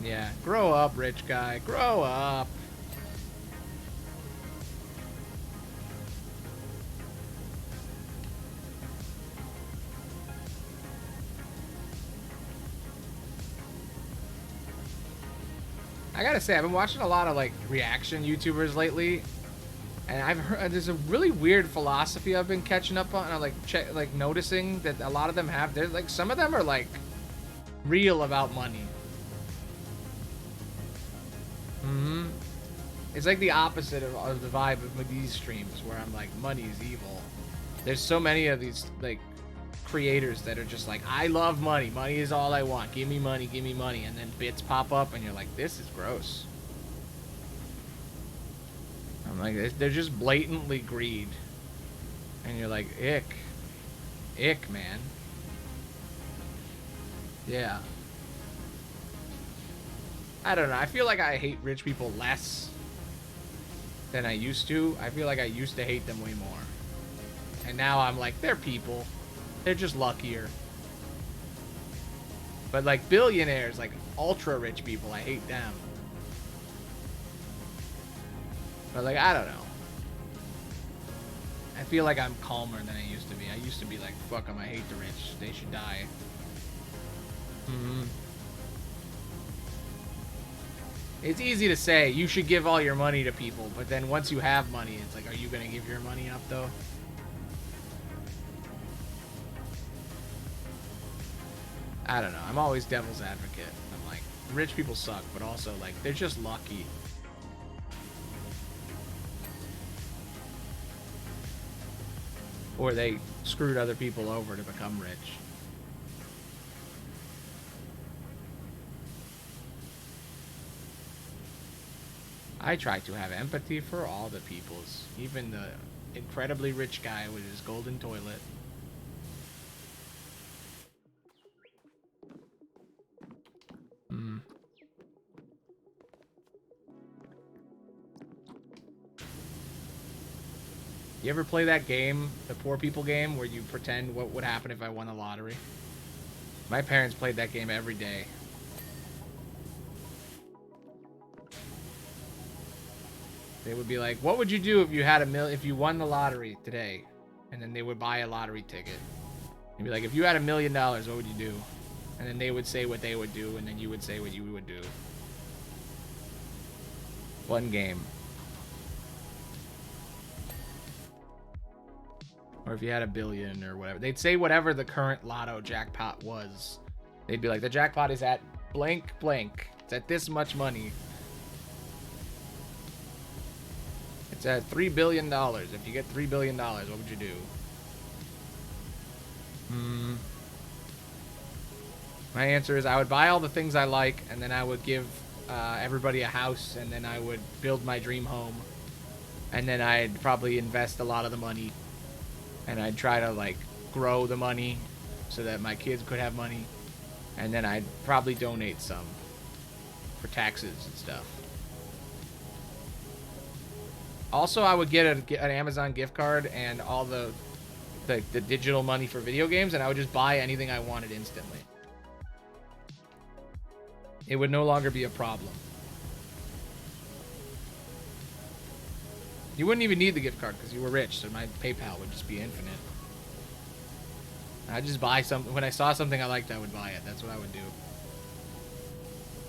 B: Yeah, grow up, rich guy. Grow up. I gotta say, I've been watching a lot of like reaction YouTubers lately, and I've heard there's a really weird philosophy I've been catching up on. I'm like noticing that a lot of them have. There's like some of them are like real about money. It's like the opposite of the vibe of these streams where I'm like, money is evil. There's so many of these like creators that are just like, I love money. Money is all I want. Give me money, give me money. And then bits pop up and you're like, this is gross. I'm like, they're just blatantly greed. And you're like, ick. Ick, man. Yeah. I don't know. I feel like I hate rich people less than I used to. I feel like I used to hate them way more. And now I'm like, they're people. They're just luckier. But like billionaires, like ultra rich people, I hate them. But like, I don't know. I feel like I'm calmer than I used to be. I used to be like, fuck them, I hate the rich. They should die. It's easy to say, you should give all your money to people, but then once you have money, it's like, are you going to give your money up, though? I don't know. I'm always devil's advocate. I'm like, rich people suck, but also, like, they're just lucky. Or they screwed other people over to become rich. I try to have empathy for all the peoples, even the incredibly rich guy with his golden toilet. You ever play that game, the poor people game, where you pretend what would happen if I won the lottery? My parents played that game every day. They would be like, "What would you do if you had if you won the lottery today?" And then they would buy a lottery ticket. You'd be like, "If you had $1 million, what would you do?" And then they would say what they would do, and then you would say what you would do. One game. Or if you had $1 billion or whatever. They'd say whatever the current lotto jackpot was. They'd be like, the jackpot is at blank blank. It's at this much money. It's at $3 billion. If you get $3 billion, what would you do? My answer is I would buy all the things I like, and then I would give everybody a house, and then I would build my dream home. And then I'd probably invest a lot of the money. And I'd try to, like, grow the money so that my kids could have money. And then I'd probably donate some for taxes and stuff. Also, I would get an Amazon gift card and all the digital money for video games, and I would just buy anything I wanted instantly. It would no longer be a problem. You wouldn't even need the gift card because you were rich, so my PayPal would just be infinite. I'd just buy something. When I saw something I liked, I would buy it. That's what I would do.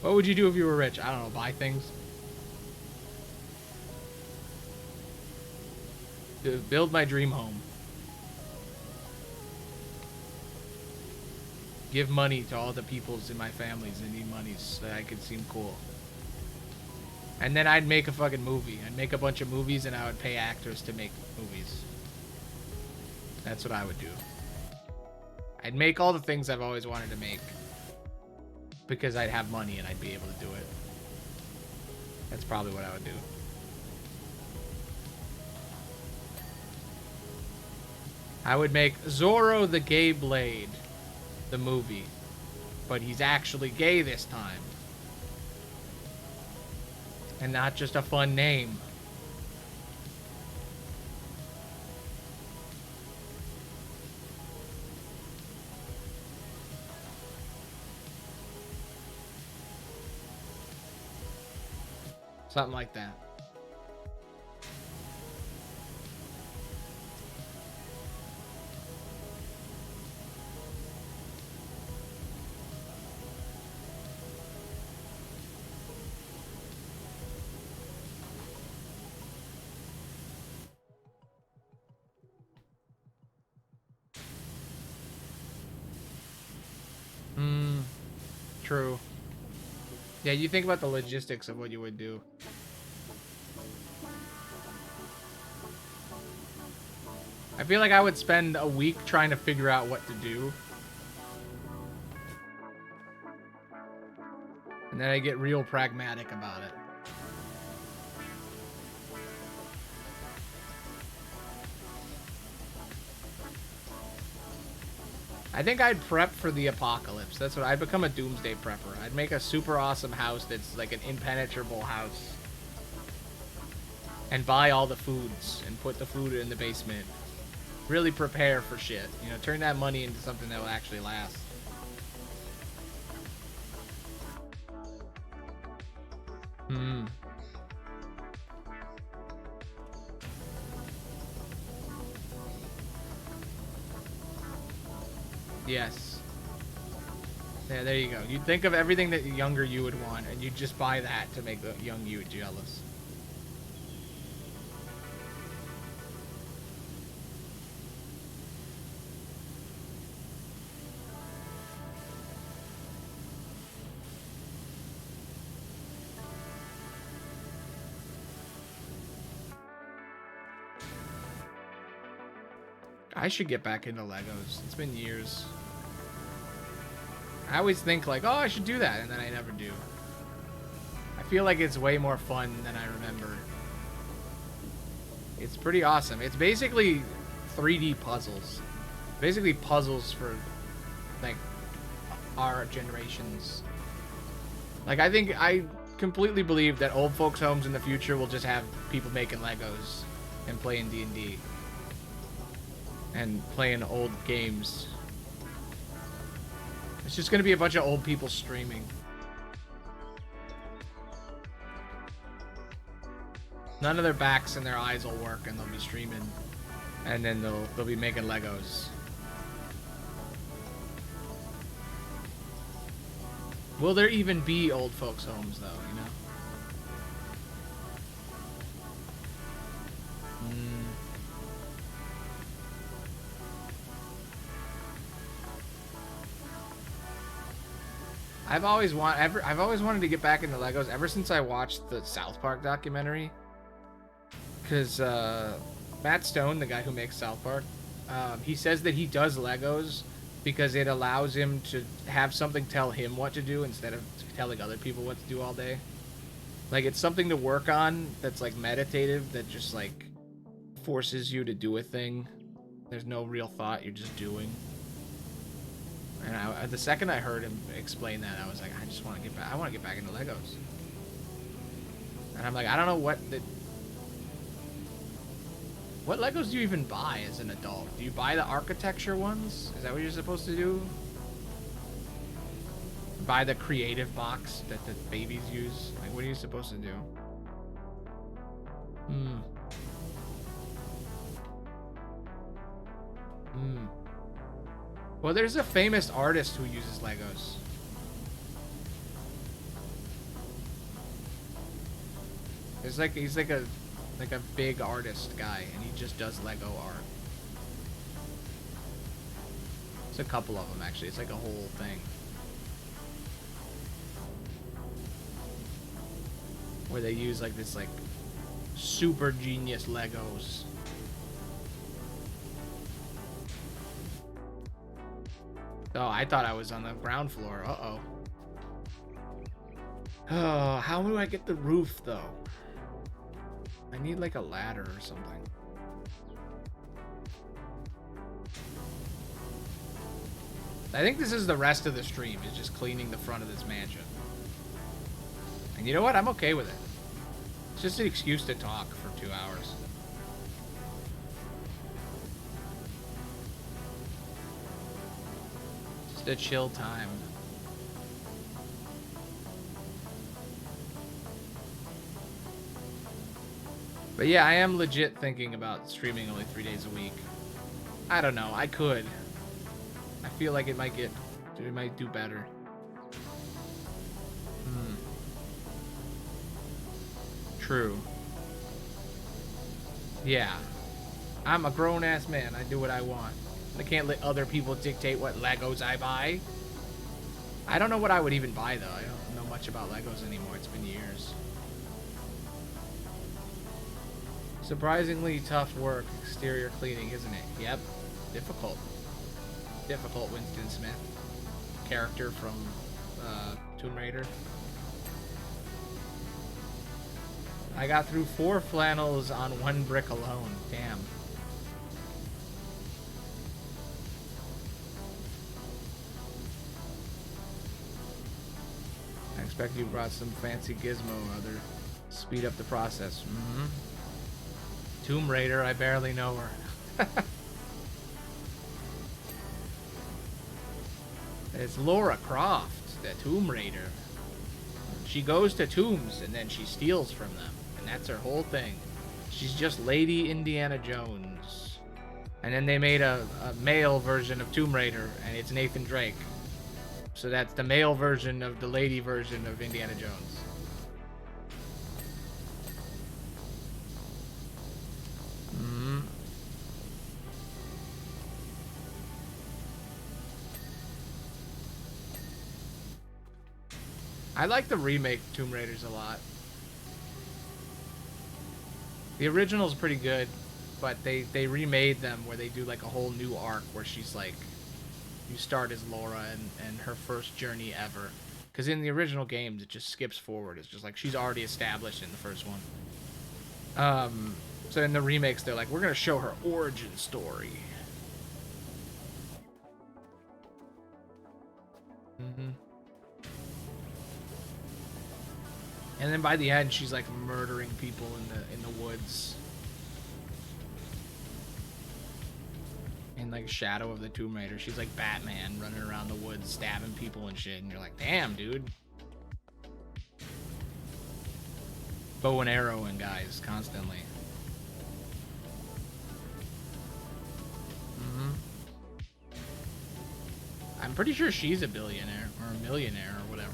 B: What would you do if you were rich? I don't know, buy things? To build my dream home. Give money to all the peoples in my families that need money so that I could seem cool. And then I'd make a fucking movie. I'd make a bunch of movies and I would pay actors to make movies. That's what I would do. I'd make all the things I've always wanted to make. Because I'd have money and I'd be able to do it. That's probably what I would do. I would make Zorro the Gay Blade, the movie. But he's actually gay this time. And not just a fun name. Something like that. True. Yeah, you think about the logistics of what you would do. I feel like I would spend a week trying to figure out what to do. And then I get real pragmatic about it. I think I'd prep for the apocalypse. That's what I'd become, a doomsday prepper. I'd make a super awesome house that's like an impenetrable house. And buy all the foods and put the food in the basement. Really prepare for shit. You know, turn that money into something that will actually last. Yes. Yeah, there you go. You think of everything that younger you would want, and you just buy that to make the young you jealous. I should get back into Legos. It's been years. I always think like, oh, I should do that, and then I never do. I feel like it's way more fun than I remember. It's pretty awesome. It's basically 3D puzzles. Basically puzzles for, like, our generations. Like, I completely believe that old folks' homes in the future will just have people making Legos and playing D&D. And playing old games. It's just gonna be a bunch of old people streaming. None of their backs and their eyes will work, and they'll be streaming, and then they'll be making Legos. Will there even be old folks' homes, though? You know. I've always wanted to get back into Legos ever since I watched the South Park documentary. Because Matt Stone, the guy who makes South Park, he says that he does Legos because it allows him to have something tell him what to do instead of telling other people what to do all day. Like, it's something to work on that's like meditative, that just like forces you to do a thing. There's no real thought, you're just doing. And the second I heard him explain that, I was like, I just want to get back. I want to get back into Legos. And I'm like, I don't know what Legos do you even buy as an adult? Do you buy the architecture ones? Is that what you're supposed to do? Buy the creative box that the babies use? Like, what are you supposed to do? Well, there's a famous artist who uses Legos. He's like a big artist guy, and he just does Lego art. It's a couple of them actually. It's like a whole thing where they use like this like super genius Legos. Oh, I thought I was on the ground floor. Uh-oh. Oh, how do I get the roof, though? I need, like, a ladder or something. I think this is the rest of the stream, is just cleaning the front of this mansion. And you know what? I'm okay with it. It's just an excuse to talk for 2 hours. A chill time. But yeah, I am legit thinking about streaming only 3 days a week. I don't know, I could. I feel like it might do better. True. Yeah. I'm a grown-ass man. I do what I want. I can't let other people dictate what Legos I buy. I don't know what I would even buy, though. I don't know much about Legos anymore. It's been years. Surprisingly tough work, exterior cleaning, isn't it? Yep. Difficult. Difficult, Winston Smith. Character from Tomb Raider. I got through 4 flannels on 1 brick alone. Damn. I expect you brought some fancy gizmo or other. Speed up the process. Tomb Raider, I barely know her. It's Lara Croft, the Tomb Raider. She goes to tombs and then she steals from them. And that's her whole thing. She's just Lady Indiana Jones. And then they made a male version of Tomb Raider, and it's Nathan Drake. So that's the male version of the lady version of Indiana Jones. I like the remake Tomb Raiders a lot. The original's pretty good, but they remade them where they do like a whole new arc where she's like, you start as Laura and her first journey ever. Because in the original games, it just skips forward. It's just like she's already established in the first one. So in the remakes, they're like, we're going to show her origin story. And then by the end, she's like murdering people in the woods. In like Shadow of the Tomb Raider, she's like Batman running around the woods stabbing people and shit, and you're like, damn, dude. Bow and arrowing guys constantly. I'm pretty sure she's a billionaire or a millionaire or whatever.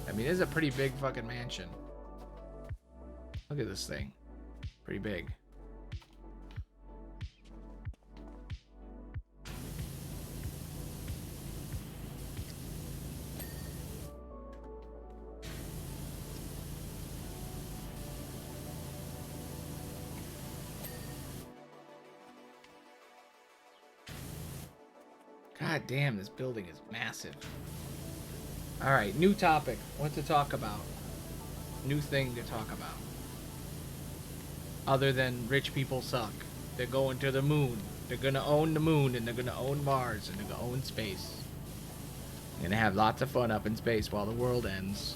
B: I mean, it's a pretty big fucking mansion. Look at this thing. Pretty big. God damn, this building is massive. Alright, new topic. What to talk about? New thing to talk about. Other than rich people suck. They're going to the moon. They're gonna own the moon, and they're gonna own Mars, and they're gonna own space. They're gonna have lots of fun up in space while the world ends.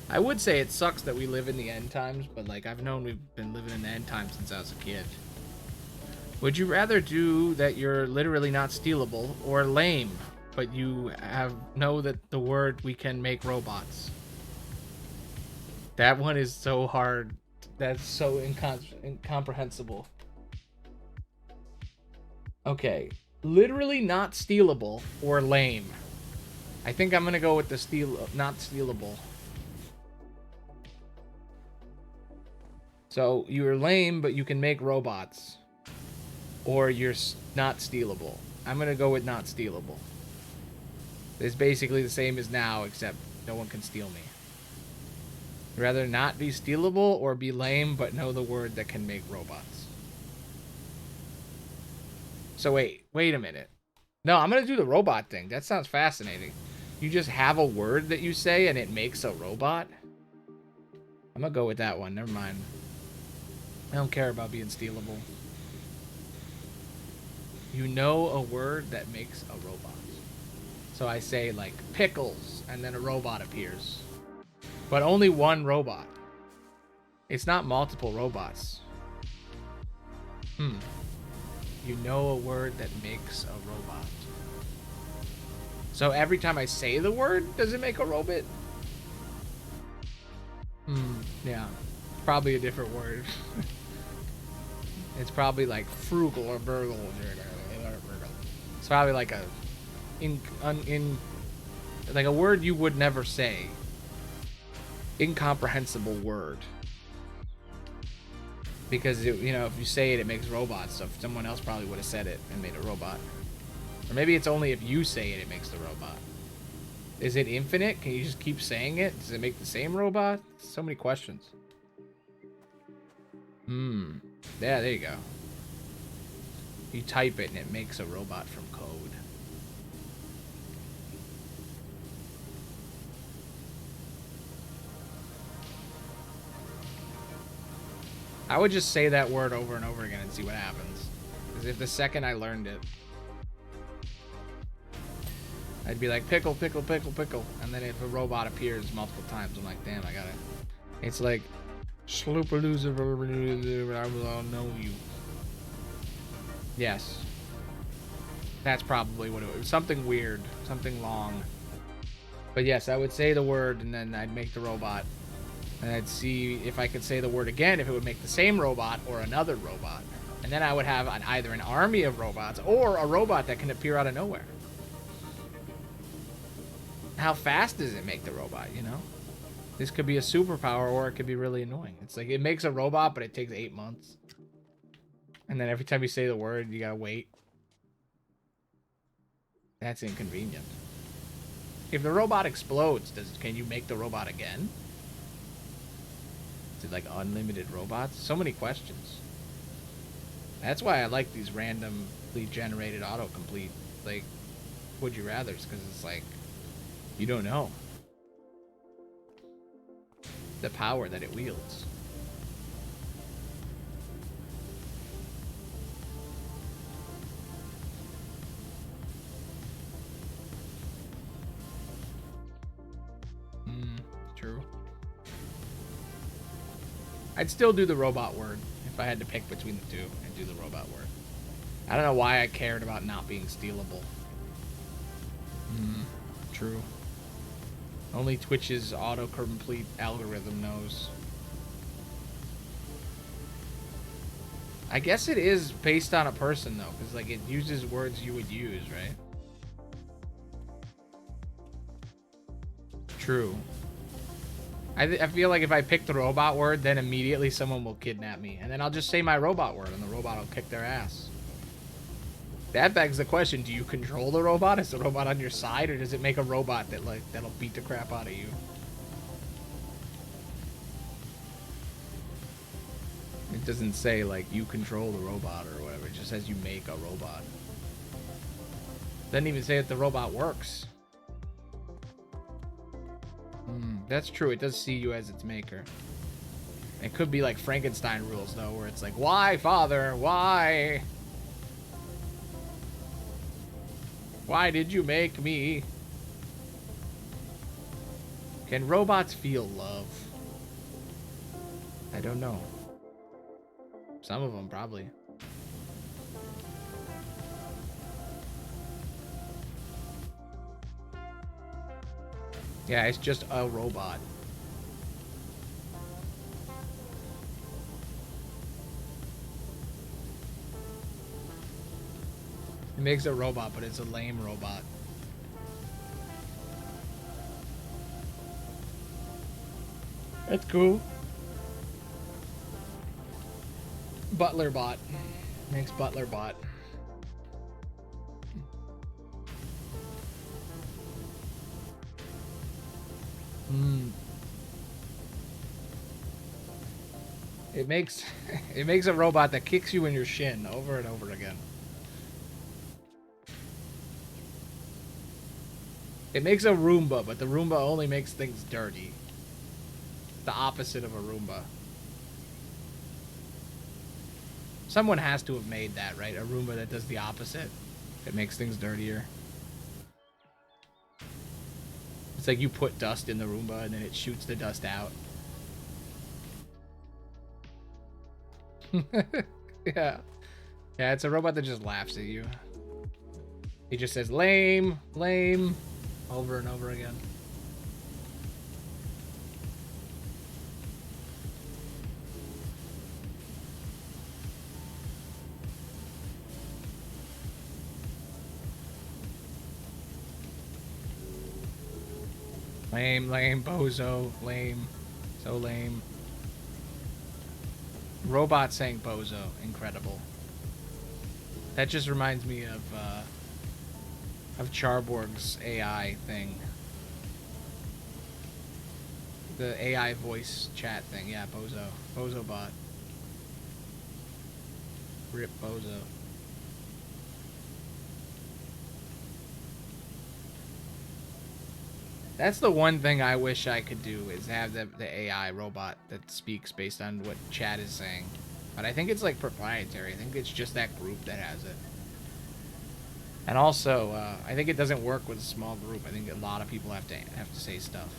B: I would say it sucks that we live in the end times, but like I've known we've been living in the end times since I was a kid. Would you rather do that you're literally not stealable, or lame, but you know that the word we can make robots? That one is so hard. That's so incomprehensible. Okay, literally not stealable or lame. I think I'm gonna go with the not stealable. So you're lame, but you can make robots. Or you're not stealable. I'm going to go with not stealable. It's basically the same as now, except no one can steal me. Rather not be stealable or be lame, but know the word that can make robots. So wait a minute. No, I'm going to do the robot thing. That sounds fascinating. You just have a word that you say and it makes a robot? I'm going to go with that one. Never mind. I don't care about being stealable. You know a word that makes a robot. So I say like pickles and then a robot appears. But only one robot. It's not multiple robots. You know a word that makes a robot. So every time I say the word, does it make a robot? Yeah. Probably a different word. It's probably like frugal or burgle. It's probably like like a word you would never say. Incomprehensible word. Because if you say it, it makes robots. So someone else probably would have said it and made a robot. Or maybe it's only if you say it, it makes the robot. Is it infinite? Can you just keep saying it? Does it make the same robot? So many questions. Yeah, there you go. You type it and it makes a robot from code. I would just say that word over and over again and see what happens. Because if the second I learned it, I'd be like, pickle, pickle, pickle, pickle. And then if a robot appears multiple times, I'm like, damn, I got it. It's like Sloopalooza, I will know you. Yes. That's probably what it was. Something weird. Something long. But yes, I would say the word, and then I'd make the robot. And I'd see if I could say the word again, if it would make the same robot or another robot. And then I would have either an army of robots or a robot that can appear out of nowhere. How fast does it make the robot, you know? This could be a superpower or it could be really annoying. It's like it makes a robot, but it takes 8 months. And then every time you say the word, you gotta wait. That's inconvenient. If the robot explodes, can you make the robot again? Is it like unlimited robots? So many questions. That's why I like these randomly generated autocomplete, like, would you rathers, because it's like, you don't know the power that it wields. True. I'd still do the robot word if I had to pick between the two. I'd do the robot word. I don't know why I cared about not being stealable. True. Only Twitch's autocomplete algorithm knows. I guess it is based on a person though, because like it uses words you would use, right? True. I feel like if I pick the robot word, then immediately someone will kidnap me. And then I'll just say my robot word, and the robot will kick their ass. That begs the question, do you control the robot? Is the robot on your side, or does it make a robot that'll beat the crap out of you? It doesn't say, like, you control the robot or whatever. It just says you make a robot. Doesn't even say that the robot works. That's true. It does see you as its maker. It could be like Frankenstein rules, though, where it's like, why, father? Why? Why did you make me? Can robots feel love? I don't know. Some of them, probably. Yeah, it's just a robot. It makes a robot, but it's a lame robot. That's cool. Butler bot. Makes butler bot. It makes a robot that kicks you in your shin over and over again. It makes a Roomba, but the Roomba only makes things dirty. The opposite of a Roomba. Someone has to have made that, right? A Roomba that does the opposite. It makes things dirtier. It's like you put dust in the Roomba and then it shoots the dust out. Yeah. Yeah, it's a robot that just laughs at you. He just says, lame, lame, over and over again. Lame, lame, bozo, lame, so lame. Robot saying bozo, incredible. That just reminds me of Charborg's AI thing. The AI voice chat thing, yeah, bozo. Bozo bot. Rip bozo. That's the one thing I wish I could do, is have the AI robot that speaks based on what chat is saying. But I think it's like proprietary. I think it's just that group that has it. And also, I think it doesn't work with a small group. I think a lot of people have to say stuff.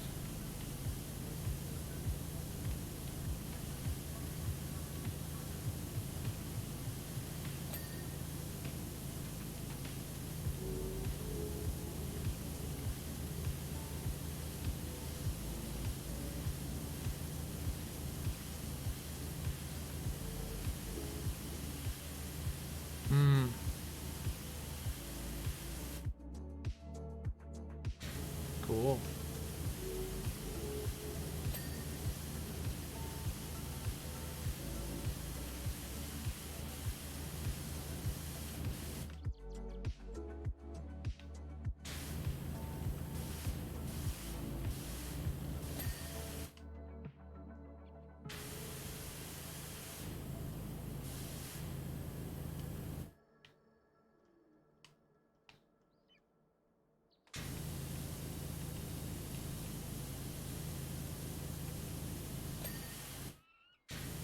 B: cool.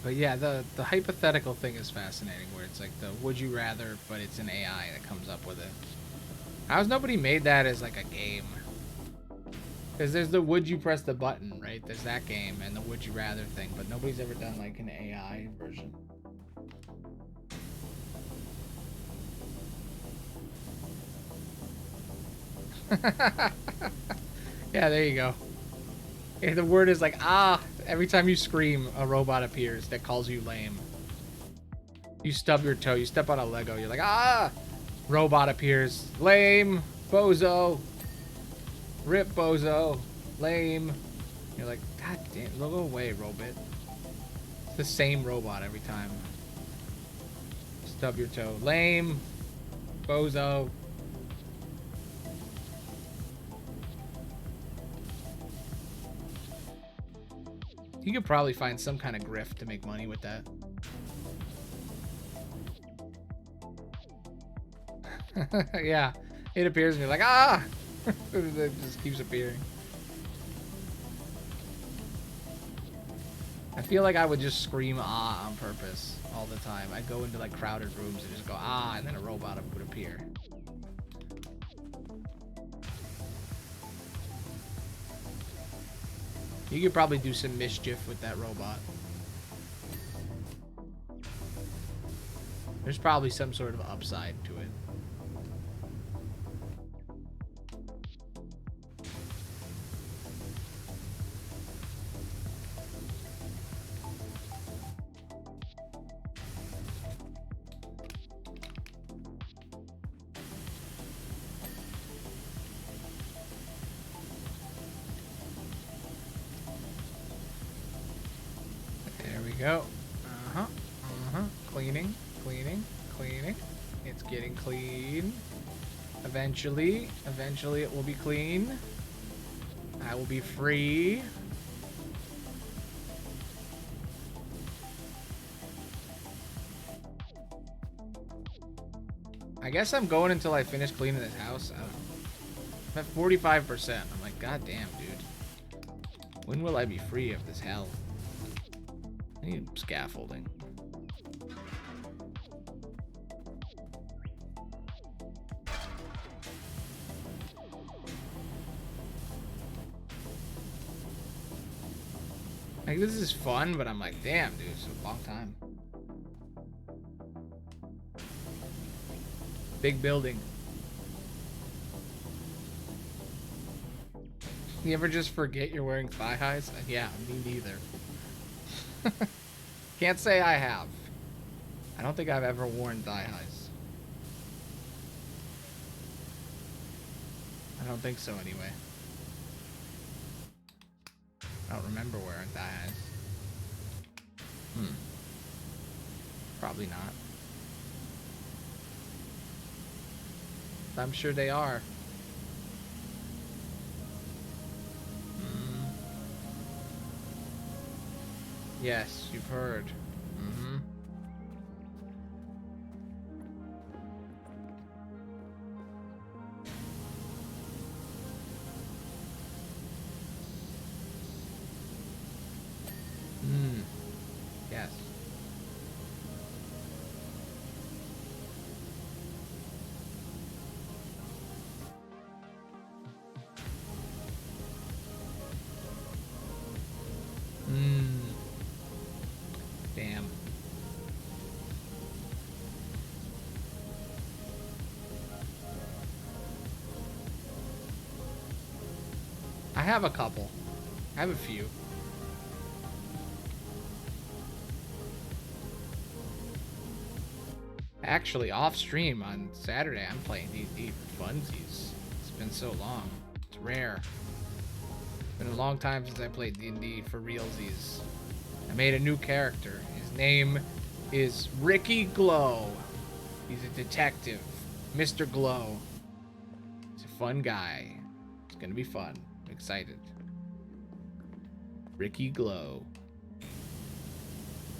B: But yeah, the hypothetical thing is fascinating, where it's like the would you rather, but it's an AI that comes up with it. How's nobody made that as like a game? Because there's the would you press the button, right? There's that game and the would you rather thing, but nobody's ever done like an AI version. Yeah, there you go. Okay, the word is like, ah, every time you scream, a robot appears that calls you lame. You stub your toe, you step on a Lego, you're like, ah! Robot appears, lame, bozo, rip bozo, lame. You're like, god damn, go away, robot. It's the same robot every time. Stub your toe, lame, bozo. You could probably find some kind of grift to make money with that. Yeah, it appears and you're like, ah! It just keeps appearing. I feel like I would just scream ah on purpose all the time. I'd go into like crowded rooms and just go ah, and then a robot would appear. You could probably do some mischief with that robot. There's probably some sort of upside to it. Go. Cleaning, cleaning, cleaning. It's getting clean. Eventually it will be clean. I will be free. I guess I'm going until I finish cleaning this house. I don't know. I'm at 45%. I'm like, god damn, dude. When will I be free of this hell? I need scaffolding. Like, this is fun, but I'm like, damn, dude, it's a long time. Big building. You ever just forget you're wearing thigh highs? Yeah, me neither. Can't say I have. I don't think I've ever worn thigh highs. I don't think so anyway. I don't remember wearing thigh highs. Probably not. I'm sure they are. Yes, you've heard. Yes. Damn. I have a couple. I have a few. Actually, off stream on Saturday, I'm playing D&D for funsies. It's been so long. It's rare. Been a long time since I played D&D for realsies. I made a new character. His name is Ricky Glow. He's a detective. Mr. Glow. He's a fun guy. It's gonna be fun. I'm excited. Ricky Glow.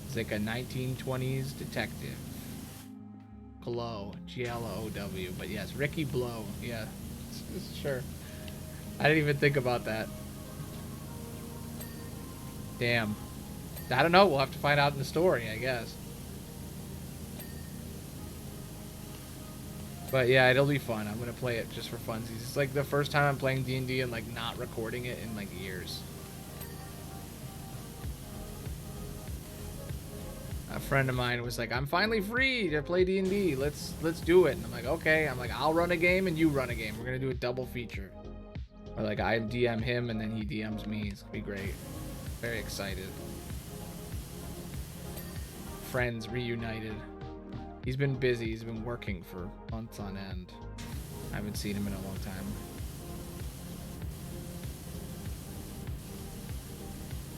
B: He's like a 1920s detective. Glow. Glow. But yes, Ricky Blow. Yeah, sure. I didn't even think about that. Damn. I don't know. We'll have to find out in the story, I guess. But yeah, it'll be fun. I'm gonna play it just for funsies. It's like the first time I'm playing D&D and like not recording it in like years. A friend of mine was like, "I'm finally free to play D&D. Let's do it." And I'm like, "Okay." I'm like, "I'll run a game and you run a game. We're gonna do a double feature." Or like I DM him and then he DMs me. It's gonna be great. Very excited. Friends reunited. He's been busy. He's been working for months on end. I haven't seen him in a long time.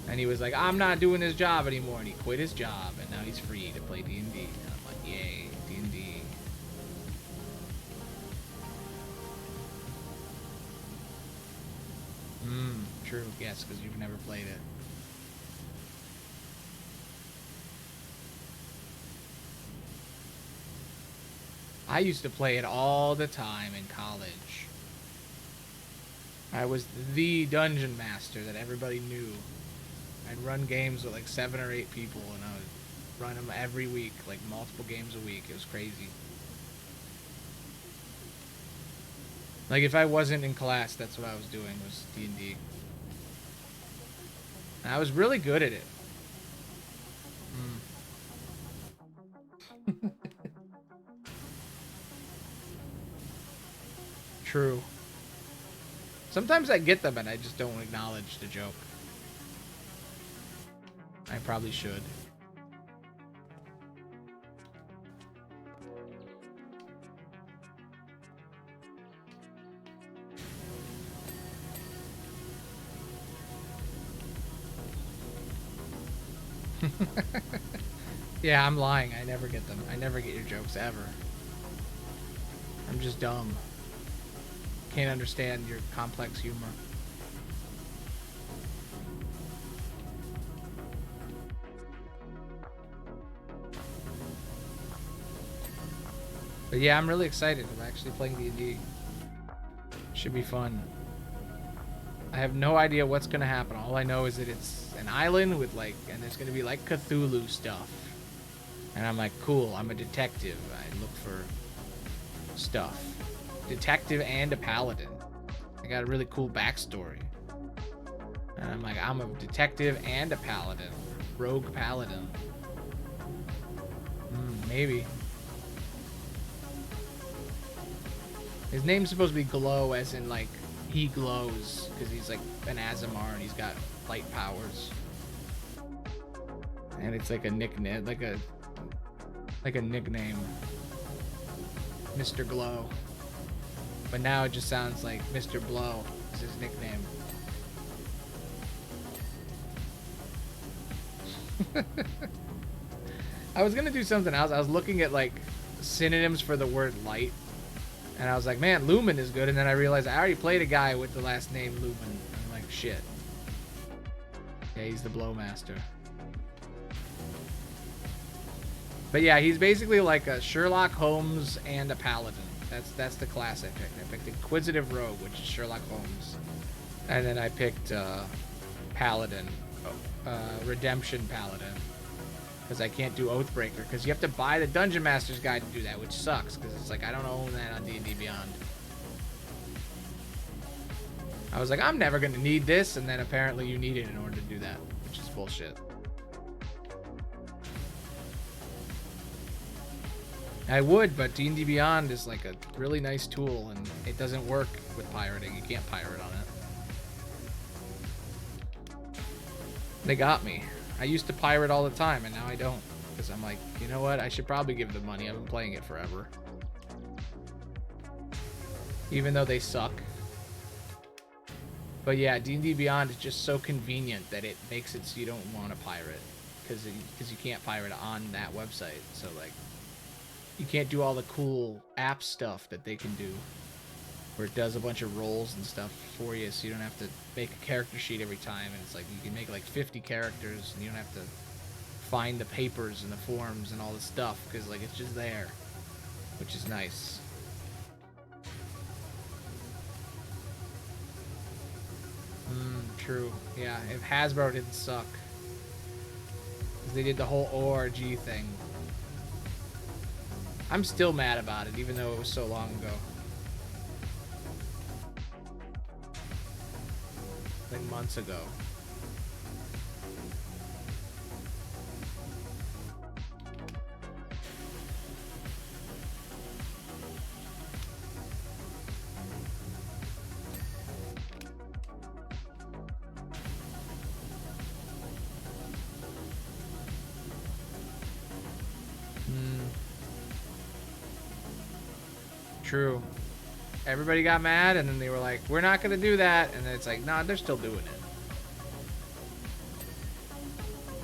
B: And he was like, "I'm not doing his job anymore." And he quit his job, and now he's free to play D&D. And I'm like, yay, D&D. True. Yes, because you've never played it. I used to play it all the time in college. I was the dungeon master that everybody knew. I'd run games with like 7 or 8 people, and I would run them every week, like multiple games a week. It was crazy. Like if I wasn't in class, that's what I was doing, was D&D. And I was really good at it. True. Sometimes I get them and I just don't acknowledge the joke. I probably should. Yeah, I'm lying. I never get them. I never get your jokes ever. I'm just dumb. Can't understand your complex humor. But yeah, I'm really excited. I'm actually playing D&D. Should be fun. I have no idea what's gonna happen. All I know is that it's an island with like, and there's gonna be like Cthulhu stuff. And I'm like, cool, I'm a detective. I look for stuff. Detective and a paladin. I got a really cool backstory. And I'm like, I'm a detective and a paladin. Rogue paladin. Maybe. His name's supposed to be Glow, as in like he glows, because he's like an Azamar and he's got light powers. And it's like a nickname, like a nickname, Mr. Glow. But now it just sounds like Mr. Blow is his nickname. I was gonna do something else. I was looking at like synonyms for the word light, and I was like, man, Lumen is good. And then I realized I already played a guy with the last name Lumen. I'm like, shit. Yeah, he's the Blowmaster. But yeah, he's basically like a Sherlock Holmes and a paladin. That's the class I picked. I picked Inquisitive Rogue, which is Sherlock Holmes. And then I picked Paladin, Redemption Paladin. Because I can't do Oathbreaker, because you have to buy the Dungeon Master's Guide to do that, which sucks, because it's like, I don't own that on D&D Beyond. I was like, I'm never going to need this, and then apparently you need it in order to do that, which is bullshit. I would, but D&D Beyond is like a really nice tool, and it doesn't work with pirating. You can't pirate on it. They got me. I used to pirate all the time, and now I don't. Because I'm like, you know what? I should probably give them money. I've been playing it forever. Even though they suck. But yeah, D&D Beyond is just so convenient that it makes it so you don't want to pirate, because you can't pirate on that website. So like, you can't do all the cool app stuff that they can do, where it does a bunch of rolls and stuff for you, so you don't have to make a character sheet every time. And it's like you can make like 50 characters, and you don't have to find the papers and the forms and all the stuff, because like it's just there, which is nice. True. Yeah, if Hasbro didn't suck, 'cause they did the whole ORG thing. I'm still mad about it, even though it was so long ago. Like months ago. True. Everybody got mad, and then they were like, we're not going to do that. And then it's like, nah, they're still doing it.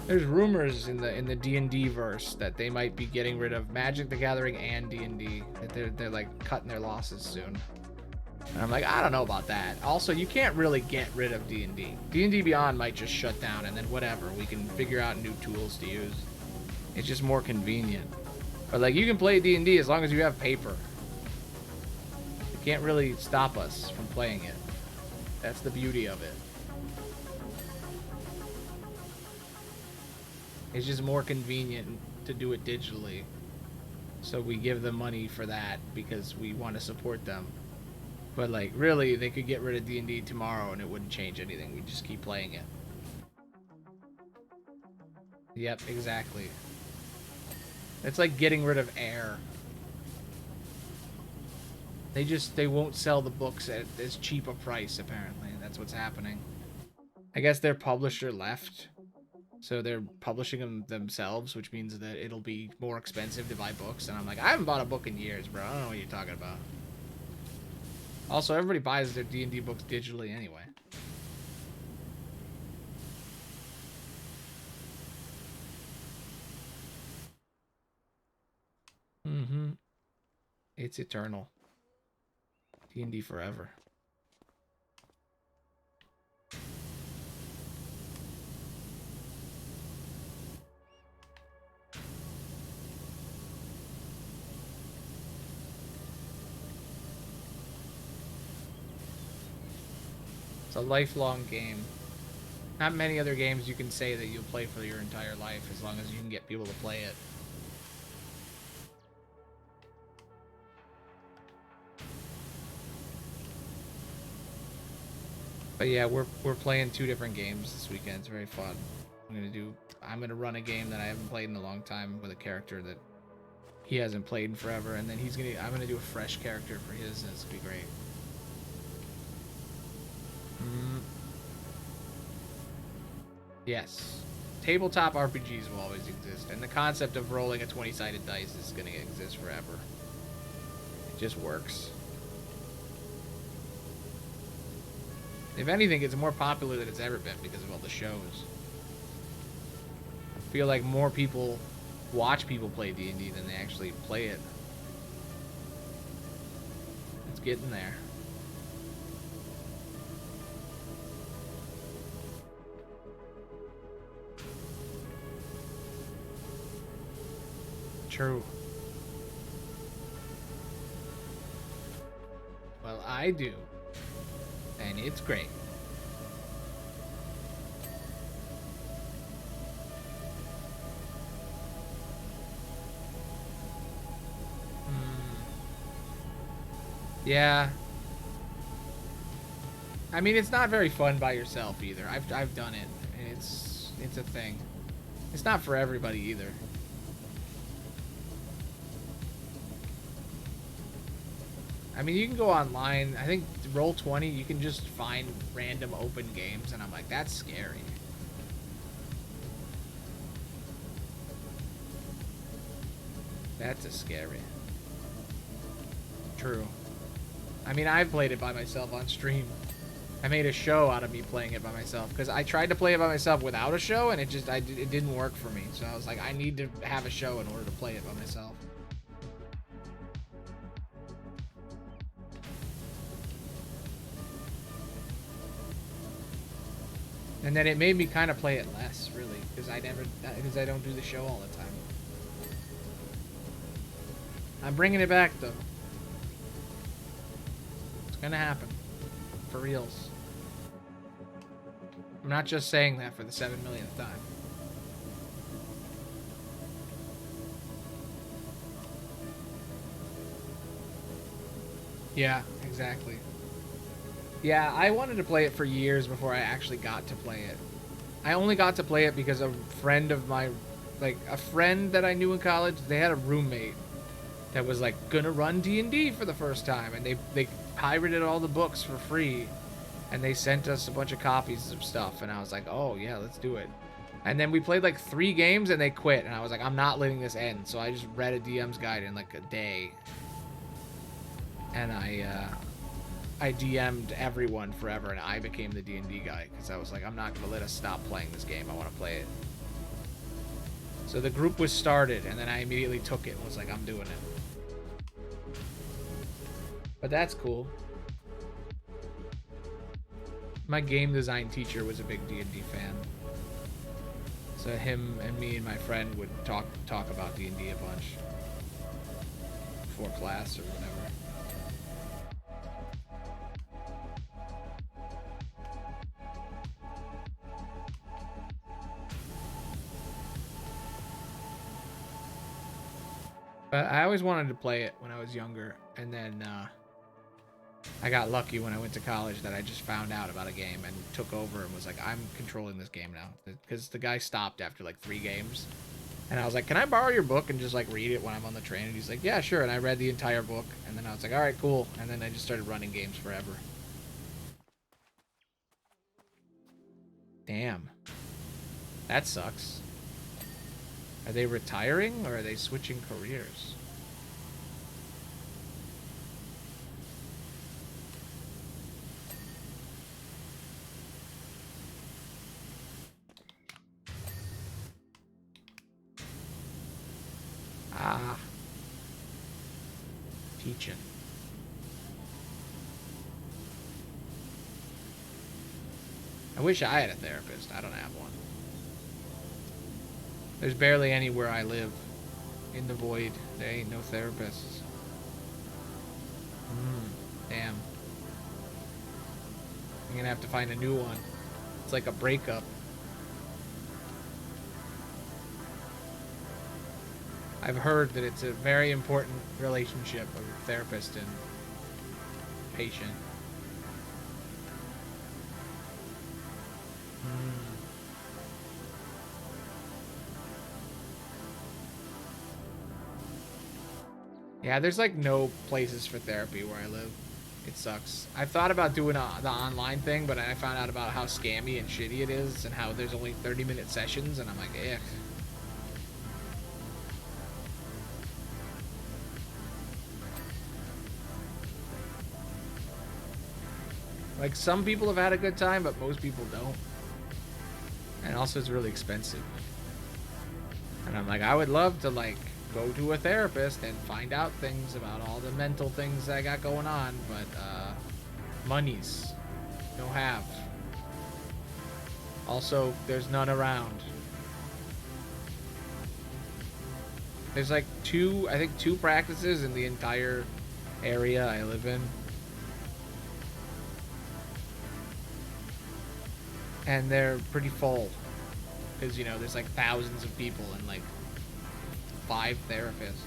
B: There's rumors in the D&D verse that they might be getting rid of Magic the Gathering and D&D. That they're like cutting their losses soon. And I'm like, I don't know about that. Also, you can't really get rid of D&D. D&D Beyond might just shut down, and then whatever. We can figure out new tools to use. It's just more convenient. But like, you can play D&D as long as you have paper. Can't really stop us from playing it. That's the beauty of it. It's just more convenient to do it digitally. So we give them money for that because we want to support them. But like, really, they could get rid of D&D tomorrow and it wouldn't change anything. We'd just keep playing it. Yep, exactly. It's like getting rid of air. They won't sell the books at as cheap a price, apparently. That's what's happening. I guess their publisher left, so they're publishing them themselves, which means that it'll be more expensive to buy books. And I'm like, I haven't bought a book in years, bro. I don't know what you're talking about. Also, everybody buys their D&D books digitally anyway. It's eternal. D&D forever. It's a lifelong game. Not many other games you can say that you'll play for your entire life as long as you can get people to play it. But yeah, we're playing 2 different games this weekend. It's very fun. I'm gonna run a game that I haven't played in a long time with a character that he hasn't played in forever, and then I'm gonna do a fresh character for his, and it's gonna be great. Yes. Tabletop RPGs will always exist, and the concept of rolling a 20-sided dice is gonna exist forever. It just works. If anything, it's more popular than it's ever been because of all the shows. I feel like more people watch people play D&D than they actually play it. It's getting there. True. Well, I do. And it's great. Yeah. I mean, it's not very fun by yourself either. I've done it, and it's a thing. It's not for everybody either. I mean, you can go online. I think Roll20, you can just find random open games, and I'm like, that's scary. That's a scary. True. I mean, I've played it by myself on stream. I made a show out of me playing it by myself because I tried to play it by myself without a show, and it didn't work for me. So I was like, I need to have a show in order to play it by myself. And then it made me kind of play it less, really, because I don't do the show all the time. I'm bringing it back though. It's gonna happen, for reals. I'm not just saying that for the 7 millionth time. Yeah, exactly. Yeah, I wanted to play it for years before I actually got to play it. I only got to play it because a friend of my, like, a friend that I knew in college, they had a roommate that was, like, gonna run D&D for the first time, and they pirated all the books for free, and they sent us a bunch of copies of stuff, and I was like, oh, yeah, let's do it. And then we played, like, 3 games, and they quit, and I was like, I'm not letting this end, so I just read a DM's guide in, like, a day. And I DM'd everyone forever, and I became the D&D guy, because I was like, I'm not going to let us stop playing this game. I want to play it. So the group was started, and then I immediately took it and was like, I'm doing it. But that's cool. My game design teacher was a big D&D fan. So him and me and my friend would talk about D&D a bunch. Before class or whatever. But I always wanted to play it when I was younger, and then I got lucky when I went to college that I just found out about a game and took over and was like, I'm controlling this game now. Because the guy stopped after like 3 games. And I was like, can I borrow your book and just like read it when I'm on the train? And he's like, yeah, sure. And I read the entire book. And then I was like, all right, cool. And then I just started running games forever. Damn. That sucks. Are they retiring or are they switching careers? Ah. Teaching. I wish I had a therapist. I don't have one. There's barely anywhere I live in the void. There ain't no therapists. Damn. I'm gonna have to find a new one. It's like a breakup. I've heard that it's a very important relationship of therapist and patient. Yeah, there's like no places for therapy where I live. It sucks. I've thought about doing the online thing, but I found out about how scammy and shitty it is and how there's only 30-minute sessions, and I'm like, eh. Like, some people have had a good time, but most people don't. And also, it's really expensive. And I'm like, I would love to, like, go to a therapist and find out things about all the mental things I got going on, but monies no have. Also, there's none around. There's like I think two practices in the entire area I live in. And they're pretty full. Because, you know, there's like thousands of people and like 5 therapists.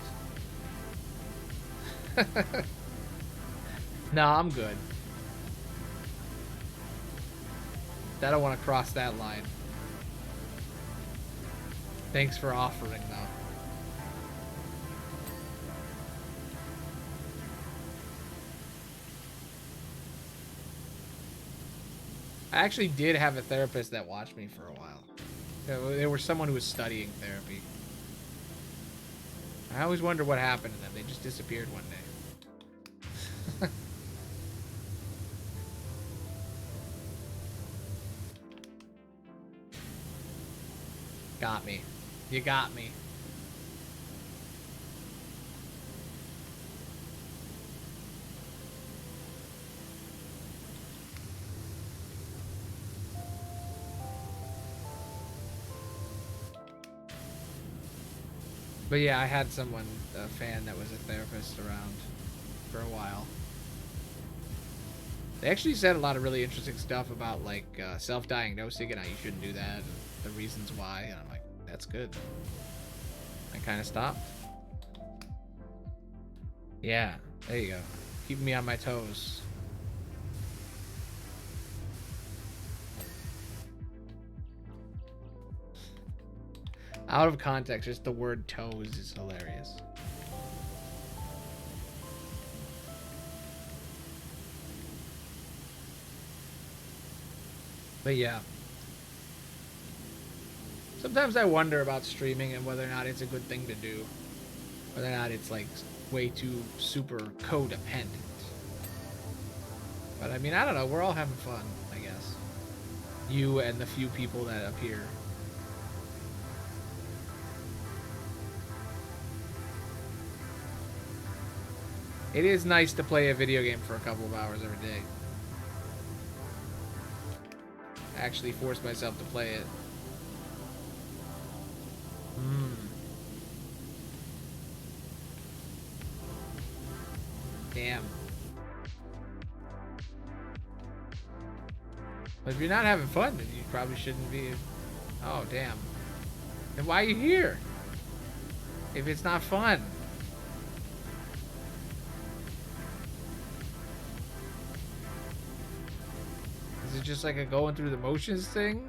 B: No, I'm good. I don't want to cross that line. Thanks for offering, though. I actually did have a therapist that watched me for a while. They were someone who was studying therapy. I always wonder what happened to them. They just disappeared one day. Got me. You got me. But yeah, I had someone, a fan that was a therapist around for a while. They actually said a lot of really interesting stuff about like self-diagnosing and how you shouldn't do that, and the reasons why. And I'm like, that's good. I kind of stopped. Yeah, there you go. Keeping me on my toes. Out of context, just the word toes is hilarious. But yeah. Sometimes I wonder about streaming and whether or not it's a good thing to do. Whether or not it's like way too super codependent. But I mean, I don't know. We're all having fun, I guess. You and the few people that appear. It is nice to play a video game for a couple of hours every day. Actually force myself to play it. Damn. But if you're not having fun, then you probably shouldn't be. Oh, damn. Then why are you here? If it's not fun. Is it just like a going through the motions thing?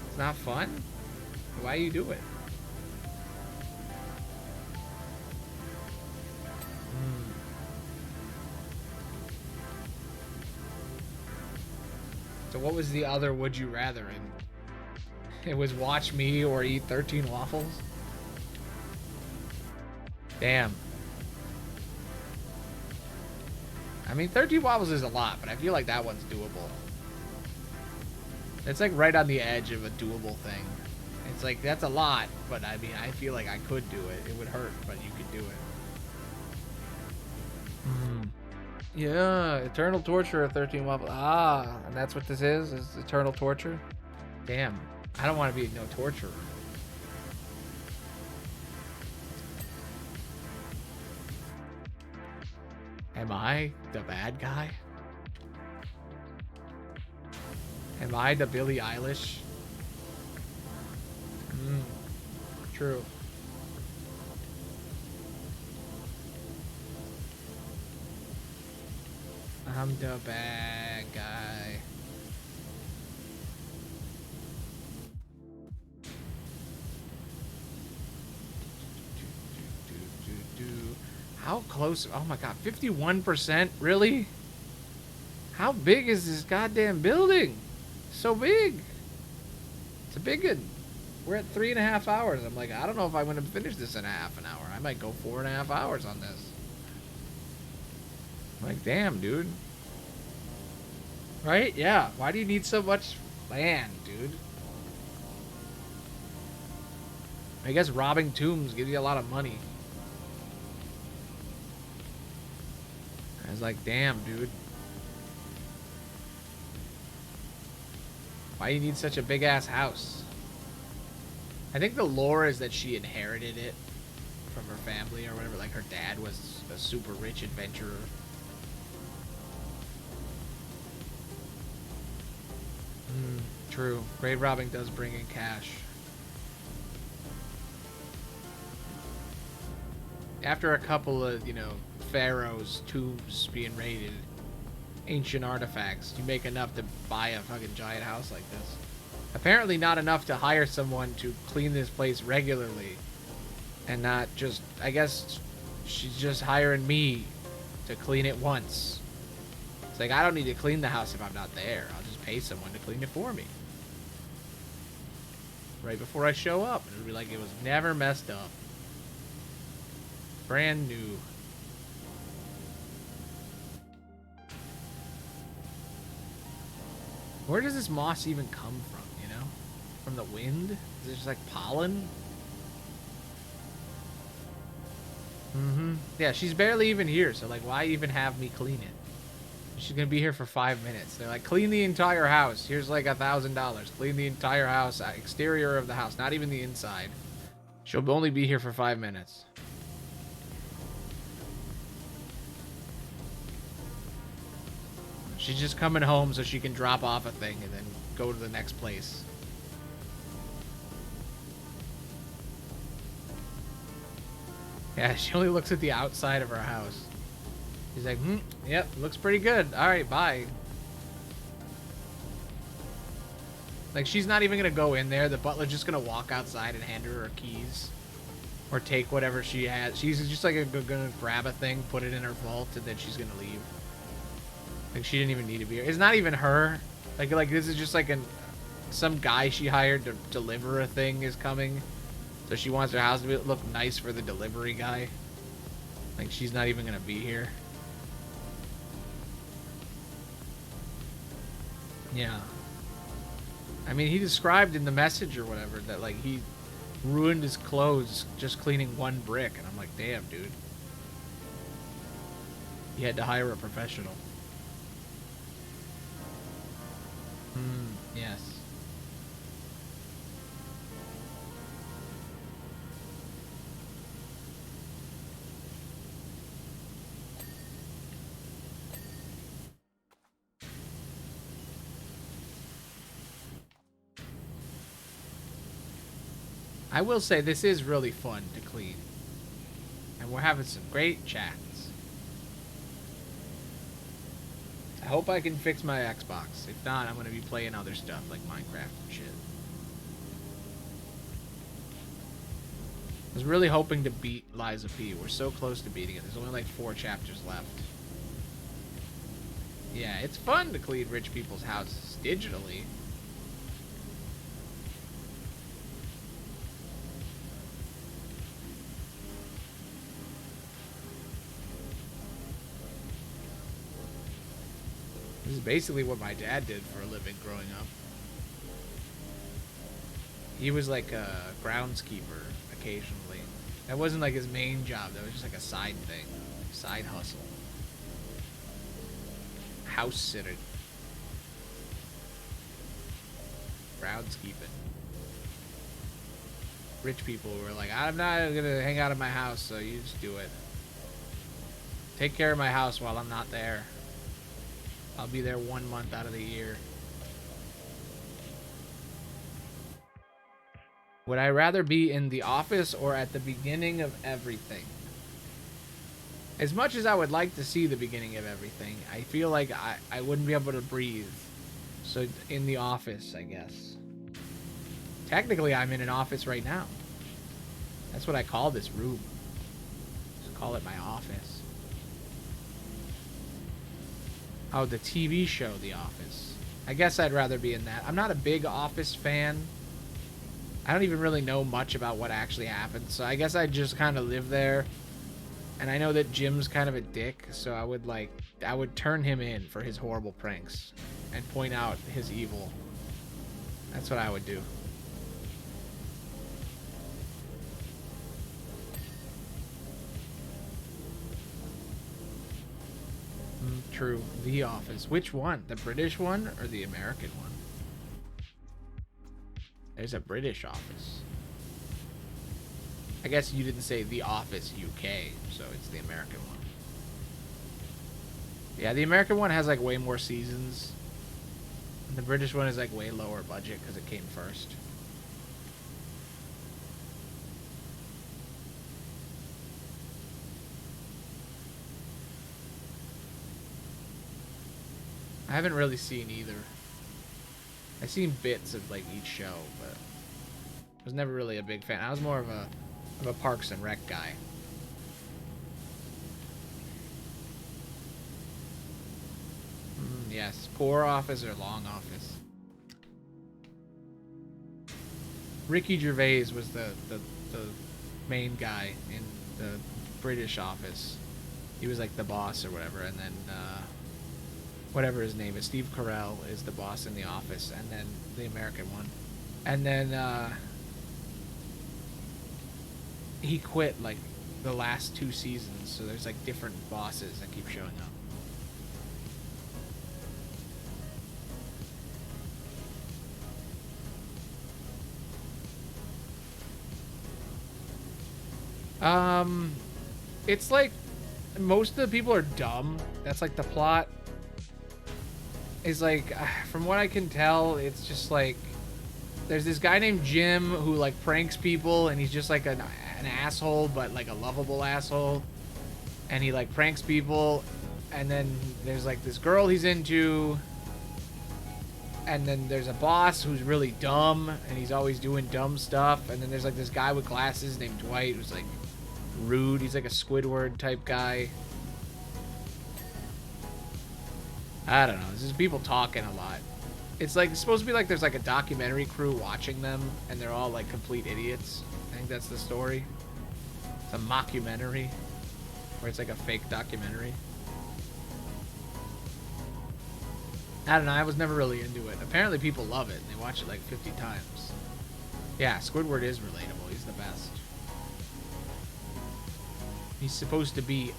B: It's not fun? Why you do it? So what was the other would you rather in? It was watch me or eat 13 waffles? Damn. I mean, 13 waffles is a lot, but I feel like that one's doable. It's like right on the edge of a doable thing. It's like, that's a lot, but I mean, I feel like I could do it. It would hurt, but you could do it. Yeah, eternal torture of 13 waffles. Ah, and that's what this is eternal torture? Damn, I don't want to be no torturer. Am I the bad guy? Am I the Billie Eilish? True. I'm the bad guy. How close? Oh my god, 51%? Really? How big is this goddamn building? So big. It's a big one. We're at 3.5 hours. I'm like, I don't know if I'm going to finish this in half an hour. I might go 4.5 hours on this. I'm like, damn, dude. Right? Yeah. Why do you need so much land, dude? I guess robbing tombs gives you a lot of money. I was like, damn, dude. Why do you need such a big-ass house? I think the lore is that she inherited it from her family or whatever. Like, her dad was a super rich adventurer. True. Grave robbing does bring in cash. After a couple of, you know, pharaohs' tombs being raided, ancient artifacts, you make enough to buy a fucking giant house like this. Apparently not enough to hire someone to clean this place regularly. And not just, I guess she's just hiring me to clean it once. It's like, I don't need to clean the house if I'm not there. I'll just pay someone to clean it for me. Right before I show up. It'll be like it was never messed up. Brand new. Where does this moss even come from, you know? From the wind? Is it just like pollen? Mm-hmm. Yeah, she's barely even here, so like why even have me clean it? She's gonna be here for 5 minutes. They're like, clean the entire house. Here's like $1,000. Clean the entire house, exterior of the house, not even the inside. She'll only be here for 5 minutes. She's just coming home so she can drop off a thing and then go to the next place. Yeah, she only looks at the outside of her house. She's like, yep, looks pretty good. All right, bye. Like, she's not even going to go in there. The butler's just going to walk outside and hand her her keys. Or take whatever she has. She's just like going to grab a thing, put it in her vault, and then she's going to leave. Like, she didn't even need to be here. It's not even her. Like this is just like some guy she hired to deliver a thing is coming. So she wants her house to look nice for the delivery guy. Like, she's not even going to be here. Yeah. I mean, he described in the message or whatever that, like, he ruined his clothes just cleaning one brick. And I'm like, damn, dude. He had to hire a professional. Yes. I will say this is really fun to clean. And we're having some great chats. I hope I can fix my Xbox. If not, I'm going to be playing other stuff like Minecraft and shit. I was really hoping to beat Liza P. We're so close to beating it. There's only like 4 chapters left. Yeah, it's fun to clean rich people's houses digitally. This is basically what my dad did for a living growing up. He was like a groundskeeper occasionally. That wasn't like his main job. That was just like a side thing. Side hustle. House sitter. Groundskeeping. Rich people were like, I'm not going to hang out at my house, so you just do it. Take care of my house while I'm not there. I'll be there 1 month out of the year. Would I rather be in the office or at the beginning of everything? As much as I would like to see the beginning of everything, I feel like I wouldn't be able to breathe. So in the office, I guess. Technically, I'm in an office right now. That's what I call this room. Just call it my office. Oh, the TV show, The Office. I guess I'd rather be in that. I'm not a big Office fan. I don't even really know much about what actually happened, so I guess I'd just kind of live there. And I know that Jim's kind of a dick, so I would turn him in for his horrible pranks and point out his evil. That's what I would do. True. The Office. Which one? The British one or the American one? There's a British Office. I guess you didn't say The Office UK, so it's the American one. Yeah, the American one has like way more seasons. And the British one is like way lower budget because it came first. I haven't really seen either. I've seen bits of like each show, but I was never really a big fan. I was more of a Parks and Rec guy. Yes, Poor Office or Long Office. Ricky Gervais was the main guy in the British Office. He was like the boss or whatever, and then whatever his name is, Steve Carell is the boss in The Office, and then the American one. And then he quit like the last 2 seasons, so there's like different bosses that keep showing up. It's like most of the people are dumb. That's like the plot. Is like, from what I can tell, it's just like there's this guy named Jim who like pranks people, and he's just like an asshole, but like a lovable asshole. And he like pranks people, and then there's like this girl he's into, and then there's a boss who's really dumb, and he's always doing dumb stuff. And then there's like this guy with glasses named Dwight who's like rude. He's like a Squidward type guy. I don't know. There's just people talking a lot. It's like, it's supposed to be like there's like a documentary crew watching them, and they're all like complete idiots. I think that's the story. It's a mockumentary, where it's like a fake documentary. I don't know. I was never really into it. Apparently people love it, and they watch it like 50 times. Yeah, Squidward is relatable. He's the best. He's supposed to be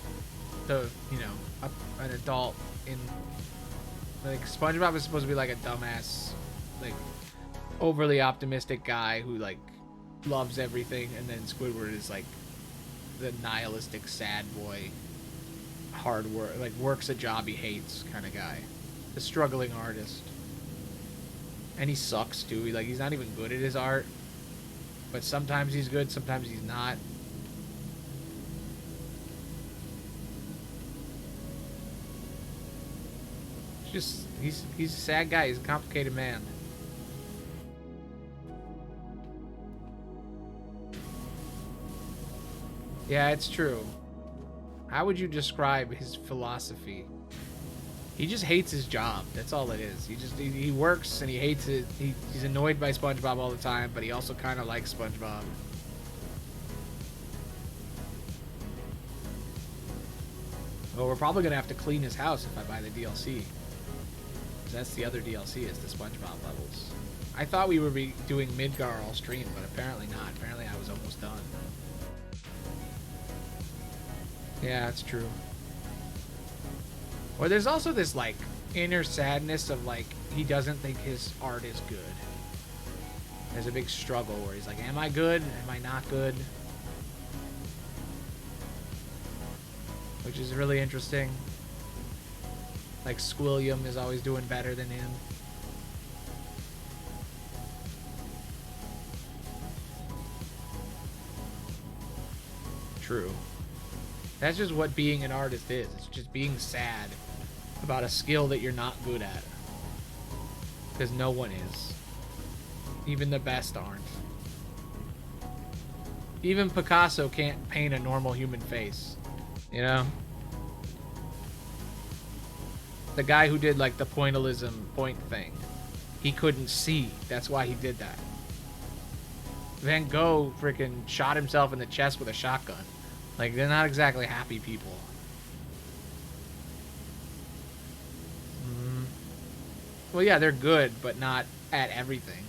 B: the, you know, an adult in... Like, SpongeBob is supposed to be like a dumbass, like, overly optimistic guy who, like, loves everything. And then Squidward is, like, the nihilistic sad boy, hard work, like, works a job he hates kind of guy. The struggling artist. And he sucks, too. He's not even good at his art. But sometimes he's good, sometimes he's not. Just he's a sad guy. He's a complicated man. Yeah, it's true. How would you describe his philosophy? He just hates his job. That's all it is. He works and he hates it. He's annoyed by SpongeBob all the time, but he also kind of likes SpongeBob. Well, we're probably gonna have to clean his house if I buy the DLC. That's the other DLC, is the SpongeBob levels. I thought we would be doing Midgar all stream, but apparently not. Apparently I was almost done. Yeah, that's true. Or there's also this, like, inner sadness of, like, he doesn't think his art is good. There's a big struggle where he's like, am I good? Am I not good? Which is really interesting. Like, Squilliam is always doing better than him. True. That's just what being an artist is. It's just being sad about a skill that you're not good at. Because no one is. Even the best aren't. Even Picasso can't paint a normal human face. You know? The guy who did, like, the pointillism point thing. He couldn't see. That's why he did that. Van Gogh freaking shot himself in the chest with a shotgun. Like, they're not exactly happy people. Well, yeah, they're good, but not at everything.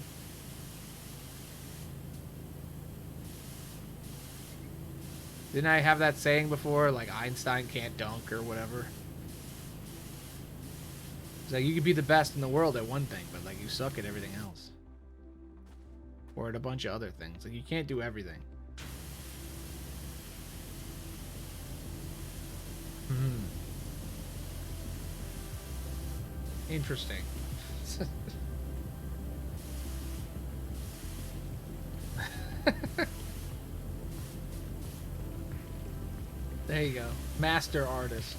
B: Didn't I have that saying before? Like, Einstein can't dunk or whatever. It's like, you could be the best in the world at one thing, but, like, you suck at everything else. Or at a bunch of other things. Like, you can't do everything. Interesting. There you go. Master artist.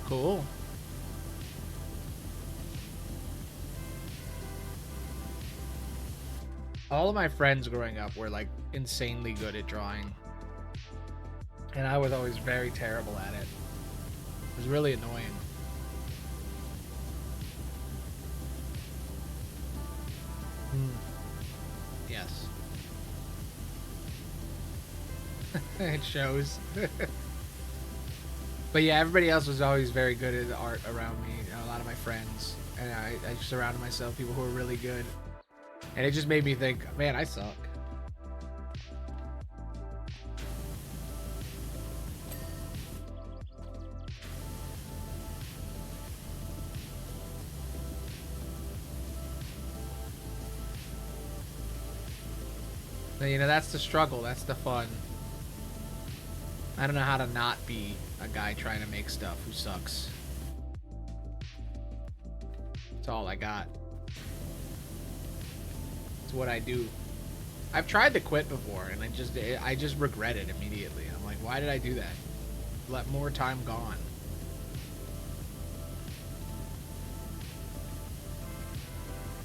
B: Cool. All of my friends growing up were, like, insanely good at drawing. And I was always very terrible at it. It was really annoying. Yes. It shows. But yeah, everybody else was always very good at the art around me. You know, a lot of my friends. And I surrounded myself with people who were really good. And it just made me think, man, I suck. But, you know, that's the struggle. That's the fun. I don't know how to not be a guy trying to make stuff who sucks. That's all I got. It's what I do. I've tried to quit before, and I just regret it immediately. I'm like, why did I do that? Let more time gone.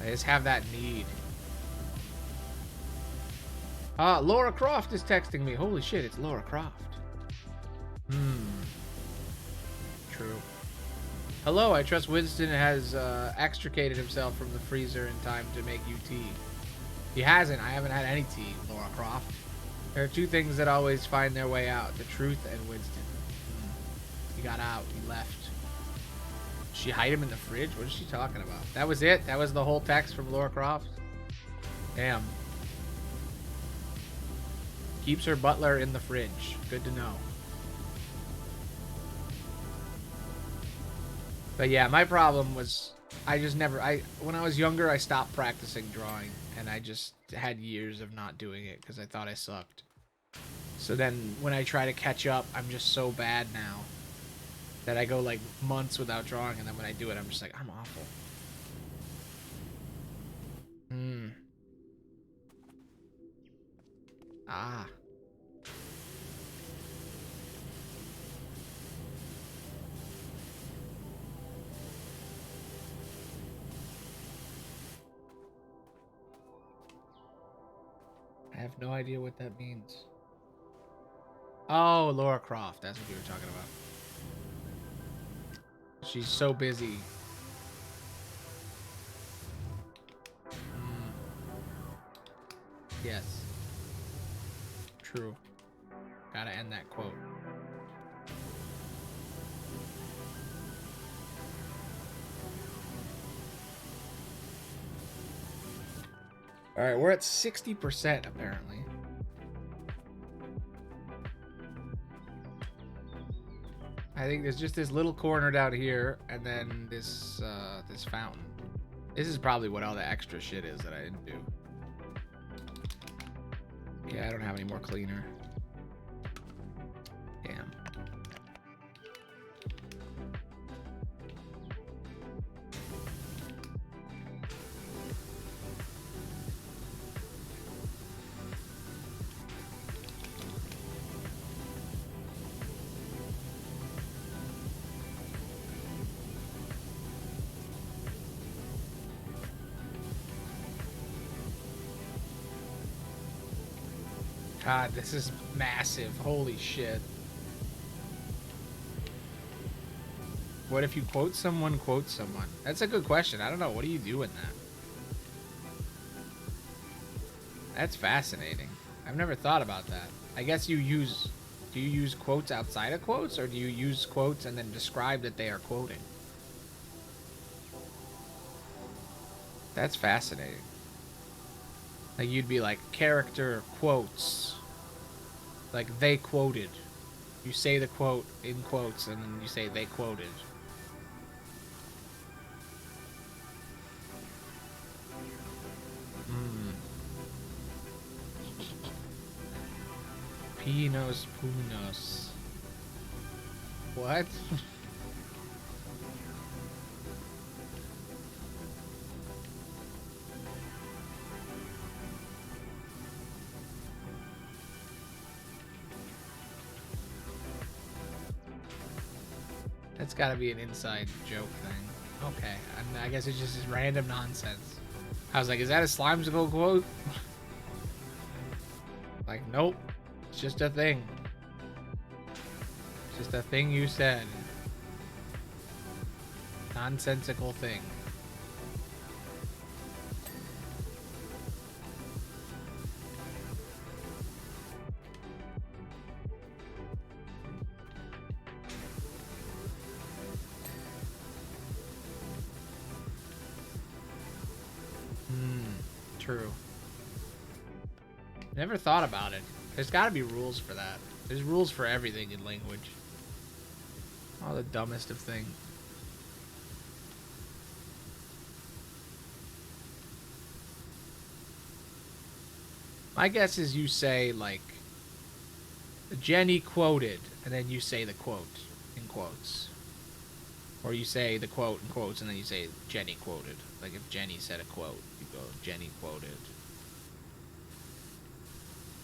B: I just have that need. Laura Croft is texting me. Holy shit, it's Laura Croft. True. Hello, I trust Winston has extricated himself from the freezer in time to make you tea. He hasn't. I haven't had any tea, Laura Croft. There are two things that always find their way out. The truth and Winston. He got out. He left. Did she hide him in the fridge? What is she talking about? That was it? That was the whole text from Laura Croft? Damn. Keeps her butler in the fridge. Good to know. But yeah, my problem was when I was younger, I stopped practicing drawing, and I just had years of not doing it because I thought I sucked. So then when I try to catch up, I'm just so bad now that I go like months without drawing, and then when I do it, I'm just like, I'm awful. Ah. I have no idea what that means. Oh, Laura Croft. That's what you were talking about. She's so busy. Yes. True. Gotta end that quote. Alright, we're at 60% apparently. I think there's just this little corner down here, and then this this fountain. This is probably what all the extra shit is that I didn't do. Yeah, I don't have any more cleaner. Damn. God, this is massive. Holy shit. What if you quote someone, That's a good question. I don't know. What do you do in that? That's fascinating. I've never thought about that. I guess do you use quotes outside of quotes, or do you use quotes and then describe that they are quoting? That's fascinating. Like, you'd be like, character quotes. Like, they quoted. You say the quote in quotes, and then you say they quoted. Pinos punos. What? That's gotta be an inside joke thing. Okay, I guess it's just random nonsense. I was like, is that a Slimesicle quote? Like, nope. It's just a thing. It's just a thing you said. Nonsensical thing. True. Never thought about it. There's got to be rules for that. There's rules for everything in language. All the dumbest of things. My guess is you say, like, Jenny quoted, and then you say the quote in quotes. Or you say the quote in quotes, and then you say Jenny quoted. Like, if Jenny said a quote, you go, Jenny quoted.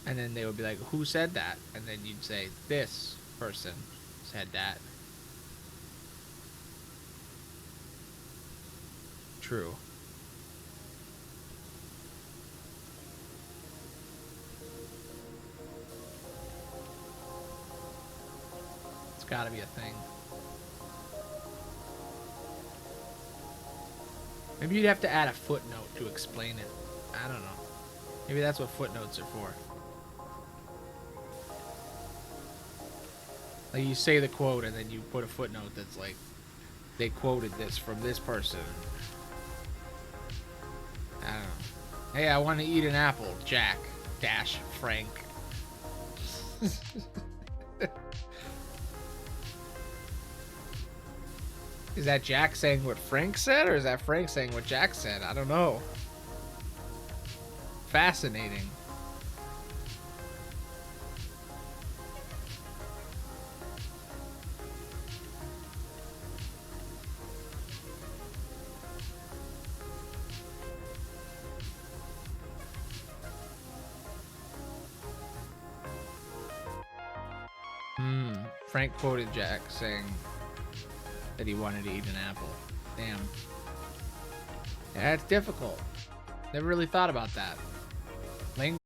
B: And then they would be like, who said that? And then you'd say, this person said that. True. It's gotta be a thing. Maybe you'd have to add a footnote to explain it. I don't know. Maybe that's what footnotes are for. Like, you say the quote and then you put a footnote that's like, they quoted this from this person. I don't know. Hey, I want to eat an apple. Jack dash Frank. Is that Jack saying what Frank said, or is that Frank saying what Jack said? I don't know. Fascinating. Frank quoted Jack saying that he wanted to eat an apple. Damn. Yeah, it's difficult. Never really thought about that. Language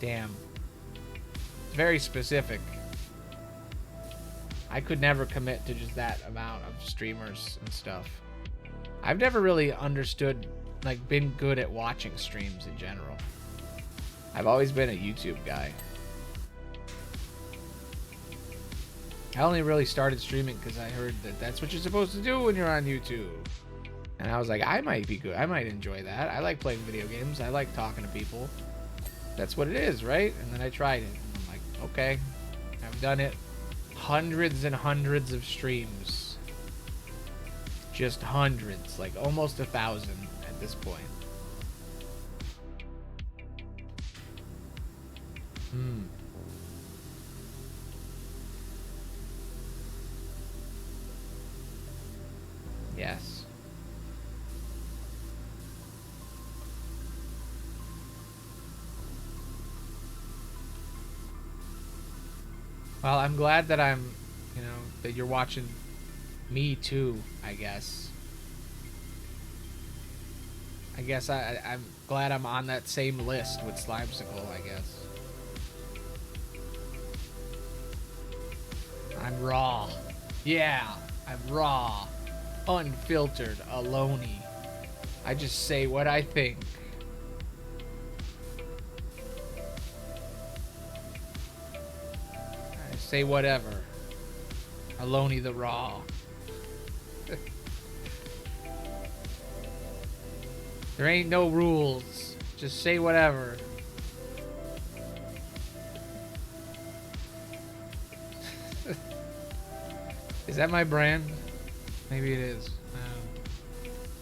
B: Damn. It's very specific. I could never commit to just that amount of streamers and stuff. I've never really understood, like, been good at watching streams in general. I've always been a YouTube guy. I only really started streaming because I heard that that's what you're supposed to do when you're on YouTube. And I was like, I might be good. I might enjoy that. I like playing video games. I like talking to people. That's what it is, right? And then I tried it. I'm like, okay, I've done it. Hundreds and hundreds of streams. Just hundreds, like almost 1,000 at this point. Yes. Well, I'm glad that that you're watching me too, I guess. I'm glad I'm on that same list with Slimesicle, I guess. I'm raw. Yeah, I'm raw. Unfiltered, Aloney. I just say what I think. I say whatever. Aloney the raw. There ain't no rules. Just say whatever. Is that my brand? Maybe it is.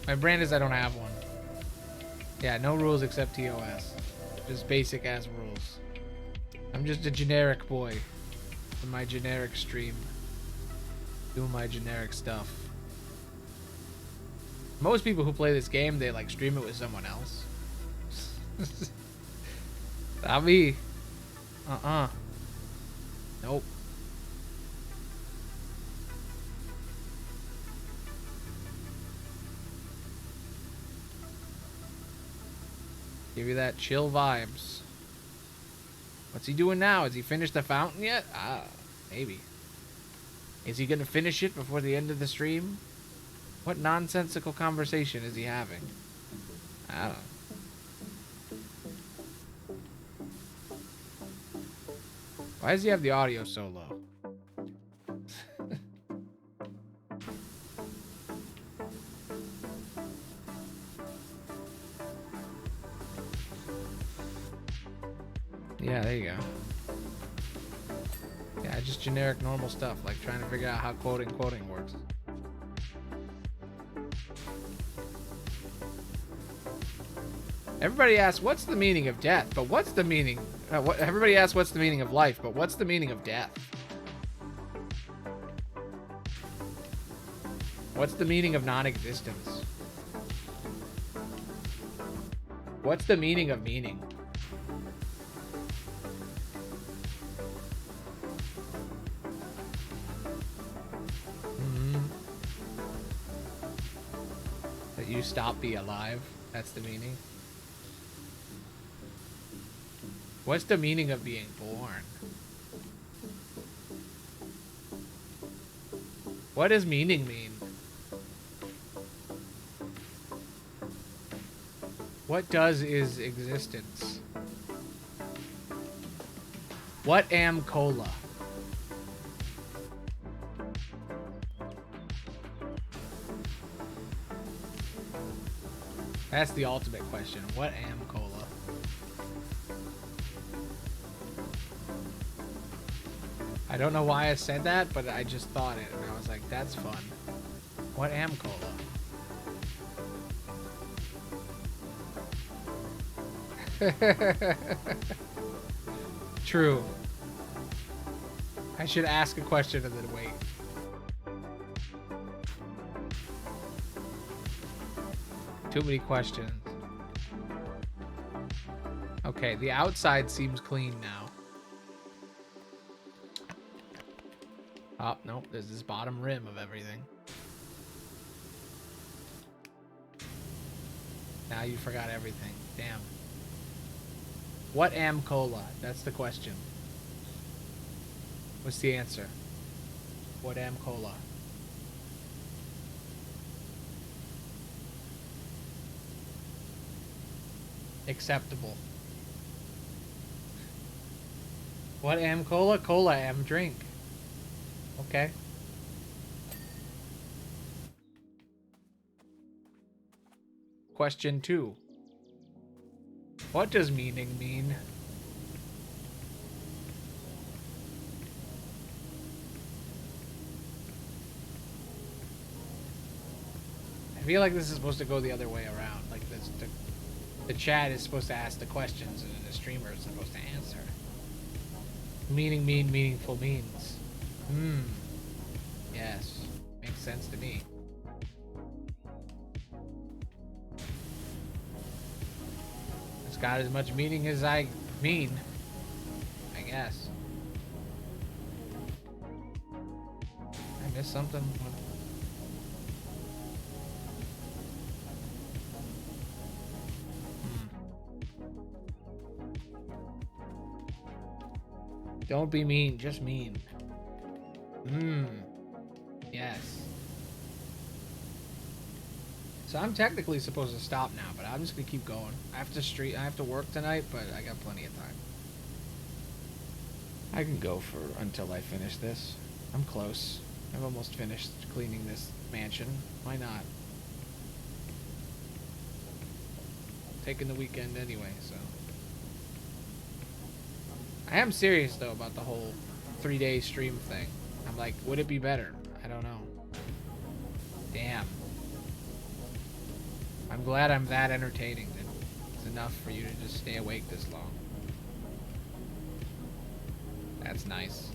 B: My brand is I don't have one. Yeah, no rules except TOS. Just basic ass rules. I'm just a generic boy. In my generic stream. Doing my generic stuff. Most people who play this game, they like stream it with someone else. Not me. Nope. Give you that chill vibes. What's he doing now? Has he finished the fountain yet? Maybe. Is he gonna finish it before the end of the stream? What nonsensical conversation is he having? I don't know. Why does he have the audio so low? Yeah, there you go. Yeah, just generic normal stuff, like trying to figure out how quoting works. Everybody asks, what's the meaning of death? But what's the meaning? Everybody asks, what's the meaning of life? But what's the meaning of death? What's the meaning of non-existence? What's the meaning of meaning? That you stop being alive? That's the meaning? What's the meaning of being born? What does meaning mean? What is existence? What am cola? That's the ultimate question. What am cola? I don't know why I said that, but I just thought it, and I was like, that's fun. What am cola? True. I should ask a question and then wait. Too many questions. Okay, the outside seems clean now. Oh, nope, there's this bottom rim of everything. Now you forgot everything. Damn. What am cola? That's the question. What's the answer? What am cola? Acceptable. What am cola? Cola am drink. Okay. Question 2. What does meaning mean? I feel like this is supposed to go the other way around. Like this, the chat is supposed to ask the questions and then the streamer is supposed to answer. Meaning mean, meaningful means. Yes. Makes sense to me. It's got as much meaning as I mean, I guess. I missed something. Don't be mean, just mean. Yes. So I'm technically supposed to stop now, but I'm just gonna keep going. I have to work tonight, but I got plenty of time. I can go for until I finish this. I'm close. I've almost finished cleaning this mansion. Why not? Taking the weekend anyway, so. I am serious though about the whole 3-day stream thing. I'm like, would it be better? I don't know. Damn. I'm glad I'm that entertaining that it's enough for you to just stay awake this long. That's nice.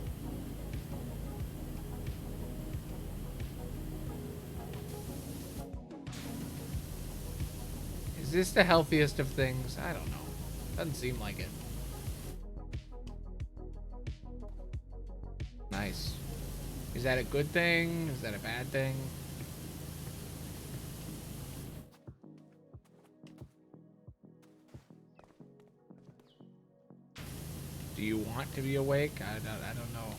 B: Is this the healthiest of things? I don't know. Doesn't seem like it. Nice. Is that a good thing? Is that a bad thing? Do you want to be awake? I don't know.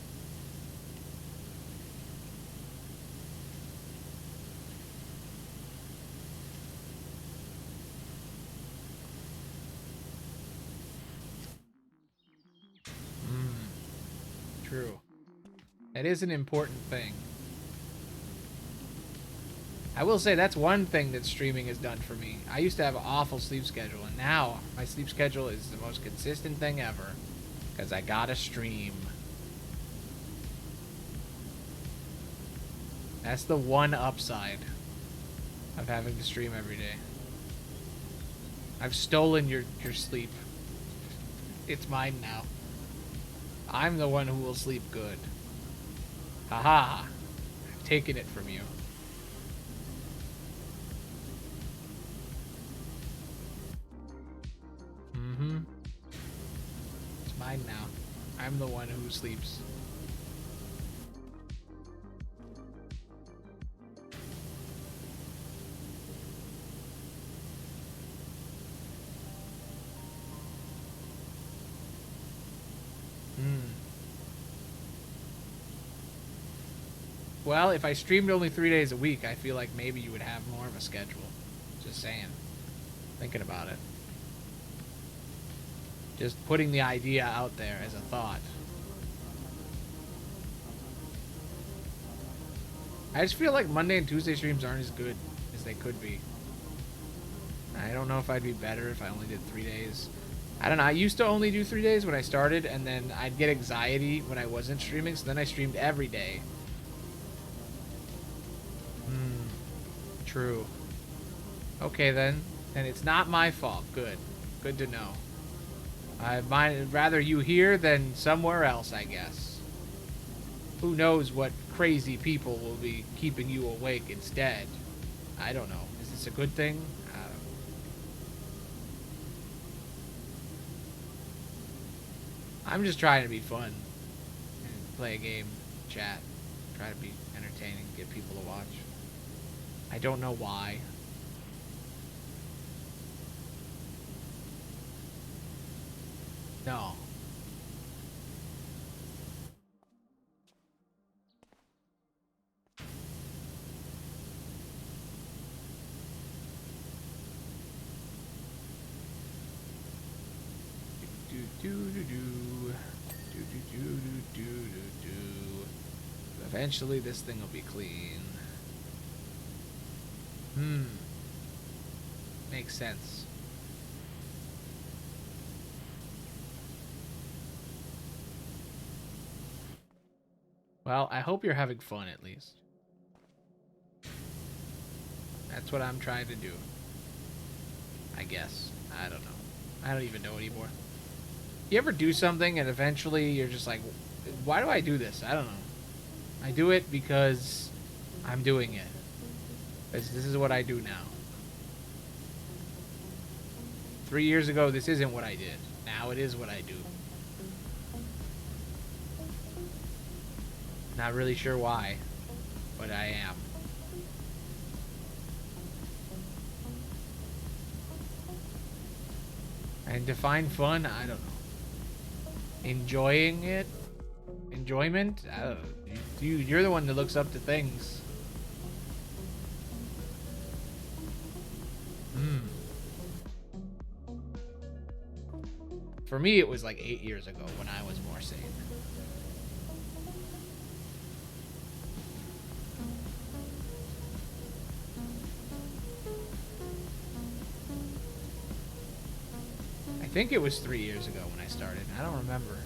B: True. It is an important thing. I will say that's one thing that streaming has done for me. I used to have an awful sleep schedule, and now my sleep schedule is the most consistent thing ever. Because I gotta stream. That's the one upside of having to stream every day. I've stolen your sleep. It's mine now. I'm the one who will sleep good. Haha. I've taken it from you. It's mine now. I'm the one who sleeps. Well, if I streamed only 3 days a week, I feel like maybe you would have more of a schedule. Just saying. Thinking about it. Just putting the idea out there as a thought. I just feel like Monday and Tuesday streams aren't as good as they could be. I don't know if I'd be better if I only did 3 days. I don't know. I used to only do 3 days when I started, and then I'd get anxiety when I wasn't streaming, so then I streamed every day. True. Okay then. And it's not my fault. Good. Good to know. I'd rather you here than somewhere else, I guess. Who knows what crazy people will be keeping you awake instead. I don't know. Is this a good thing? I don't know. I'm just trying to be fun. And play a game, chat. Try to be entertaining, get people to watch. I don't know why. No. Eventually this thing will be clean. Makes sense. Well, I hope you're having fun at least. That's what I'm trying to do. I guess. I don't know. I don't even know anymore. You ever do something and eventually you're just like, why do I do this? I don't know. I do it because I'm doing it. This is what I do now. 3 years ago, this isn't what I did. Now it is what I do. Not really sure why, but I am. And define fun, I don't know. Enjoying it? Enjoyment? I don't know. You're the one that looks up to things. For me, it was like 8 years ago when I was more sane. I think it was 3 years ago when I started. I don't remember.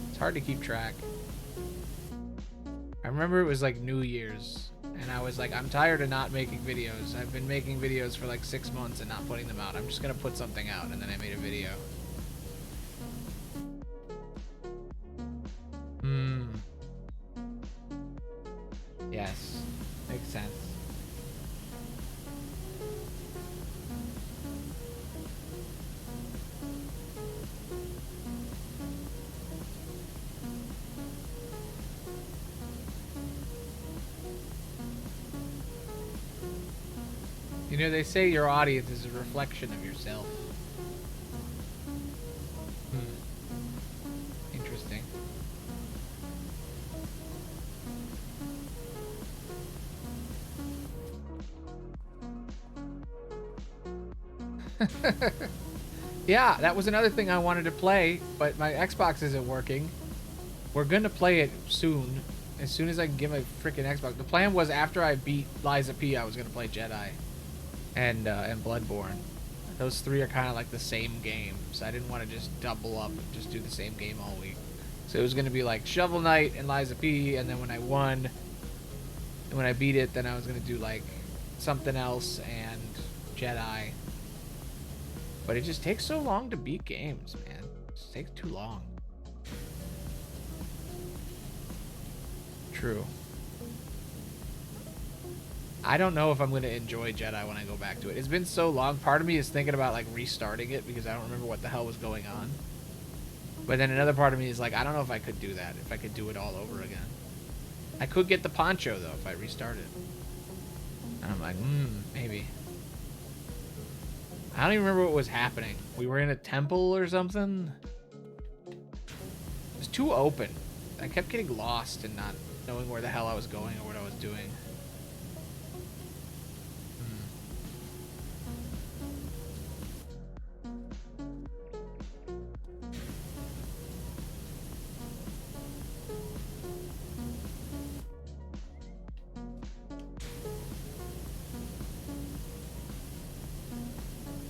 B: It's hard to keep track. I remember it was like New Year's, and I was like, I'm tired of not making videos. I've been making videos for like 6 months and not putting them out. I'm just gonna put something out, and then I made a video. Yes, makes sense. You know, they say your audience is a reflection of yourself. Interesting. Yeah, that was another thing I wanted to play, but my Xbox isn't working. We're gonna play it soon. As soon as I can get my freaking Xbox. The plan was after I beat Liza P, I was gonna play Jedi and Bloodborne. Those three are kind of like the same game, so I didn't want to just double up and just do the same game all week. So it was gonna be like Shovel Knight and Liza P, and then when I won, and when I beat it, then I was gonna do like something else and Jedi. But it just takes so long to beat games, man. It just takes too long. True. I don't know if I'm going to enjoy Jedi when I go back to it. It's been so long. Part of me is thinking about like restarting it because I don't remember what the hell was going on. But then another part of me is like, I don't know if I could do that, if I could do it all over again. I could get the poncho though if I restarted. And I'm like, maybe. I don't even remember what was happening. We were in a temple or something. It was too open. I kept getting lost and not knowing where the hell I was going or what I was doing.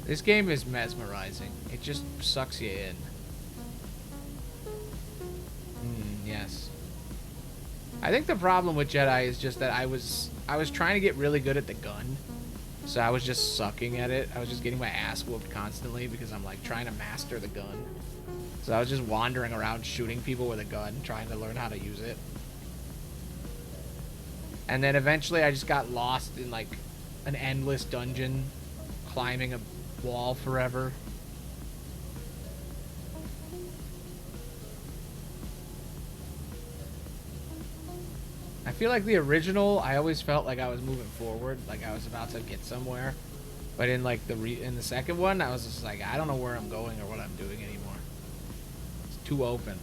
B: This game is mesmerizing. It just sucks you in. Yes. I think the problem with Jedi is just that I was trying to get really good at the gun. So I was just sucking at it. I was just getting my ass whooped constantly because I'm like trying to master the gun. So I was just wandering around shooting people with a gun, trying to learn how to use it. And then eventually I just got lost in like an endless dungeon, climbing a wall forever. I feel like the original, I always felt like I was moving forward, like I was about to get somewhere. But in like in the second one, I was just like, I don't know where I'm going or what I'm doing anymore. too open.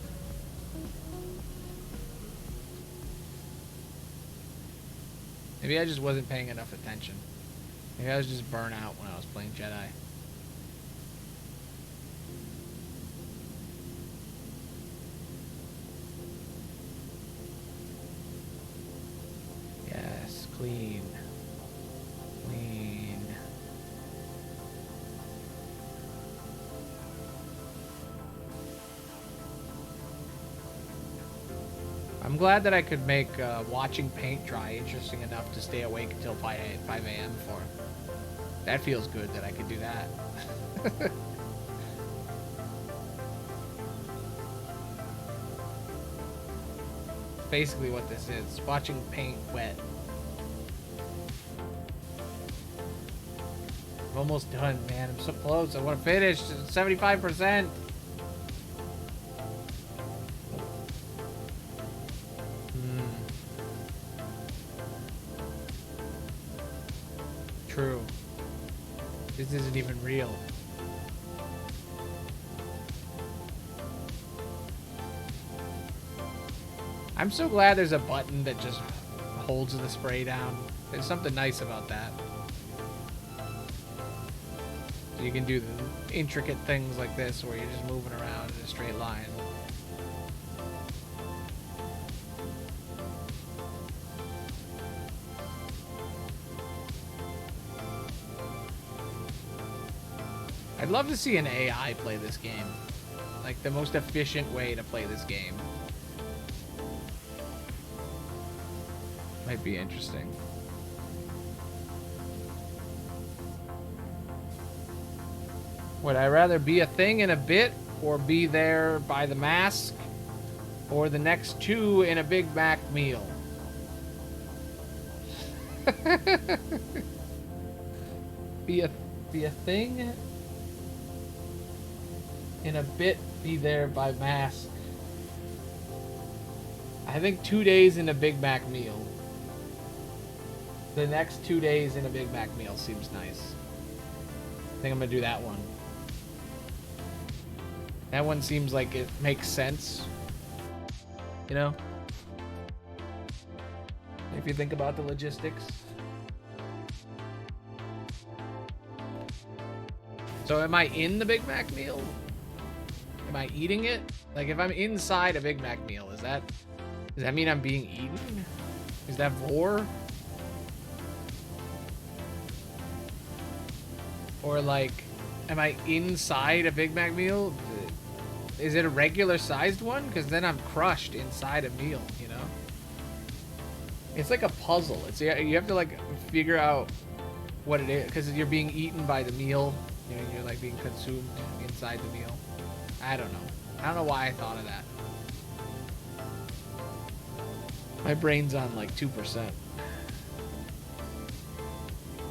B: Maybe I just wasn't paying enough attention. Maybe I was just burnt out when I was playing Jedi. Yes, clean. Clean. I'm glad that I could make watching paint dry interesting enough to stay awake until 5 a.m. for. That feels good that I could do that. Basically what this is, watching paint wet. I'm almost done, man. I'm so close. I want to finish. 75%. True. This isn't even real. I'm so glad there's a button that just holds the spray down. There's something nice about that. So you can do the intricate things like this where you're just moving around in a straight line. I'd love to see an AI play this game. Like, the most efficient way to play this game. Might be interesting. Would I rather be a thing in a bit, or be there by the mask, or the next two in a Big Mac meal? Be a thing in a bit, be there by mask. I think 2 days in a Big Mac meal. The next 2 days in a Big Mac meal seems nice. I think I'm gonna do that one. That one seems like it makes sense. You know? If you think about the logistics. So am I in the Big Mac meal? Am I eating it? Like, if I'm inside a Big Mac meal, does that mean I'm being eaten? Is that vor? Or like, am I inside a Big Mac meal? Is it a regular sized one? Because then I'm crushed inside a meal, you know? It's like a puzzle. It's, you have to like figure out what it is, because you're being eaten by the meal. You know, you're like being consumed inside the meal. I don't know. I don't know why I thought of that. My brain's on like 2%.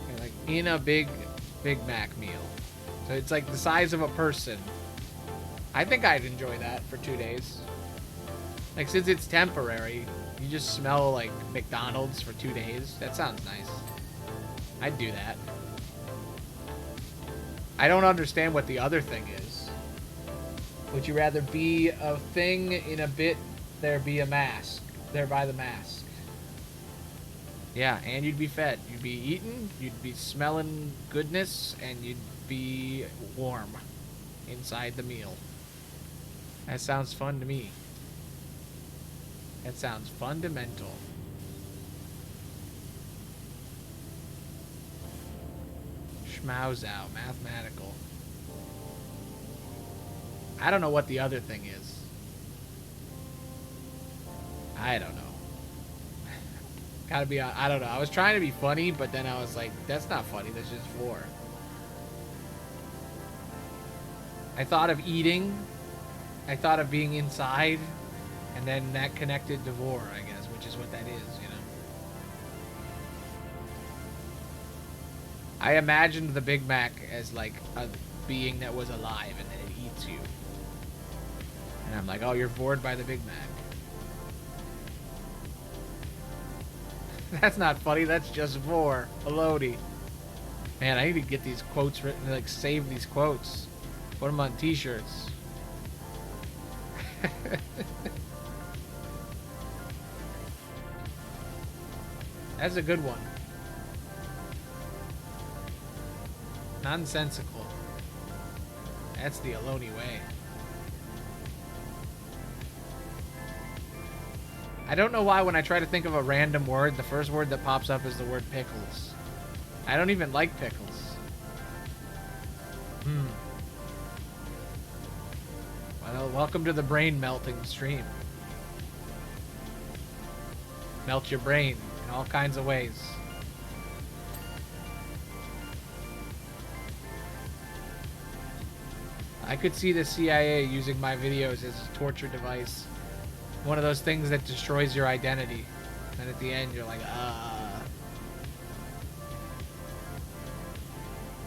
B: You're like in a Big Mac meal. So it's like the size of a person. I think I'd enjoy that for 2 days. Like, since it's temporary, you just smell like McDonald's for 2 days. That sounds nice. I'd do that. I don't understand what the other thing is. Would you rather be a thing in a bit, there be a mask? There by the mask. Yeah, and you'd be fed. You'd be eaten, you'd be smelling goodness, and you'd be warm inside the meal. That sounds fun to me. That sounds fundamental. Schmauzow, mathematical. I don't know what the other thing is. I don't know. Gotta be, I don't know. I was trying to be funny, but then I was like, that's not funny. That's just vor. I thought of eating. I thought of being inside. And then that connected to vor, I guess, which is what that is, you know? I imagined the Big Mac as like a being that was alive and then it eats you. And I'm like, oh, you're bored by the Big Mac. That's not funny. That's just vor. Aloney. Man, I need to get these quotes written, like save these quotes. Put them on t-shirts. That's a good one. Nonsensical. That's the Aloney way. I don't know why when I try to think of a random word, the first word that pops up is the word pickles. I don't even like pickles. Well, welcome to the brain melting stream. Melt your brain in all kinds of ways. I could see the CIA using my videos as a torture device. One of those things that destroys your identity. And at the end, you're like,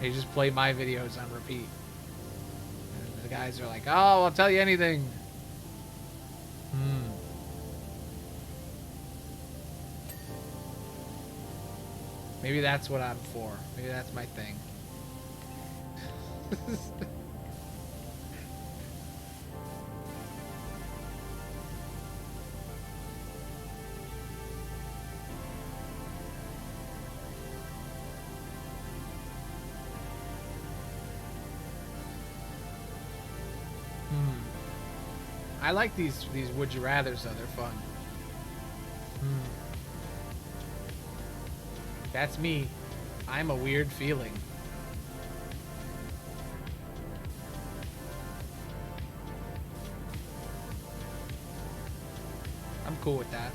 B: They just play my videos on repeat. And the guys are like, oh, I'll tell you anything. Maybe that's what I'm for. Maybe that's my thing. I like these would you rathers though, they're fun. That's me. I'm a weird feeling. I'm cool with that.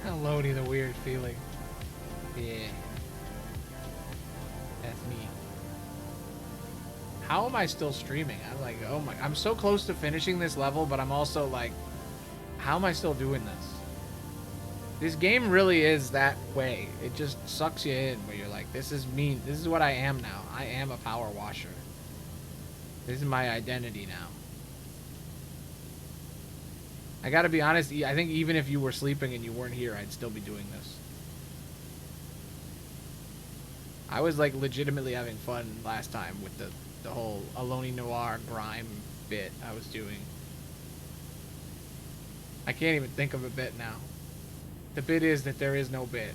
B: Aloney, the weird feeling. Yeah. That's me. How am I still streaming? I'm like, oh my, I'm so close to finishing this level, but I'm also like, how am I still doing this? This game really is that way. It just sucks you in where you're like, this is me. This is what I am now. I am a power washer. This is my identity now. I gotta be honest, I think even if you were sleeping and you weren't here, I'd still be doing this. I was like legitimately having fun last time with the whole Aloney Noir grime bit I was doing. I can't even think of a bit now. The bit is that there is no bit.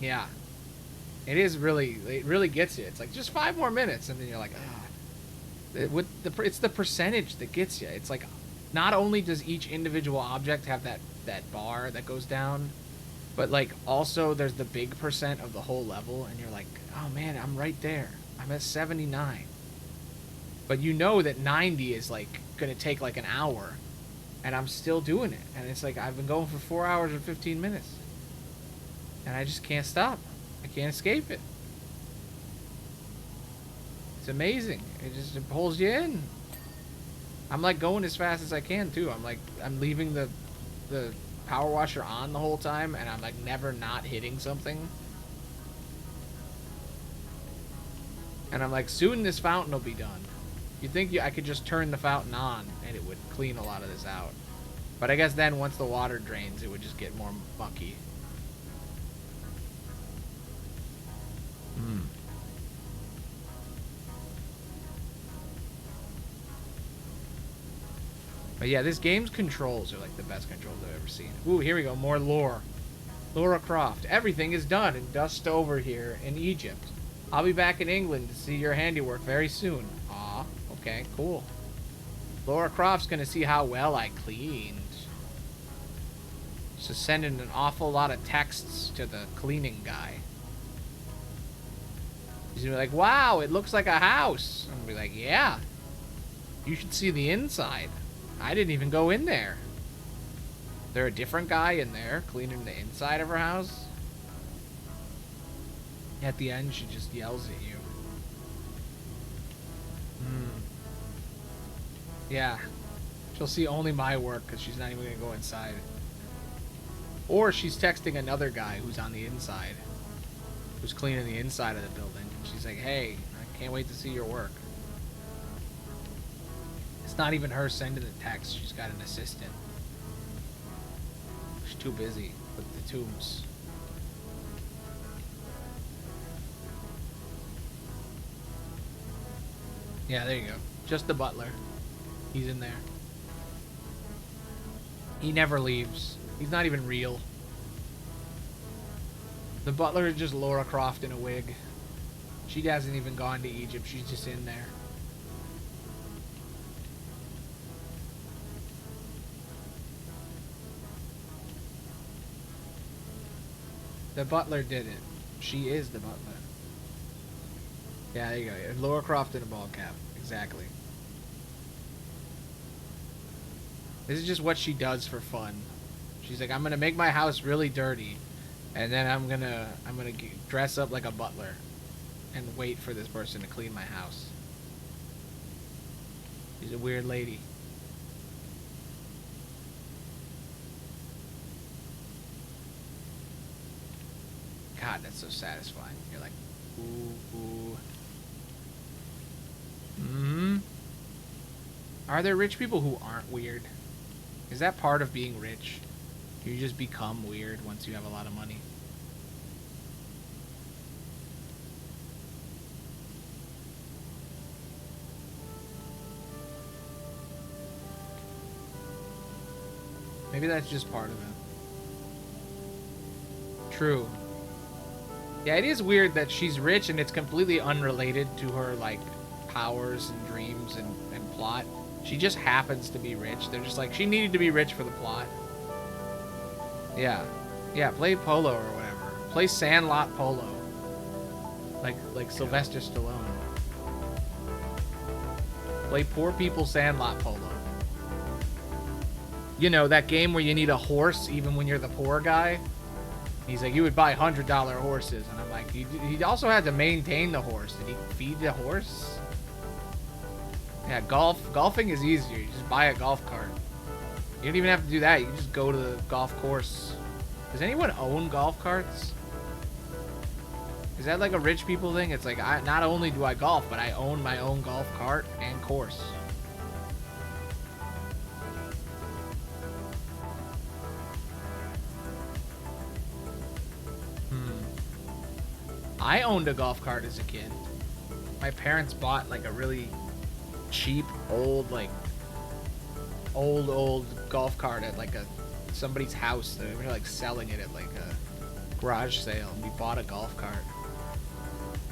B: Yeah. It really gets you. It's like just 5 more minutes and then you're like, ah. It's the percentage that gets you. It's like, not only does each individual object have that bar that goes down, but like also there's the big percent of the whole level, and you're like, oh man, I'm right there. I'm at 79. But you know that 90 is like gonna take like an hour, and I'm still doing it. And it's like I've been going for 4 hours and 15 minutes, and I just can't stop. I can't escape it. It's amazing. It pulls you in. I'm like going as fast as I can too. I'm leaving the power washer on the whole time, and I'm like never not hitting something. And I'm like, soon this fountain will be done. You'd think I could just turn the fountain on and it would clean a lot of this out. But I guess then once the water drains, it would just get more mucky. But yeah, this game's controls are like the best controls I've ever seen. Ooh, here we go, more lore. Lara Croft. Everything is done and dust over here in Egypt. I'll be back in England to see your handiwork very soon. Aw, okay, cool. Lara Croft's gonna see how well I cleaned. So sending an awful lot of texts to the cleaning guy. He's gonna be like, wow, it looks like a house. I'm gonna be like, yeah. You should see the inside. I didn't even go in there. There a different guy in there cleaning the inside of her house? At the end, she just yells at you. Yeah. She'll see only my work because she's not even going to go inside. Or she's texting another guy who's on the inside. Who's cleaning the inside of the building. She's like, hey, I can't wait to see your work. It's not even her sending the text. She's got an assistant. She's too busy with the tombs. Yeah, there you go. Just the butler. He's in there. He never leaves. He's not even real. The butler is just Laura Croft in a wig. She hasn't even gone to Egypt. She's just in there. The butler did it. She is the butler. Yeah, there you go. Laura Croft in a ball cap. Exactly. This is just what she does for fun. She's like, I'm gonna make my house really dirty, and then I'm gonna dress up like a butler, and wait for this person to clean my house. She's a weird lady. God, that's so satisfying. You're like, ooh, ooh. Mm-hmm. Are there rich people who aren't weird? Is that part of being rich? You just become weird once you have a lot of money. Maybe that's just part of it. True. Yeah, it is weird that she's rich and it's completely unrelated to her, like, powers and dreams and plot. She just happens to be rich. They're just like, she needed to be rich for the plot. Yeah. Yeah, play polo or whatever. Play Sandlot polo. Like Sylvester Stallone. Play poor people Sandlot polo. You know, that game where you need a horse even when you're the poor guy? He's like, you would buy $100 horses. And I'm like, he also had to maintain the horse. Did he feed the horse? Yeah, golfing is easier. You just buy a golf cart. You don't even have to do that. You can just go to the golf course. Does anyone own golf carts? Is that like a rich people thing? It's like, not only do I golf, but I own my own golf cart and course. I owned a golf cart as a kid. My parents bought like a really cheap, old golf cart at like somebody's house. They were like selling it at like a garage sale. We bought a golf cart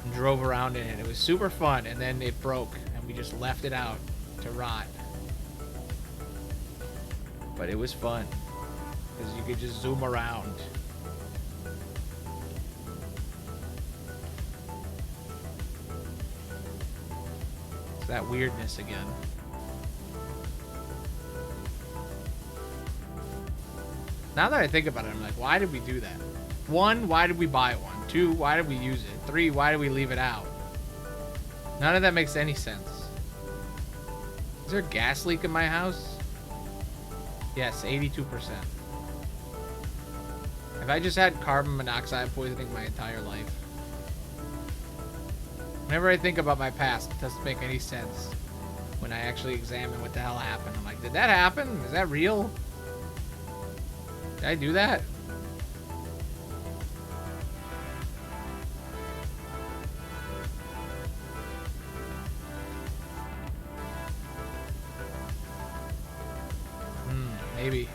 B: and drove around in it. It was super fun, and then it broke, and we just left it out to rot. But it was fun because you could just zoom around. That weirdness again. Now that I think about it, I'm like, why did we do that? 1, why did we buy one? 2, why did we use it? 3, why did we leave it out? None of that makes any sense. Is there a gas leak in my house? Yes, 82%. Have I just had carbon monoxide poisoning my entire life? Whenever I think about my past, it doesn't make any sense. When I actually examine what the hell happened, I'm like, did that happen? Is that real? Did I do that? Maybe.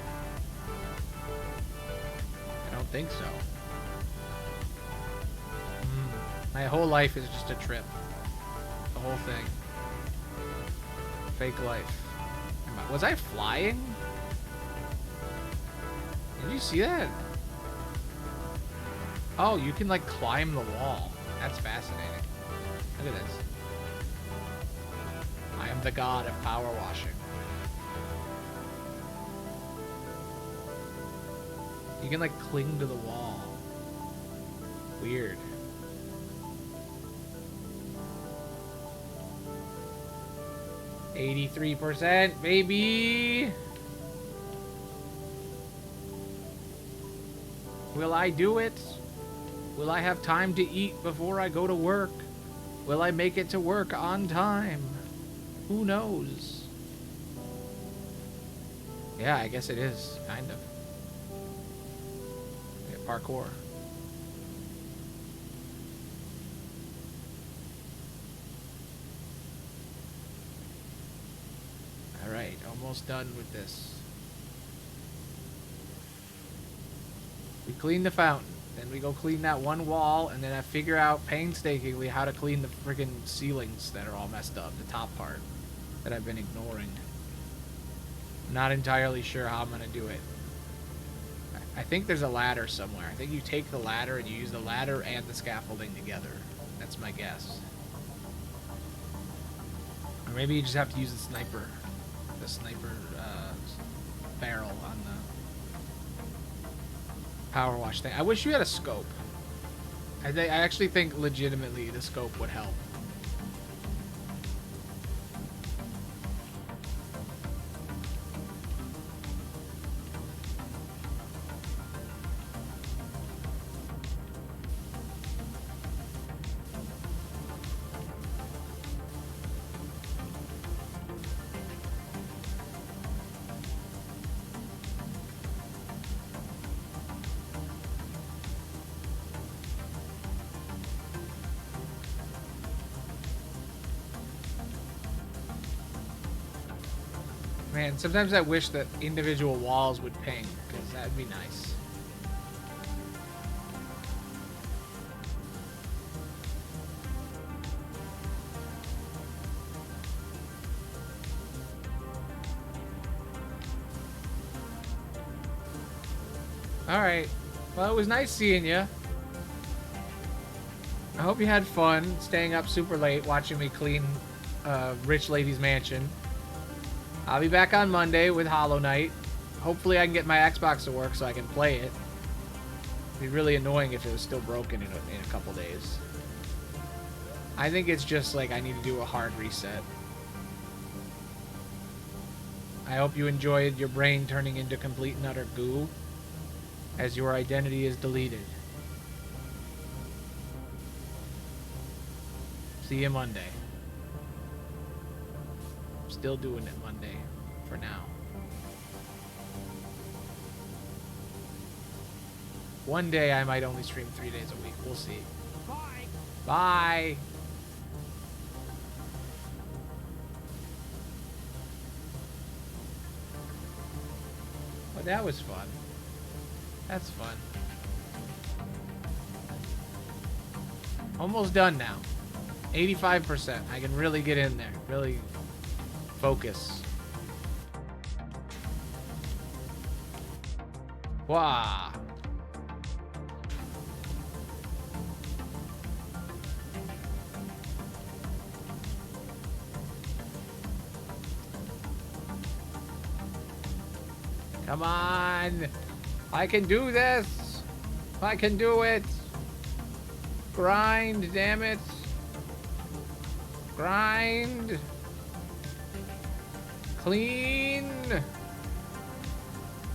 B: I don't think so. My whole life is just a trip. The whole thing. Fake life. Was I flying? Did you see that? Oh, you can like climb the wall. That's fascinating. Look at this. I am the god of power washing. You can like cling to the wall. Weird. %, baby. Will I do it? Will I have time to eat before I go to work? Will I make it to work on time? Who knows? Yeah, I guess it is, kind of. Yeah, parkour. Alright, almost done with this. We clean the fountain. Then we go clean that one wall, and then I figure out painstakingly how to clean the friggin' ceilings that are all messed up, the top part that I've been ignoring. I'm not entirely sure how I'm gonna do it. I think there's a ladder somewhere. I think you take the ladder and you use the ladder and the scaffolding together. That's my guess. Or maybe you just have to use the sniper barrel on the power wash thing. I wish you had a scope. I actually think legitimately the scope would help. Man, sometimes I wish that individual walls would ping, because that would be nice. Alright. Well, it was nice seeing you. I hope you had fun staying up super late watching me clean Rich Lady's mansion. I'll be back on Monday with Hollow Knight. Hopefully I can get my Xbox to work so I can play it. It'd be really annoying if it was still broken in a couple days. I think it's just like I need to do a hard reset. I hope you enjoyed your brain turning into complete and utter goo as your identity is deleted. See you Monday. Still doing it Monday for now. One day I might only stream 3 days a week. We'll see. Bye. Bye. Well, that was fun. That's fun. Almost done now. 85%. I can really get in there. Really focus. Wah. Come on. I can do this. I can do it. Grind, damn it. Grind. Clean.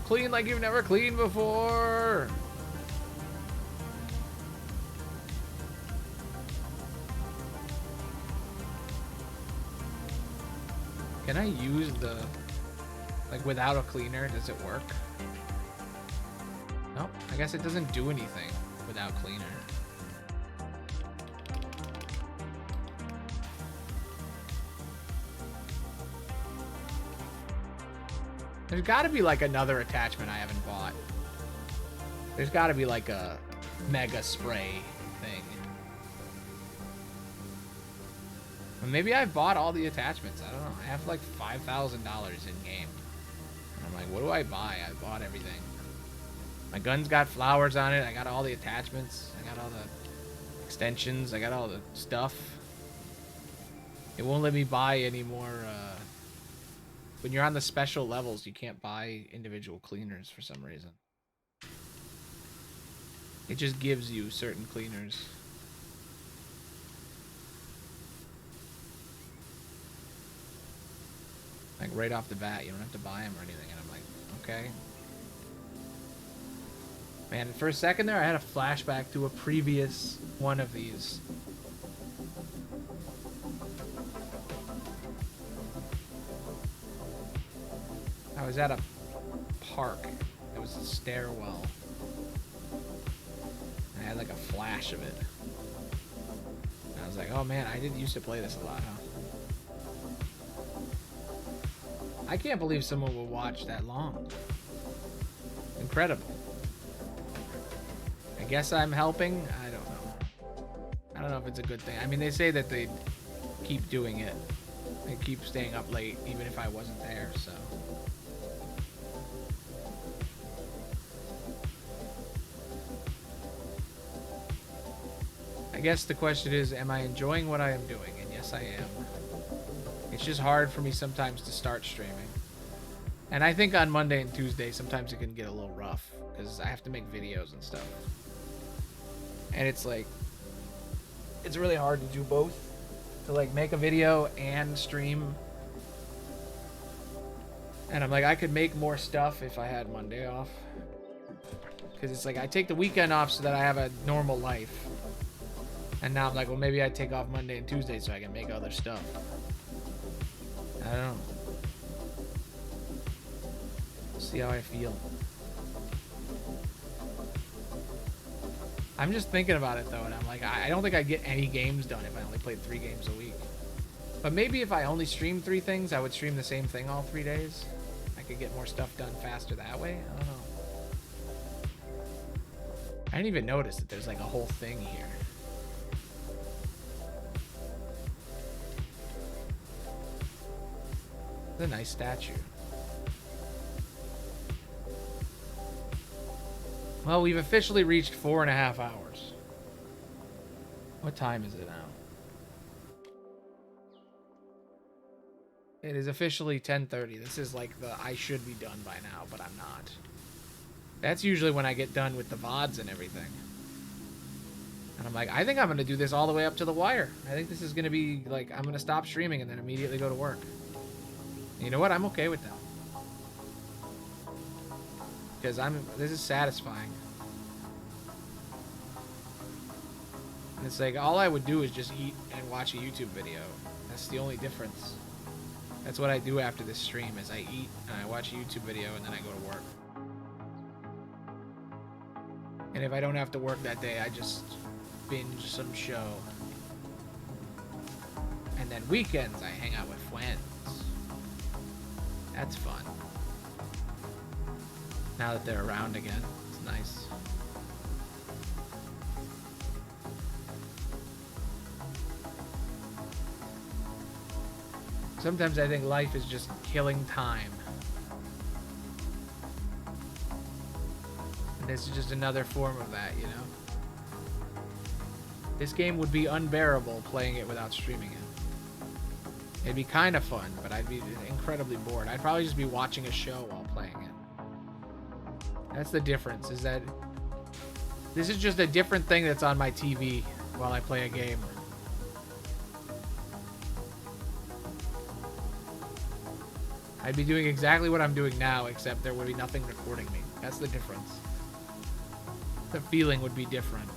B: Clean like you've never cleaned before. Can I use the, like, without a cleaner? Does it work? Nope. I guess it doesn't do anything without cleaner. There's got to be like another attachment I haven't bought. There's got to be like a mega spray thing. Or maybe I've bought all the attachments. I don't know. I have like $5,000 in game. And I'm like, what do I buy? I bought everything. My gun's got flowers on it. I got all the attachments. I got all the extensions. I got all the stuff. It won't let me buy any more. When you're on the special levels, you can't buy individual cleaners for some reason. It just gives you certain cleaners. Like right off the bat, you don't have to buy them or anything. And I'm like, okay. Man, for a second there, I had a flashback to a previous one of these. I was at a park. There was a stairwell. I had like a flash of it. And I was like, oh man, I didn't used to play this a lot, huh? I can't believe someone would watch that long. Incredible. I guess I'm helping. I don't know. I don't know if it's a good thing. I mean, they say that they keep doing it. They keep staying up late, even if I wasn't there, so. I guess the question is, am I enjoying what I am doing? And yes, I am. It's just hard for me sometimes to start streaming. And I think on Monday and Tuesday, sometimes it can get a little rough because I have to make videos and stuff. And it's like, it's really hard to do both. To like make a video and stream. And I'm like, I could make more stuff if I had Monday off. Because it's like, I take the weekend off so that I have a normal life. And now I'm like, well, maybe I take off Monday and Tuesday so I can make other stuff. I don't know. See how I feel. I'm just thinking about it though, and I'm like, I don't think I'd get any games done if I only played 3 games a week. But maybe if I only streamed 3 things, I would stream the same thing all 3 days. I could get more stuff done faster that way. I don't know. I didn't even notice that there's like a whole thing here. It's a nice statue. Well, we've officially reached 4.5 hours. What time is it now? It is officially 10:30. This is like the I should be done by now, but I'm not. That's usually when I get done with the VODs and everything. And I'm like, I think I'm going to do this all the way up to the wire. I think this is going to be like, I'm going to stop streaming and then immediately go to work. You know what? I'm okay with that. Because this is satisfying. And it's like, all I would do is just eat and watch a YouTube video. That's the only difference. That's what I do after this stream, is I eat and I watch a YouTube video and then I go to work. And if I don't have to work that day, I just binge some show. And then weekends, I hang out with friends. That's fun. Now that they're around again, it's nice. Sometimes I think life is just killing time. And this is just another form of that, you know? This game would be unbearable playing it without streaming it. It'd be kind of fun, but I'd be incredibly bored. I'd probably just be watching a show while playing it. That's the difference, is that this is just a different thing that's on my TV while I play a game. I'd be doing exactly what I'm doing now, except there would be nothing recording me. That's the difference. The feeling would be different.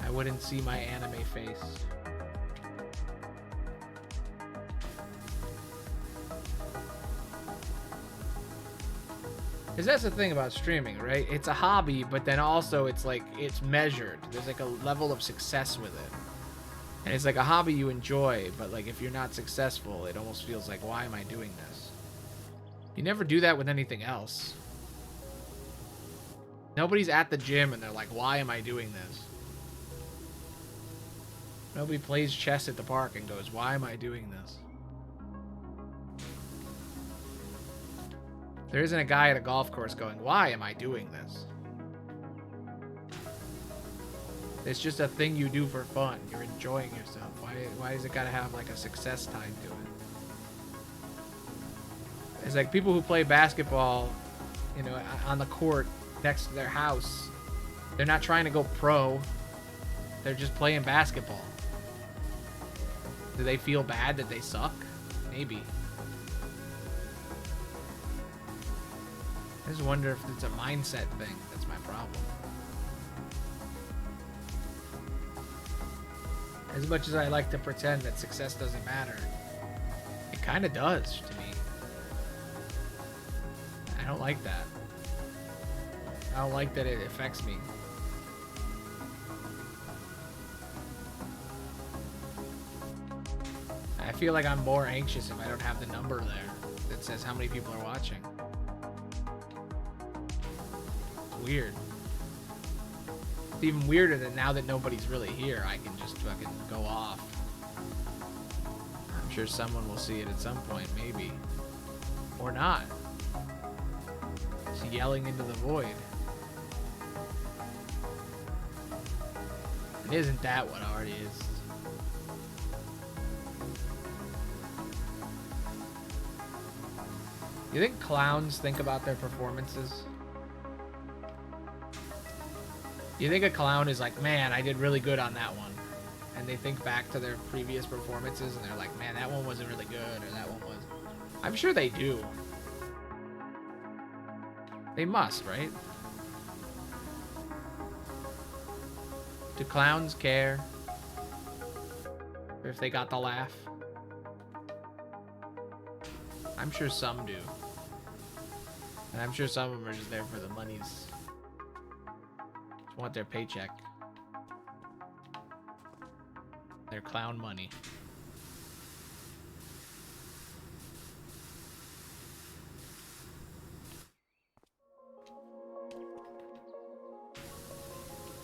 B: I wouldn't see my anime face. Because that's the thing about streaming, right? It's a hobby, but then also it's like, it's measured. There's like a level of success with it. And it's like a hobby you enjoy, but like if you're not successful, it almost feels like, why am I doing this? You never do that with anything else. Nobody's at the gym and they're like, why am I doing this? Nobody plays chess at the park and goes, why am I doing this? There isn't a guy at a golf course going, why am I doing this? It's just a thing you do for fun. You're enjoying yourself. Why does it gotta have like a success tied to it? It's like people who play basketball, you know, on the court next to their house. They're not trying to go pro. They're just playing basketball. Do they feel bad that they suck? Maybe. I just wonder if it's a mindset thing. That's my problem. As much as I like to pretend that success doesn't matter, it kind of does to me. I don't like that. I don't like that it affects me. I feel like I'm more anxious if I don't have the number there that says how many people are watching. It's weird. It's even weirder that now that nobody's really here, I can just fucking go off. I'm sure someone will see it at some point, maybe. Or not. Just yelling into the void. And isn't that what art is? You think clowns think about their performances? You think a clown is like, man, I did really good on that one. And they think back to their previous performances and they're like, man, that one wasn't really good, or that one was. I'm sure they do. They must, right? Do clowns care if they got the laugh? I'm sure some do. And I'm sure some of them are just there for the monies. Just want their paycheck. Their clown money.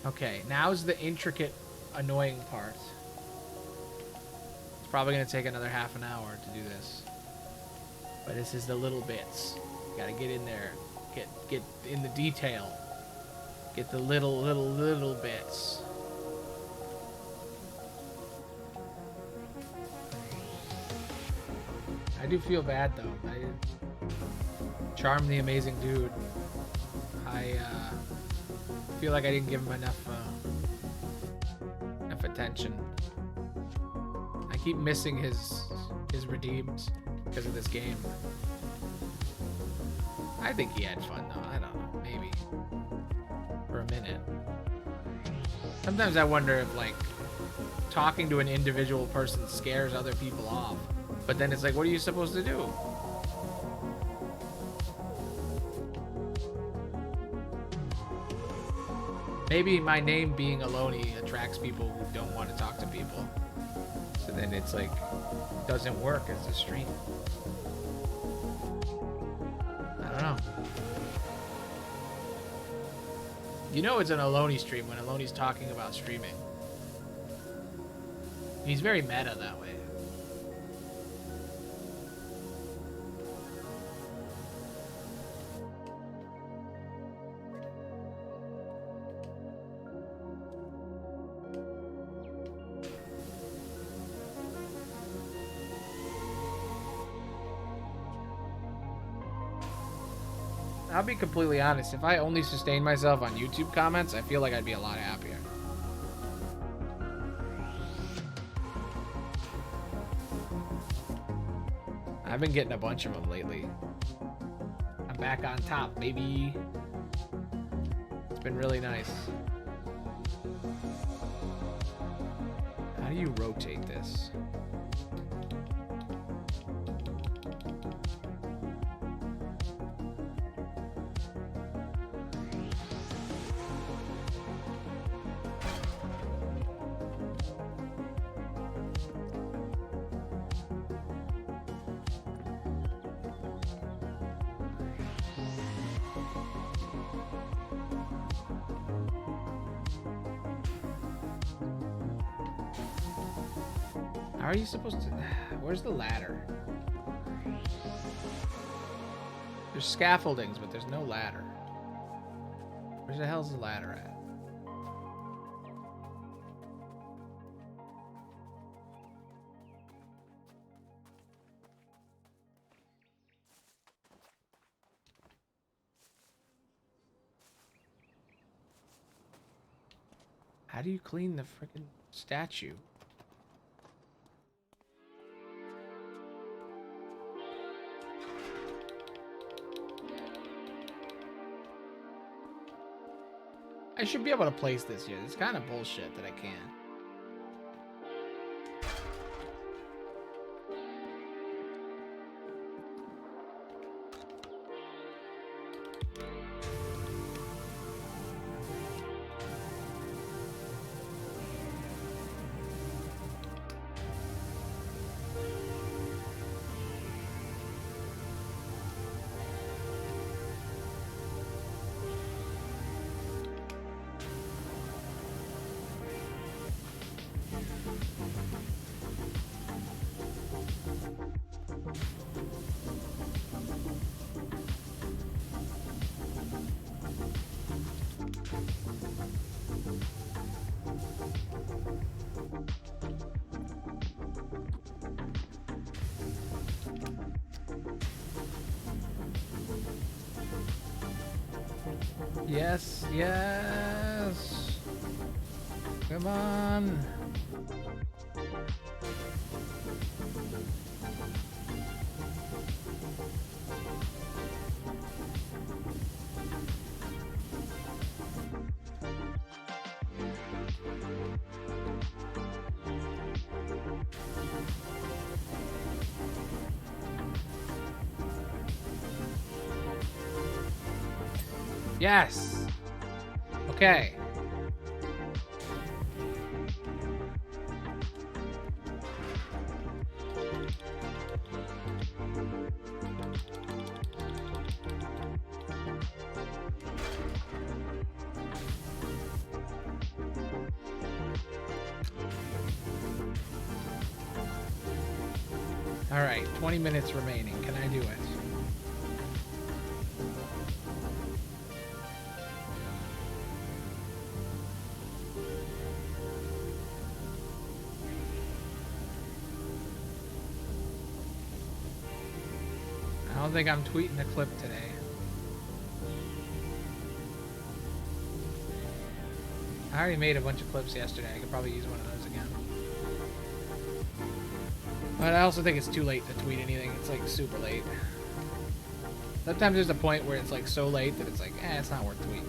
B: Okay, now's the intricate, annoying part. It's probably going to take another half an hour to do this. But this is the little bits. You gotta get in there. Get in the detail. Get the little bits. I do feel bad though. Charm the amazing dude. I feel like I didn't give him enough attention. I keep missing his redeems because of this game. I think he had fun though. I don't know, maybe for a minute. Sometimes I wonder if like talking to an individual person scares other people off, but then it's like, what are you supposed to do? Maybe my name being Aloney attracts people who don't want to talk to people. So then it's like, doesn't work as a stream. I don't know. You know it's an Aloney stream when Aloney's talking about streaming. He's very meta that way. I'll be completely honest, if I only sustained myself on YouTube comments, I feel like I'd be a lot happier. I've been getting a bunch of them lately. I'm back on top, baby. It's been really nice. How do you rotate this? How are you supposed to... Where's the ladder? There's scaffoldings, but there's no ladder. Where the hell's the ladder at? How do you clean the freaking statue? I should be able to place this here. It's kind of bullshit that I can't. Yes, yes. Come on. Yes. Okay. All right, 20 minutes remaining. Can I do it? I don't think I'm tweeting a clip today. I already made a bunch of clips yesterday. I could probably use one of those again. But I also think it's too late to tweet anything. It's like super late. Sometimes there's a point where it's like so late that it's like, it's not worth tweeting.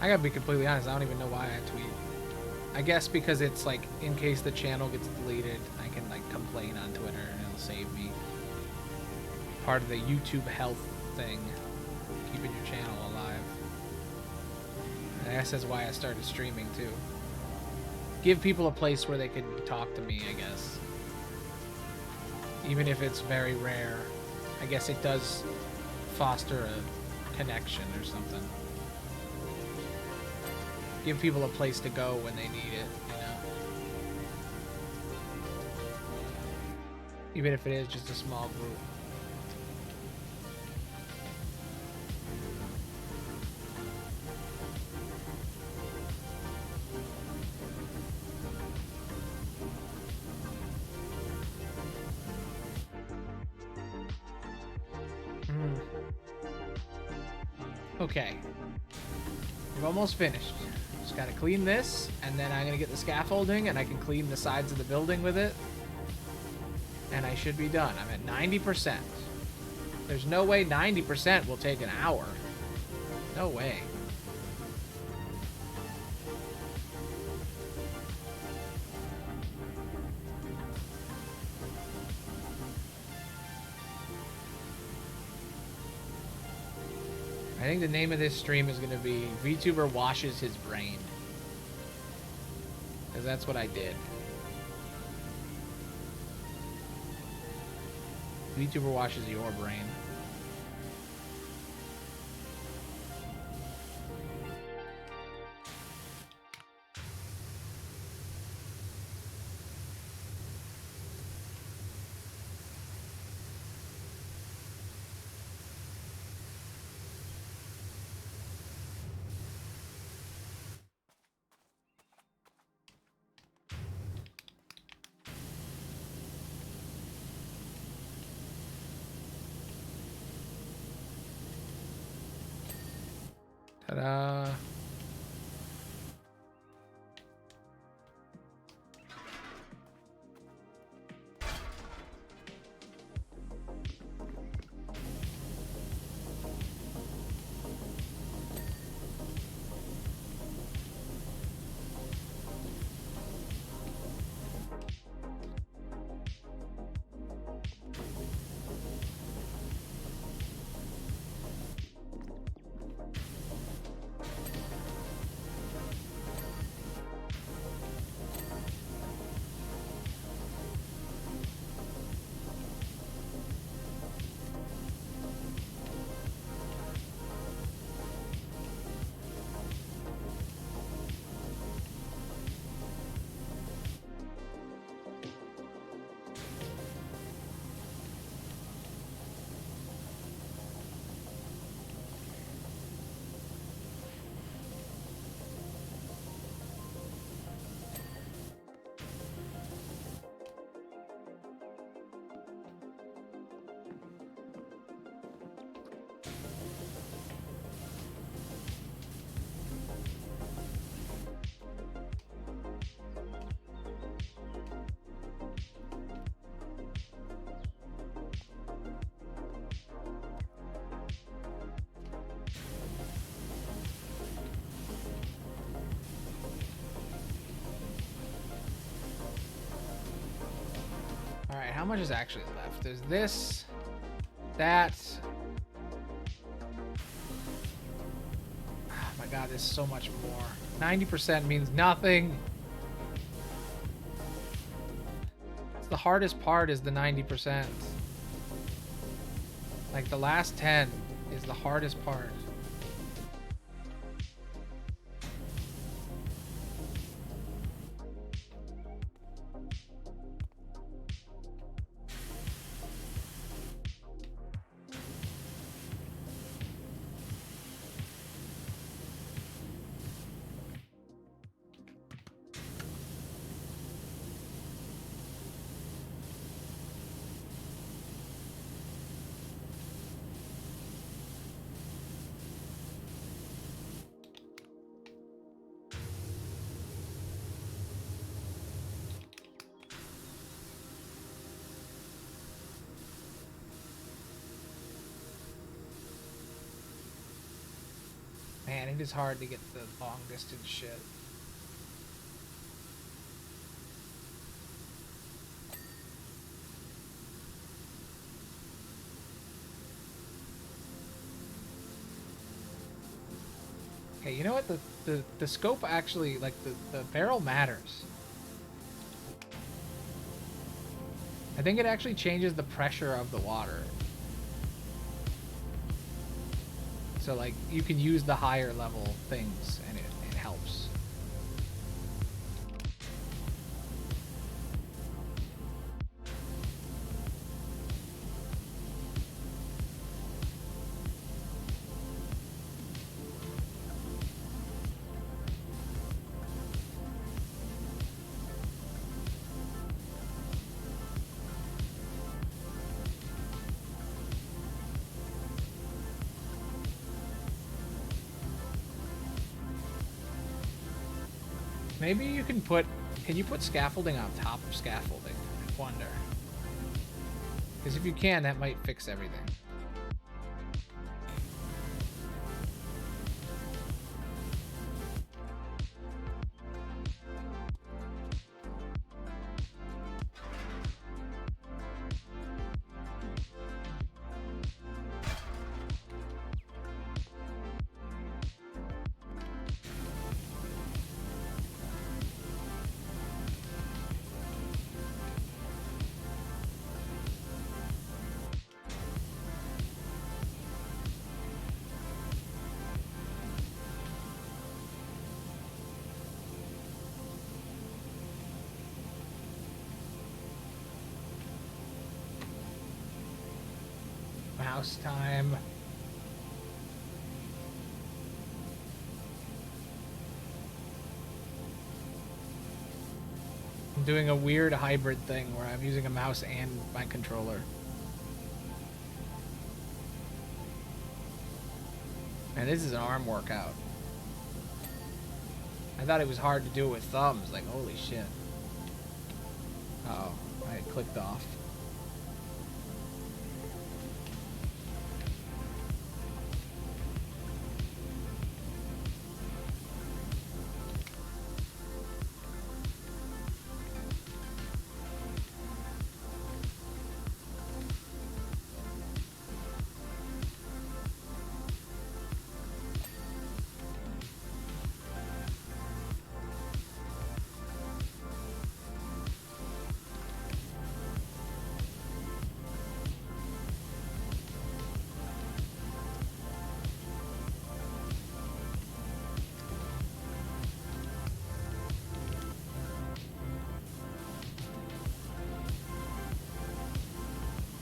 B: I gotta be completely honest, I don't even know why I tweet. I guess because it's like, in case the channel gets deleted, I can like complain on Twitter and it'll save me. Part of the YouTube health thing. Keeping your channel alive. And I guess that's why I started streaming too. Give people a place where they can talk to me, I guess. Even if it's very rare. I guess it does foster a connection or something. Give people a place to go when they need it, you know? Even if it is just a small group. Okay. We've almost finished. Just gotta clean this, and then I'm gonna get the scaffolding, and I can clean the sides of the building with it. And I should be done. I'm at 90%. There's no way 90% will take an hour. No way. I think the name of this stream is going to be Vtuber Washes His Brain. Because that's what I did. Vtuber washes your brain. Ta-da. how much is actually left? There's this, that. Oh my god, there's so much more. 90% means nothing. It's the hardest part is the 90%. Like the last 10 is the hardest part. Man, it is hard to get the long distance shit. Okay, you know what? The scope actually, like the barrel matters. I think it actually changes the pressure of the water. So like you can use the higher level things and it helps. Maybe you can can you put scaffolding on top of scaffolding? I wonder. Because if you can, that might fix everything. Mouse time. I'm doing a weird hybrid thing where I'm using a mouse and my controller. And this is an arm workout. I thought it was hard to do it with thumbs. Like, holy shit. Uh-oh, I clicked off.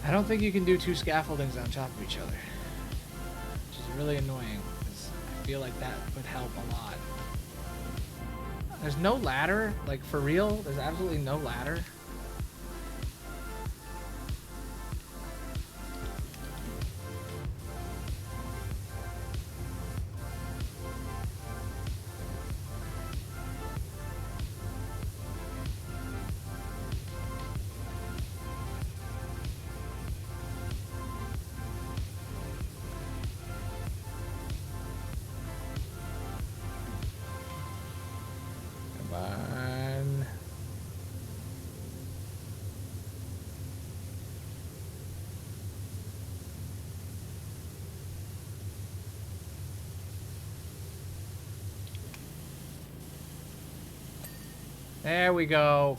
B: I don't think you can do two scaffoldings on top of each other, which is really annoying, because I feel like that would help a lot. There's no ladder, like for real, there's absolutely no ladder. There we go.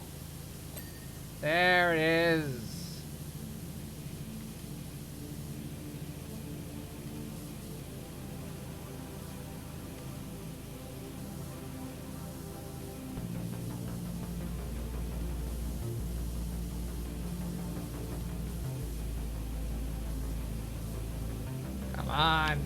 B: There it is. Come on.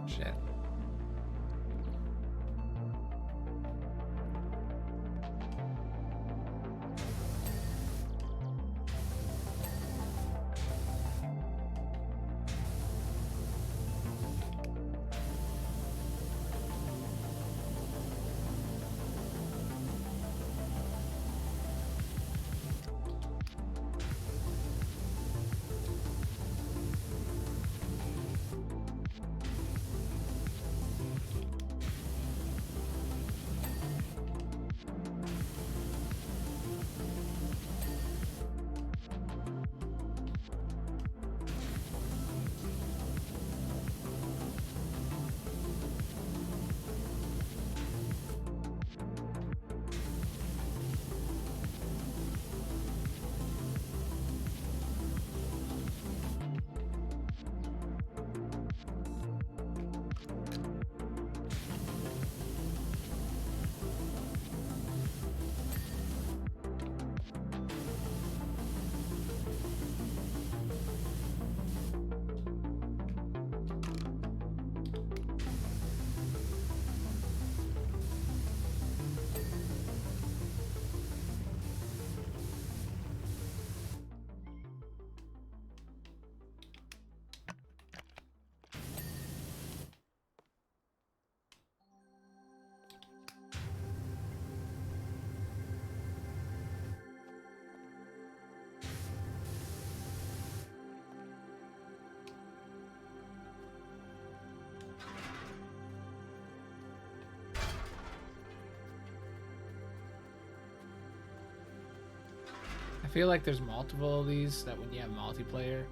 B: Shit. I feel like there's multiple of these that when you have multiplayer,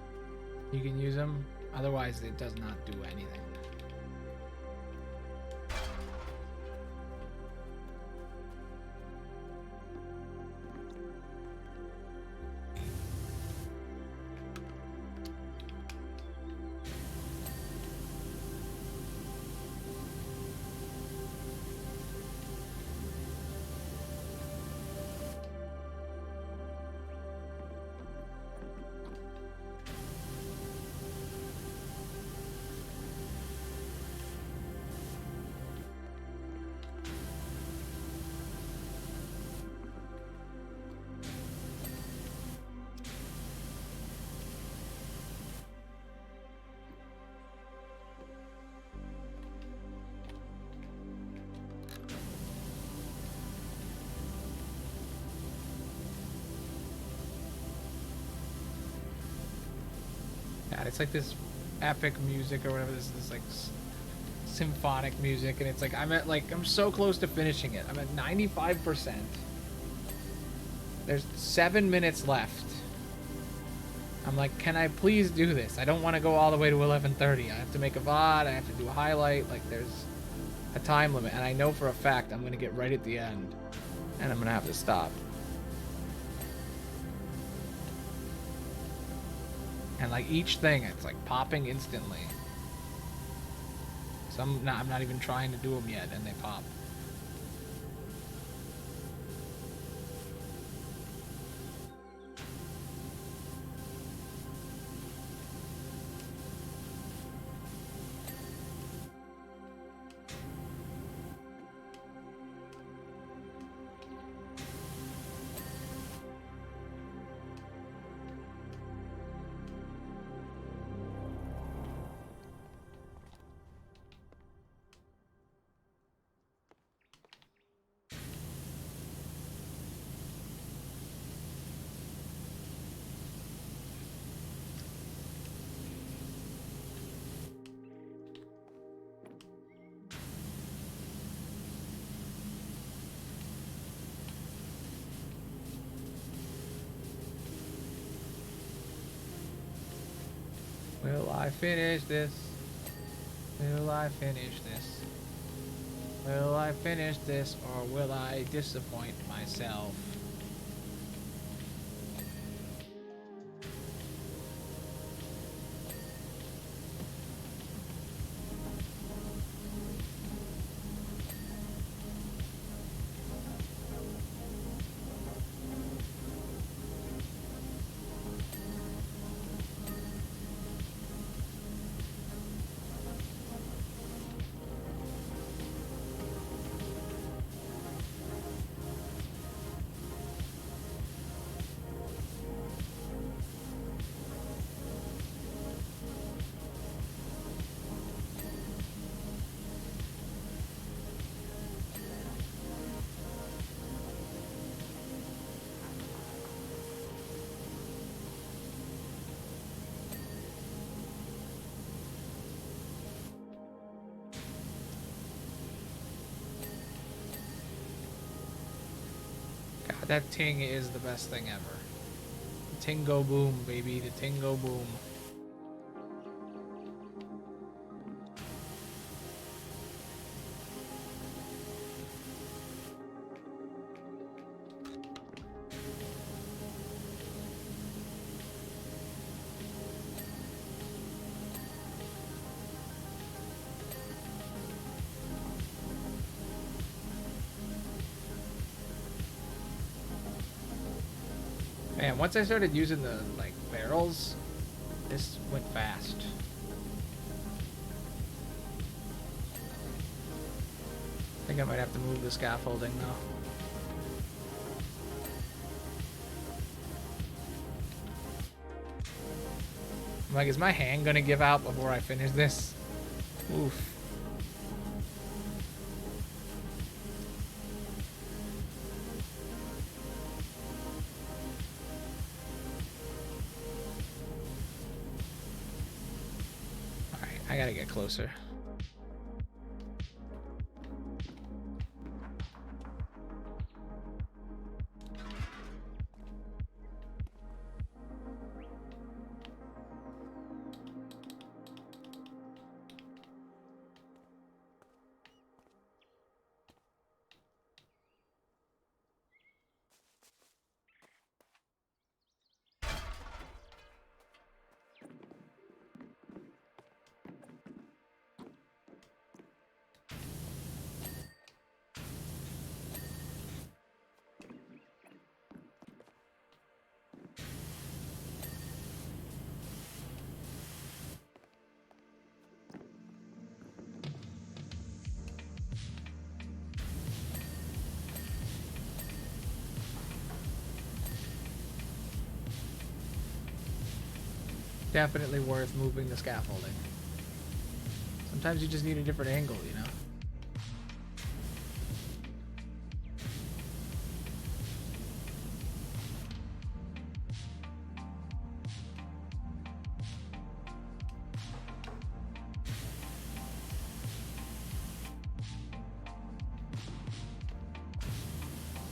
B: you can use them. Otherwise, it does not do anything. God, it's like this epic music or whatever. This like symphonic music, and it's like I'm so close to finishing it. I'm at 95%. There's 7 minutes left. I'm like, can I please do this? I don't want to go all the way to 11:30. I have to make a VOD. I have to do a highlight. Like, there's a time limit, and I know for a fact I'm gonna get right at the end, and I'm gonna have to stop. And like each thing, it's like popping instantly. I'm not even trying to do them yet, and they pop. I finish this? Will I finish this? Will I finish this, or will I disappoint myself? God, that ting is the best thing ever. The Tingo Boom, baby. The Tingo Boom. Man, once I started using the like barrels, this went fast. I think I might have to move the scaffolding though. I'm like, is my hand gonna give out before I finish this? Oof. I gotta get closer. Definitely worth moving the scaffolding. Sometimes you just need a different angle, you know?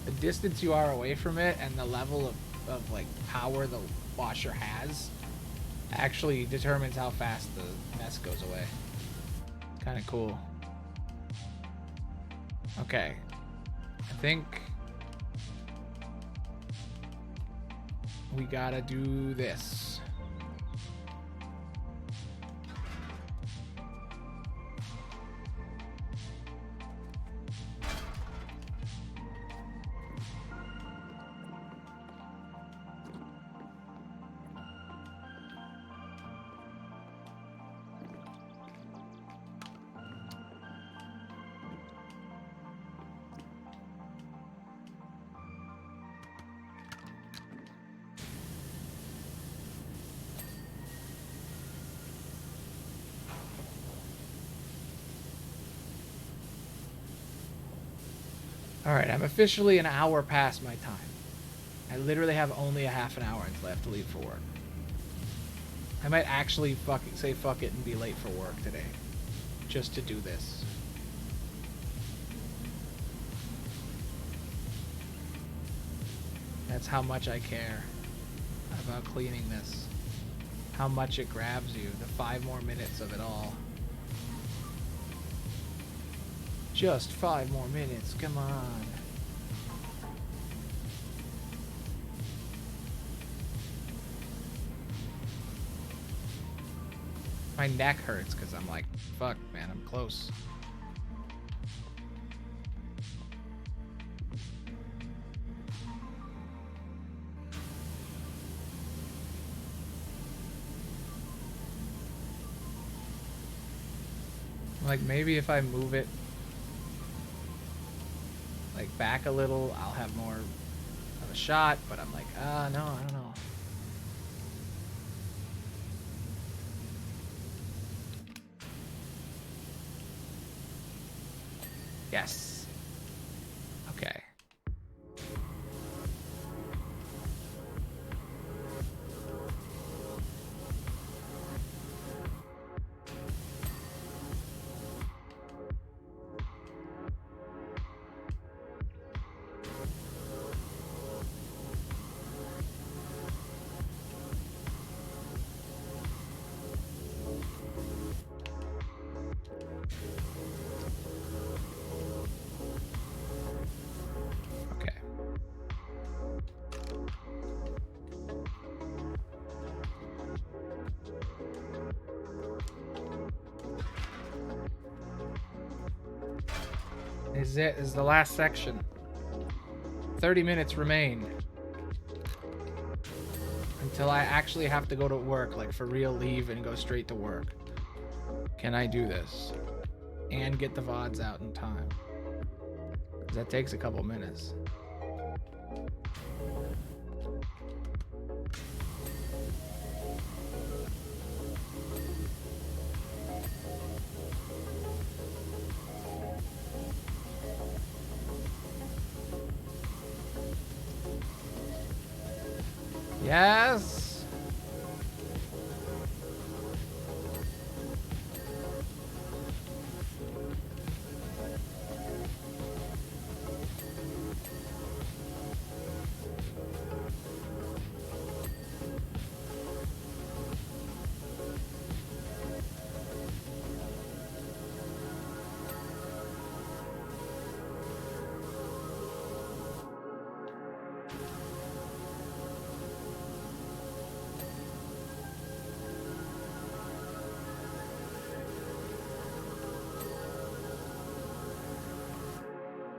B: The distance you are away from it and the level of like power the washer has actually determines how fast the mess goes away. Kind of cool. Okay. I think we gotta do this. Alright, I'm officially an hour past my time. I literally have only a half an hour until I have to leave for work. I might actually say fuck it and be late for work today. Just to do this. That's how much I care about cleaning this how much it grabs you. The 5 more minutes of it all. Just 5 more minutes, come on. My neck hurts because I'm like, fuck, man, I'm close. Like, maybe if I move it like back a little, I'll have more of a shot, but I'm like, no, I don't know. Yes. Okay. This is the last section. 30 minutes remain. Until I actually have to go to work, like for real leave and go straight to work. Can I do this? And get the VODs out in time? 'Cause that takes a couple minutes. Yes.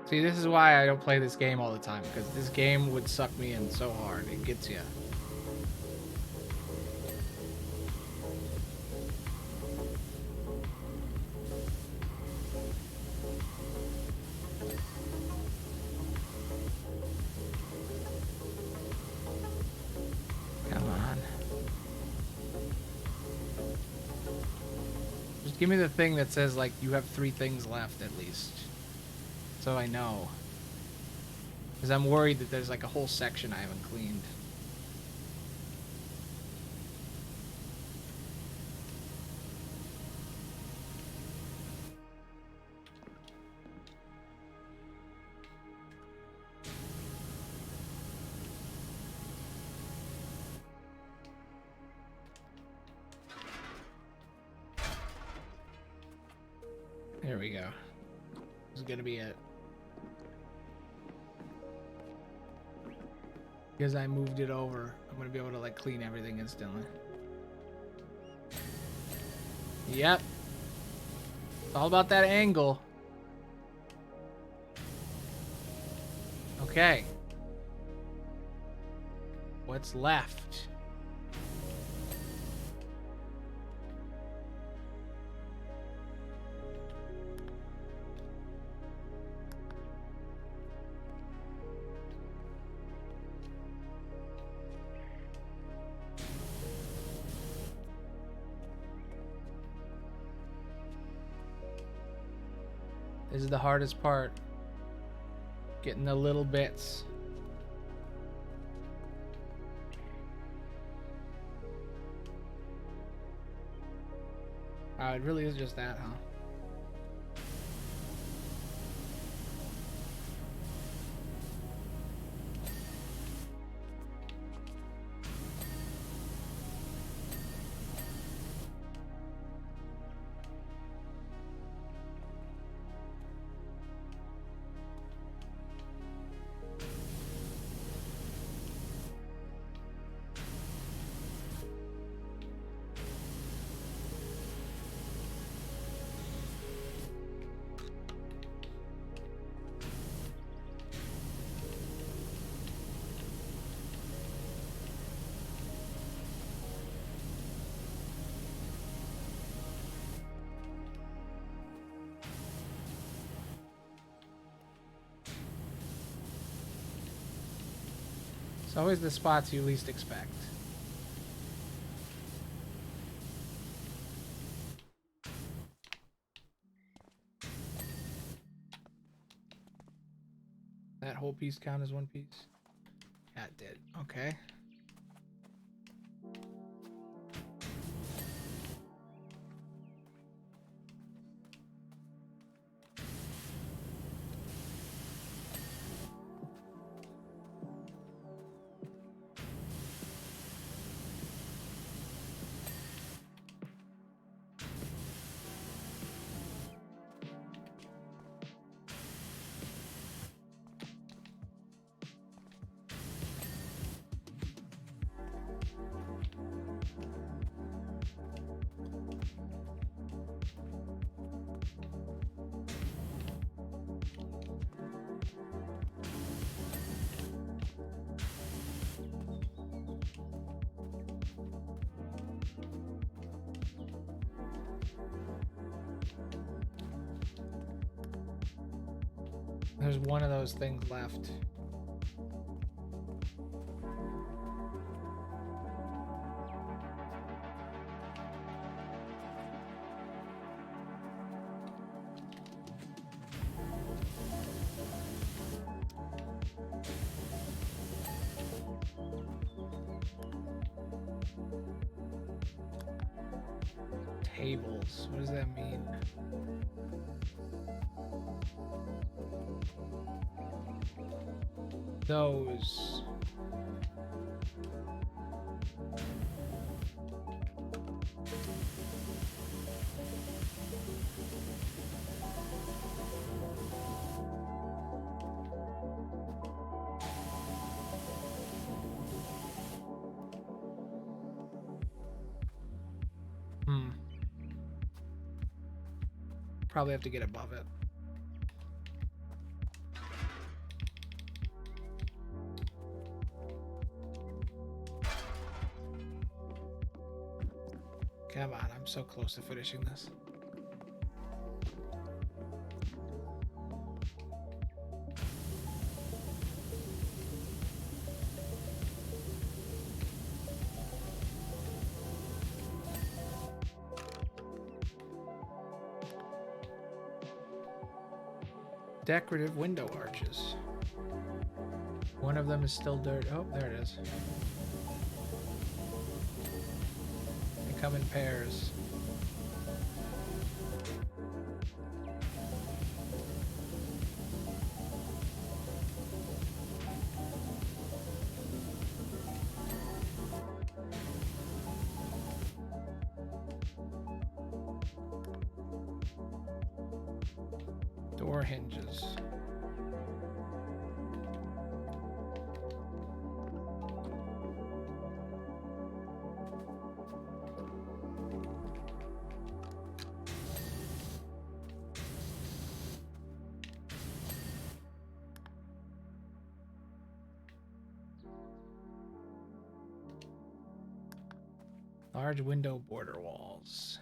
B: See, this is why I don't play this game all the time, because this game would suck me in so hard. It gets you. Come on. Just give me the thing that says, like, you have 3 things left at least. So I know. Because I'm worried that there's like a whole section I haven't cleaned. There we go. This is gonna be it. Because I moved it over, I'm gonna be able to like clean everything instantly. Yep. It's all about that angle. Okay. What's left? This is the hardest part. Getting the little bits. Oh, it really is just that, huh? It's always the spots you least expect. That whole piece count as one piece? Yeah, it did. Okay. There's one of those things left. Tables. What does that mean? Those. Probably have to get above it. Come on, I'm so close to finishing this. Decorative window arches. One of them is still dirt. Oh, there it is. They come in pairs. Door hinges. Large window border walls.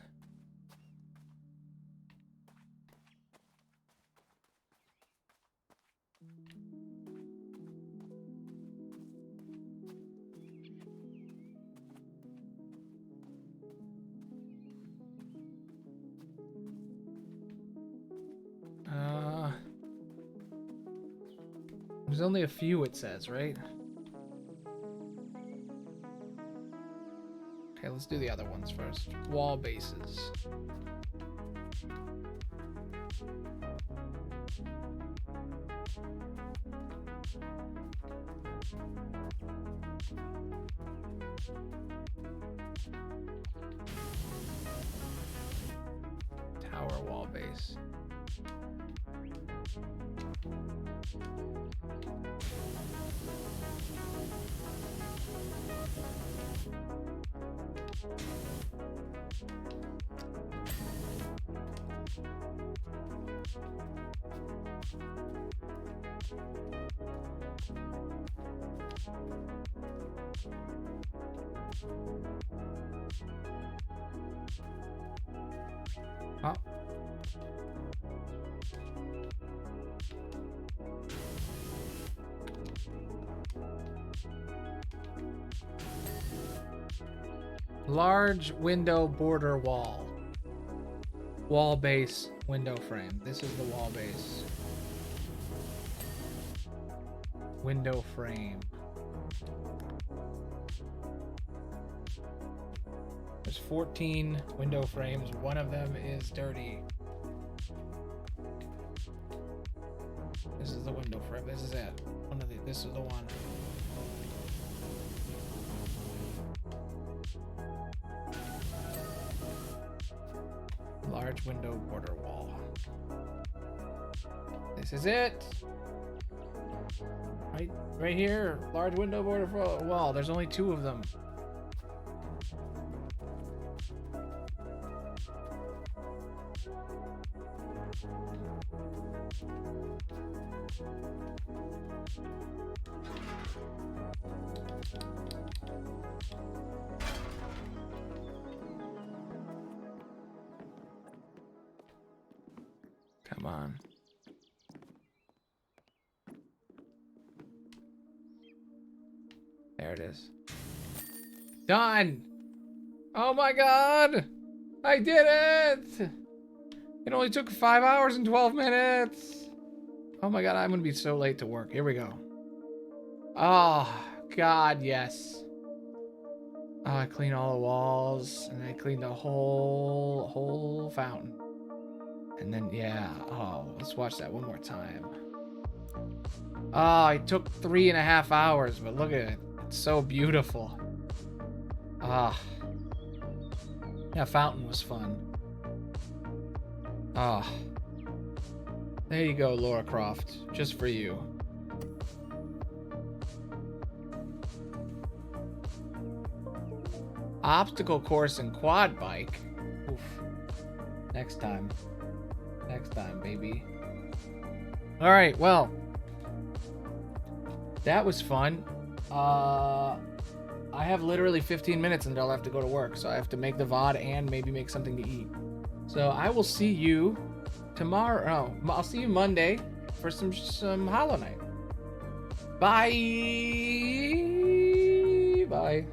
B: There's only a few, it says, right? Okay, let's do the other ones first. Wall bases. Tower wall base. Oh. Large window border wall. Wall base window frame. This is the wall base. Window frame. There's 14 window frames. One of them is dirty. This is the window frame. This is it. This is the one. Large window border wall. This is it. Right here. Large window border wall. There's only 2 of them. Come on. There it is. Done! Oh my god! I did it! It only took 5 hours and 12 minutes! Oh my god, I'm gonna be so late to work. Here we go. Oh, god, yes. Oh, I cleaned all the walls, and I cleaned the whole fountain. And then, yeah, oh, let's watch that one more time. Oh, it took 3.5 hours, but look at it. It's so beautiful. Ah. That fountain was fun. Ah. There you go, Laura Croft. Just for you. Obstacle course and quad bike. Oof. Next time. Next time, baby. All right, well, that was fun. I have literally 15 minutes until I'll have to go to work, so I have to make the VOD and maybe make something to eat. So I will see you tomorrow. Oh, I'll see you Monday for some Hollow Knight. Bye. Bye.